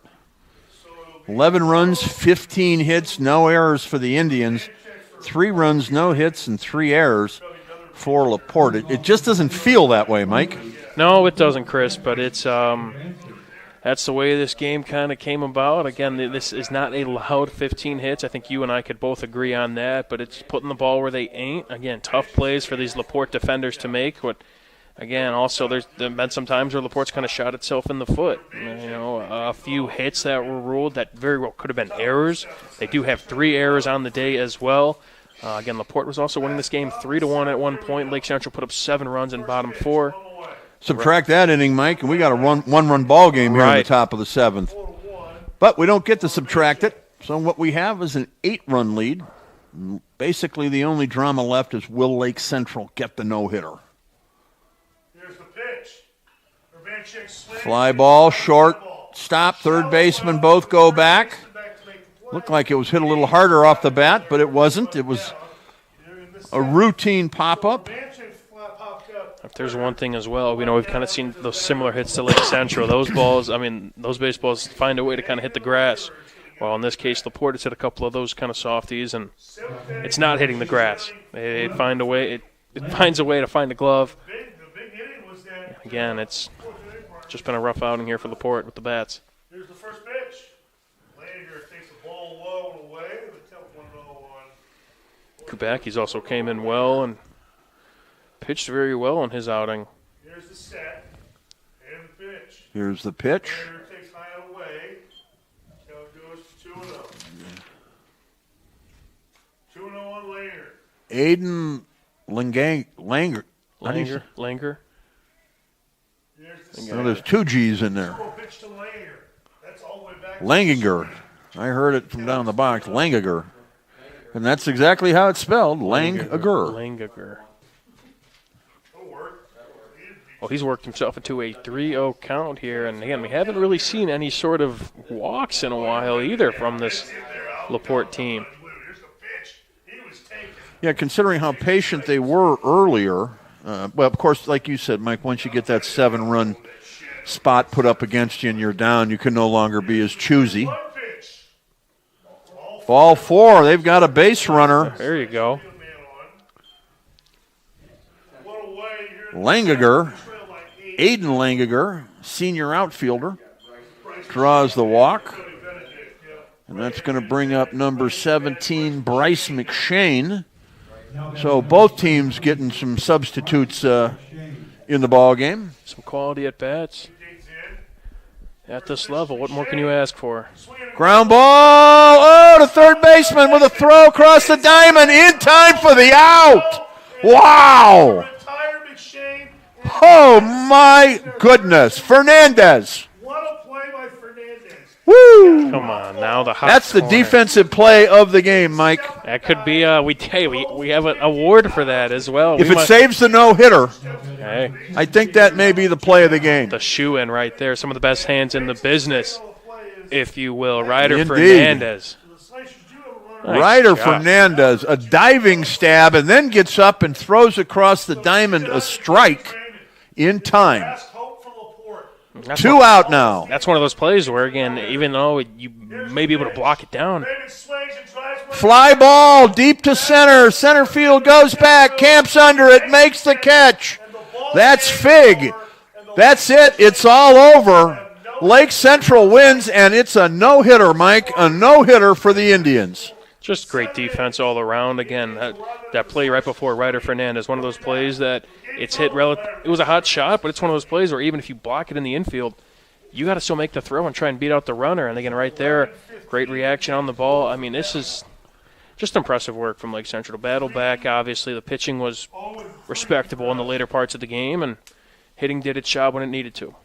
11 runs, 15 hits, no errors for the Indians. 3 runs, no hits, and 3 errors for LaPorte. It just doesn't feel that way, Mike. No, it doesn't, Chris, but it's that's the way this game kind of came about. Again, this is not a loud 15 hits. I think you and I could both agree on that, but it's putting the ball where they ain't. Again, tough plays for these LaPorte defenders to make. But, again, also there have been some times where LaPorte's kind of shot itself in the foot. You know, a few hits that were ruled that very well could have been errors. They do have 3 errors on the day as well. Again, LaPorte was also winning this game 3-1 at one point. Lake Central put up 7 runs in bottom 4. Subtract that inning, Mike, and we got a one-run ball game here in the top of the 7th. But we don't get to subtract it, so what we have is an 8-run lead. Basically, the only drama left is will Lake Central get the no-hitter? Here's the pitch. Fly ball, short, stop, third baseman, both go back. Looked like it was hit a little harder off the bat, but it wasn't. It was a routine pop-up. If there's one thing as well, we've kind of seen those similar hits to Lake Central. Those balls, those baseballs find a way to kind of hit the grass. Well, in this case, LaPorte has hit a couple of those kind of softies, and it's not hitting the grass. It finds a way to find a glove. Again, it's just been a rough outing here for LaPorte with the bats. Here's the first pitch. Langer takes the ball low and away. The count 1-0 on. Kubaki's also came in well and pitched very well in his outing. Here's the set and the pitch. Here's the pitch. Langer takes high and away. Count goes 2-0. 2-0 on Langer. Aiden Langer. Langer. No, there's 2 G's in there. Pitch to Langer. That's all the way back. Langinger. I heard it from down the box. Langiger. And that's exactly how it's spelled. Langiger. Well, he's worked himself into a 3-0 count here. And, again, we haven't really seen any sort of walks in a while either from this LaPorte team. Yeah, considering how patient they were earlier. Well, of course, like you said, Mike, once you get that 7-run spot put up against you and you're down, you can no longer be as choosy. Ball 4. They've got a base runner. There you go. Langiger. Aiden Langiger, senior outfielder, draws the walk. And that's going to bring up number 17, Bryce McShane. So both teams getting some substitutes in the ball game. Some quality at bats. At this level, what more can you ask for? Ground ball. Oh, to third baseman with a throw across the diamond in time for the out. Wow. Oh, my goodness. Fernandez. What a play by Fernandez. Woo. Come on, now the hot That's the corner. defensive play of the game, Mike. That could be, we have an award for that as well. If it saves the no-hitter, hey, I think that may be the play of the game. the shoe-in right there. Some of the best hands in the business, if you will. Ryder Indeed. Fernandez. Nice Ryder shot. Fernandez, a diving stab, and then gets up and throws across the diamond a strike in time. That's 2 out now. That's one of those plays where, again, even though you may be able to block it down, Fly ball deep to center. Center field goes back, camps under it, makes the catch. That's Fig. That's it. It's all over. Lake Central wins, and it's a no-hitter, Mike. A no-hitter for the Indians. just great defense all around. Again, that play right before Ryder Fernandez, one of those plays that it's hit it was a hot shot, but it's one of those plays where even if you block it in the infield, you got to still make the throw and try and beat out the runner. And again, right there, great reaction on the ball. I mean, this is just impressive work from Lake Central to battle back. Obviously, the pitching was respectable in the later parts of the game, and hitting did its job when it needed to.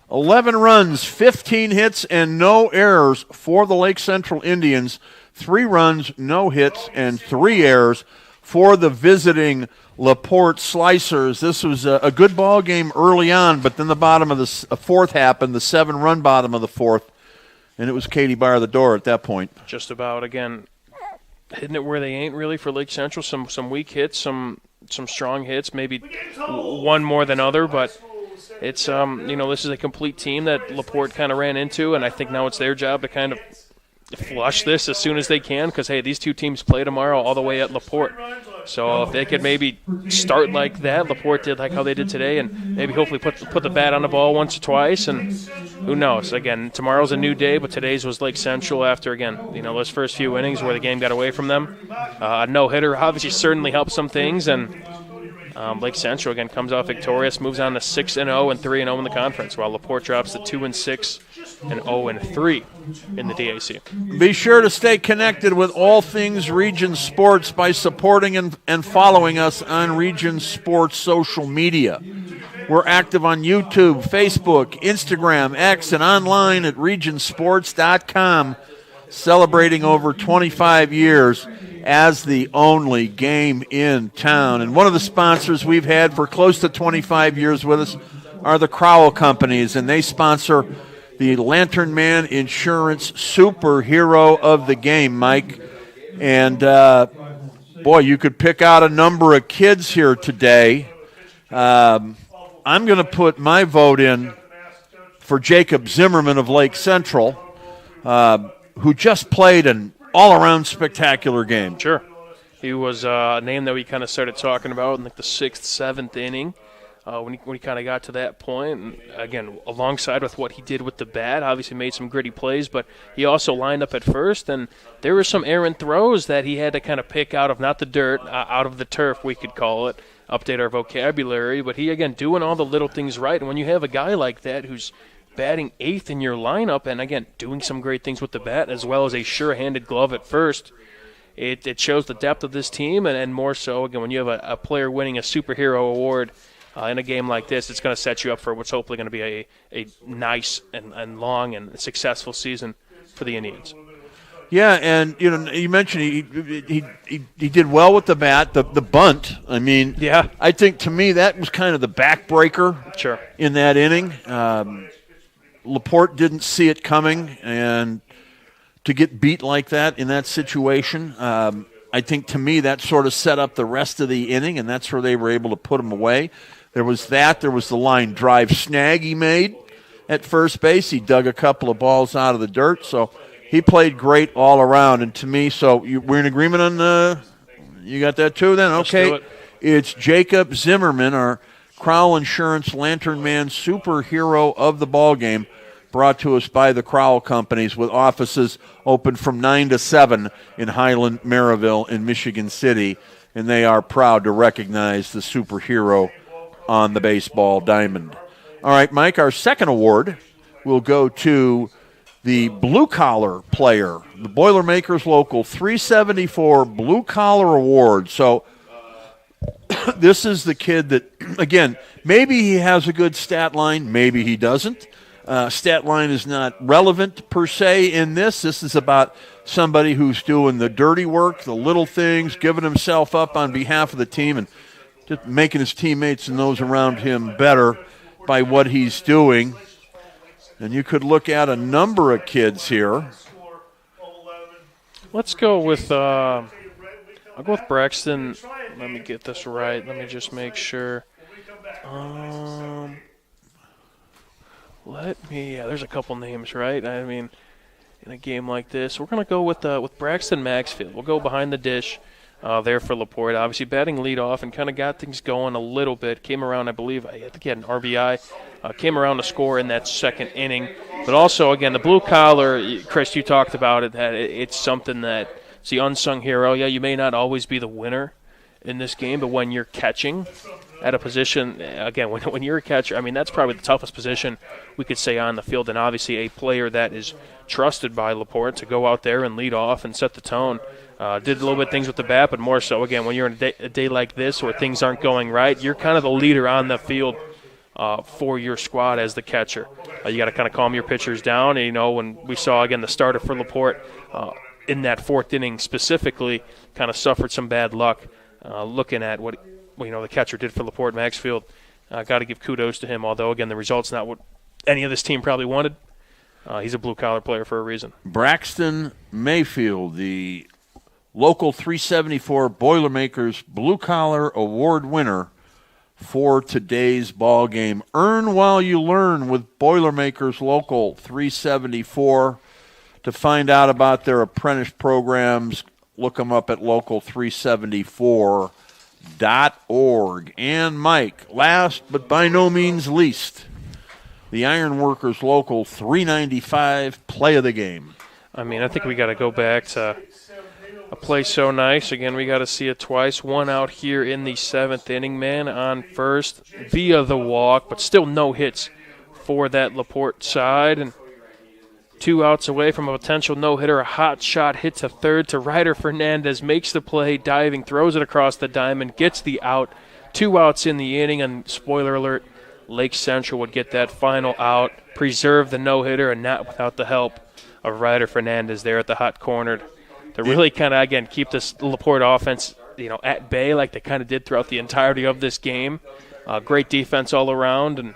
11 runs, 15 hits, and no errors for the Lake Central Indians. 3 runs, no hits, and 3 errors for the visiting LaPorte Slicers. This was a good ball game early on, but then the bottom of the fourth happened, the 7-run bottom of the fourth, and it was Katie bar the door at that point. Just about, again, hitting it where they ain't really for Lake Central. Some weak hits, some strong hits, maybe one more than other, but it's this is a complete team that LaPorte kind of ran into, and I think now it's their job to kind of flush this as soon as they can, because hey, these two teams play tomorrow all the way at LaPorte. So if they could maybe start like that, LaPorte did like how they did today, and maybe hopefully put the bat on the ball once or twice, and who knows? Again, tomorrow's a new day, but today's was Lake Central after, again, those first few innings where the game got away from them. A no-hitter obviously certainly helped some things, and Lake Central, again, comes out victorious, moves on to 6-0 and 3-0 in the conference, while LaPorte drops to 2-6 and 0-3 in the DAC. Be sure to stay connected with all things Region Sports by supporting and following us on Region Sports social media. We're active on YouTube, Facebook, Instagram, X, and online at regionsports.com, celebrating over 25 years as the only game in town. And one of the sponsors we've had for close to 25 years with us are the Crowell Companies, and they sponsor the Lantern Man Insurance Superhero of the Game, Mike. And, boy, you could pick out a number of kids here today. I'm going to put my vote in for Jacob Zimmerman of Lake Central, who just played an all-around spectacular game. Sure. He was a name that we kind of started talking about in like the 6th, 7th inning when he kind of got to that point. And again, alongside with what he did with the bat, obviously made some gritty plays, but he also lined up at first, and there were some errant throws that he had to kind of pick out of, not the dirt, out of the turf, we could call it, update our vocabulary. But he, again, doing all the little things right. And when you have a guy like that who's batting 8th in your lineup, and again, doing some great things with the bat, as well as a sure-handed glove at first, it shows the depth of this team, and more so, again, when you have a player winning a superhero award in a game like this, it's going to set you up for what's hopefully going to be a nice and long and successful season for the Indians. Yeah, and you mentioned he did well with the bat, the bunt. I mean, yeah, I think to me that was kind of the backbreaker sure. in that inning. LaPorte didn't see it coming, and to get beat like that in that situation, I think to me that sort of set up the rest of the inning, and that's where they were able to put him away. There was the line drive snag he made at first base. He dug a couple of balls out of the dirt, so he played great all around. And to me, so we're in agreement on you got that too then? Okay. Let's do it. It's Jacob Zimmerman, our Crowell Insurance Lantern Man Superhero of the Ball Game, brought to us by the Crowell Companies, with offices open from 9 to 7 in Highland, Maryville, and Michigan City. And they are proud to recognize the superhero on the baseball diamond. All right, Mike, our second award will go to the blue-collar player, the Boilermakers Local 374 Blue Collar Award. So this is the kid that, again, maybe he has a good stat line, maybe he doesn't. Stat line is not relevant per se in this. This is about somebody who's doing the dirty work, the little things, giving himself up on behalf of the team, and just making his teammates and those around him better by what he's doing. And you could look at a number of kids here. Let's go with, I'll go with Braxton. Let me get this right. Let me just make sure. There's a couple names, right? I mean, in a game like this, we're going to go with Braxton Maxfield. We'll go behind the dish there for LaPorte. Obviously, batting leadoff and kind of got things going a little bit. Came around, I think he had an RBI. Came around to score in that second inning. But also, again, the blue collar, Chris, you talked about it, that it's something that it's the unsung hero. Yeah, you may not always be the winner in this game, but when you're catching at a position, again, when you're a catcher, I mean, that's probably the toughest position we could say on the field. And obviously a player that is trusted by LaPorte to go out there and lead off and set the tone. Did a little bit of things with the bat, but more so, again, when you're in a day like this where things aren't going right, you're kind of the leader on the field for your squad as the catcher. You got to kind of calm your pitchers down. And, when we saw, again, the starter for LaPorte in that fourth inning specifically kind of suffered some bad luck. Looking at what the catcher did for LaPorte Maxfield, got to give kudos to him, although, again, the result's not what any of this team probably wanted. He's a blue-collar player for a reason. Braxton Mayfield, the Local 374 Boilermakers Blue Collar Award winner for today's ball game. Earn while you learn with Boilermakers Local 374. To find out about their apprentice programs, look them up at local374.org. And Mike, last but by no means least, the Ironworkers Local 395 play of the game. I mean, I think we got to go back to a play so nice. Again, we got to see it twice. One out here in the seventh inning, man on first via the walk, but still no hits for that LaPorte side. And 2 outs away from a potential no-hitter, a hot shot hit to third to Ryder Fernandez, makes the play, diving, throws it across the diamond, gets the out. 2 outs in the inning, and spoiler alert, Lake Central would get that final out, preserve the no-hitter, and not without the help of Ryder Fernandez there at the hot corner to really kind of, again, keep this LaPorte offense, at bay like they kind of did throughout the entirety of this game. Great defense all around, and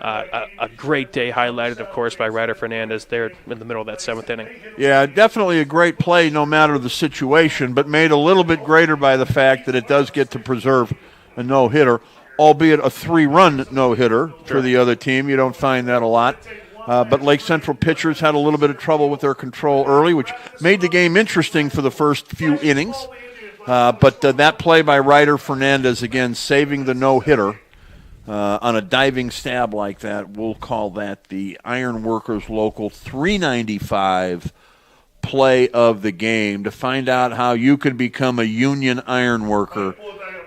a great day highlighted, of course, by Ryder Fernandez there in the middle of that seventh inning. Yeah, definitely a great play no matter the situation, but made a little bit greater by the fact that it does get to preserve a no-hitter, albeit a 3-run no-hitter for the other team. You don't find that a lot. But Lake Central pitchers had a little bit of trouble with their control early, which made the game interesting for the first few innings. But that play by Ryder Fernandez, again, saving the no-hitter on a diving stab like that, we'll call that the Ironworkers Local 395 play of the game. To find out how you can become a union ironworker,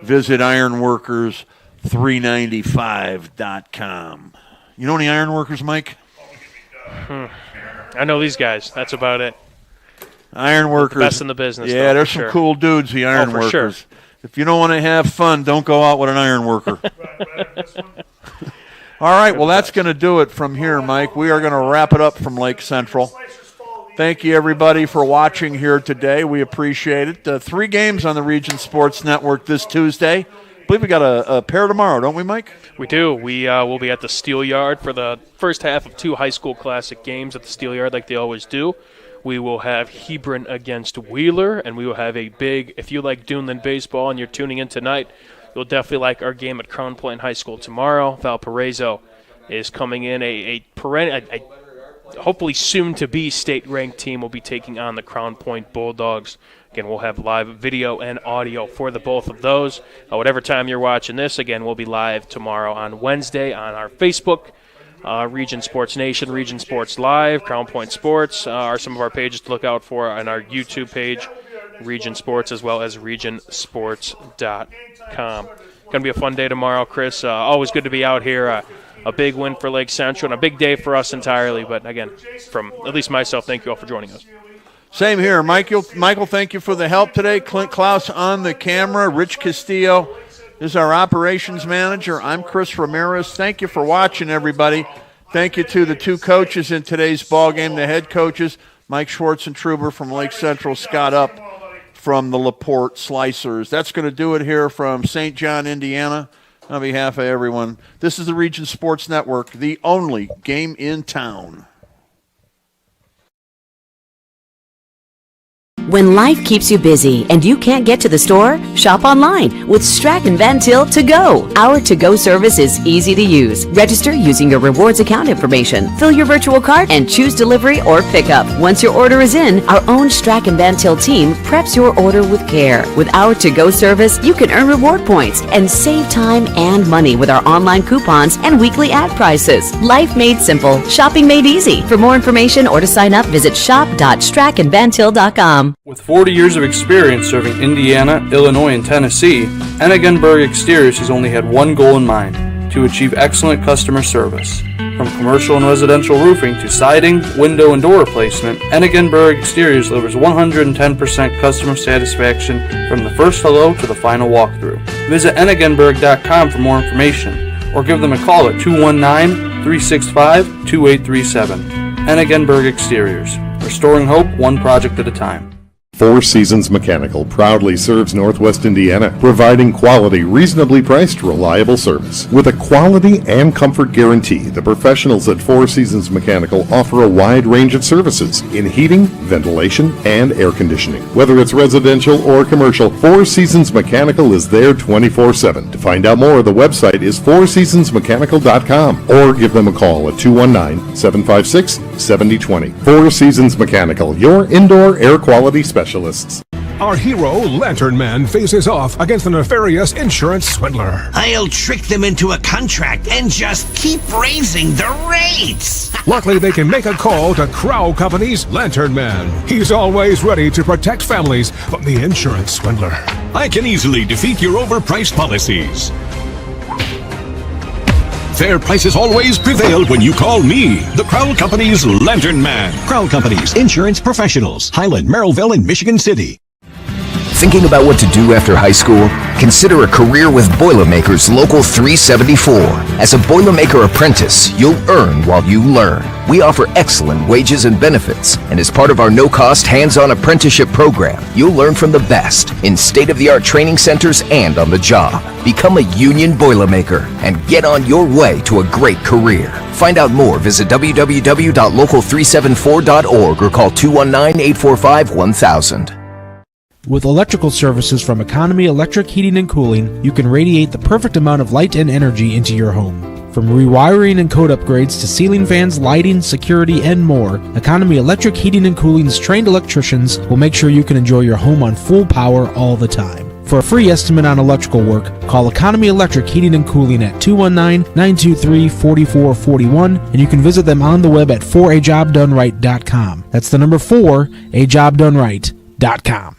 visit ironworkers395.com. You know any ironworkers, Mike? I know these guys. That's about it. Ironworkers. The best in the business. Yeah, there's some cool dudes, the ironworkers. For sure. If you don't want to have fun, don't go out with an ironworker. All right, well, that's going to do it from here, Mike. We are going to wrap it up from Lake Central. Thank you, everybody, for watching here today. We appreciate it. 3 games on the Region Sports Network this Tuesday. I believe we got a pair tomorrow, don't we, Mike? We do. We will be at the Steel Yard for the first half of 2 high school classic games at the Steel Yard like they always do. We will have Hebron against Wheeler, and we will have a big, if you like Duneland baseball and you're tuning in tonight, you'll definitely like our game at Crown Point High School tomorrow. Valparaiso is coming in. A hopefully soon-to-be state-ranked team will be taking on the Crown Point Bulldogs. Again, we'll have live video and audio for the both of those. Whatever time you're watching this, again, we'll be live tomorrow on Wednesday on our Facebook, Region Sports Nation, Region Sports Live, Crown Point Sports are some of our pages to look out for, on our YouTube page, Region Sports, as well as regionsports.com. Going to be a fun day tomorrow, Chris. Always good to be out here. A big win for Lake Central and a big day for us entirely. But, again, from at least myself, thank you all for joining us. Same here. Michael, thank you for the help today. Clint Klaus on the camera. Rich Castillo is our operations manager. I'm Chris Ramirez. Thank you for watching, everybody. Thank you to the two coaches in today's ball game, the head coaches, Mike Schwartz and Truber from Lake Central, Scott Up from the LaPorte Slicers. That's going to do it here from St. John, Indiana. On behalf of everyone, this is the Region Sports Network, the only game in town. When life keeps you busy and you can't get to the store, shop online with Strachan Van Til To Go. Our to-go service is easy to use. Register using your rewards account information, fill your virtual cart, and choose delivery or pickup. Once your order is in, our own Strachan Van Til team preps your order with care. With our to-go service, you can earn reward points and save time and money with our online coupons and weekly ad prices. Life made simple, shopping made easy. For more information or to sign up, visit shop.strachanvantil.com. With 40 years of experience serving Indiana, Illinois, and Tennessee, Enegenberg Exteriors has only had one goal in mind: to achieve excellent customer service. From commercial and residential roofing to siding, window, and door replacement, Enegenberg Exteriors delivers 110% customer satisfaction from the first hello to the final walkthrough. Visit Enegenberg.com for more information, or give them a call at 219-365-2837. Enegenberg Exteriors, restoring hope one project at a time. Four Seasons Mechanical proudly serves Northwest Indiana, providing quality, reasonably priced, reliable service. With a quality and comfort guarantee, the professionals at Four Seasons Mechanical offer a wide range of services in heating, ventilation, and air conditioning. Whether it's residential or commercial, Four Seasons Mechanical is there 24/7. To find out more, the website is fourseasonsmechanical.com or give them a call at 219-756-7020. Four Seasons Mechanical, your indoor air quality specialist. Our hero, Lantern Man, faces off against a nefarious insurance swindler. I'll trick them into a contract and just keep raising the rates. Luckily, they can make a call to Crow Company's Lantern Man. He's always ready to protect families from the insurance swindler. I can easily defeat your overpriced policies. Fair prices always prevail when you call me, the Crown Company's Lantern Man. Crown Company's insurance professionals. Highland, Merrillville, and Michigan City. Thinking about what to do after high school? Consider a career with Boilermakers Local 374. As a Boilermaker apprentice, you'll earn while you learn. We offer excellent wages and benefits, and as part of our no-cost hands-on apprenticeship program, you'll learn from the best in state-of-the-art training centers and on the job. Become a union Boilermaker and get on your way to a great career. Find out more, visit www.local374.org or call 219-845-1000. With electrical services from Economy Electric Heating and Cooling, you can radiate the perfect amount of light and energy into your home. From rewiring and code upgrades to ceiling fans, lighting, security, and more, Economy Electric Heating and Cooling's trained electricians will make sure you can enjoy your home on full power all the time. For a free estimate on electrical work, call Economy Electric Heating and Cooling at 219-923-4441, and you can visit them on the web at 4ajobdoneright.com. That's the number 4ajobdoneright.com.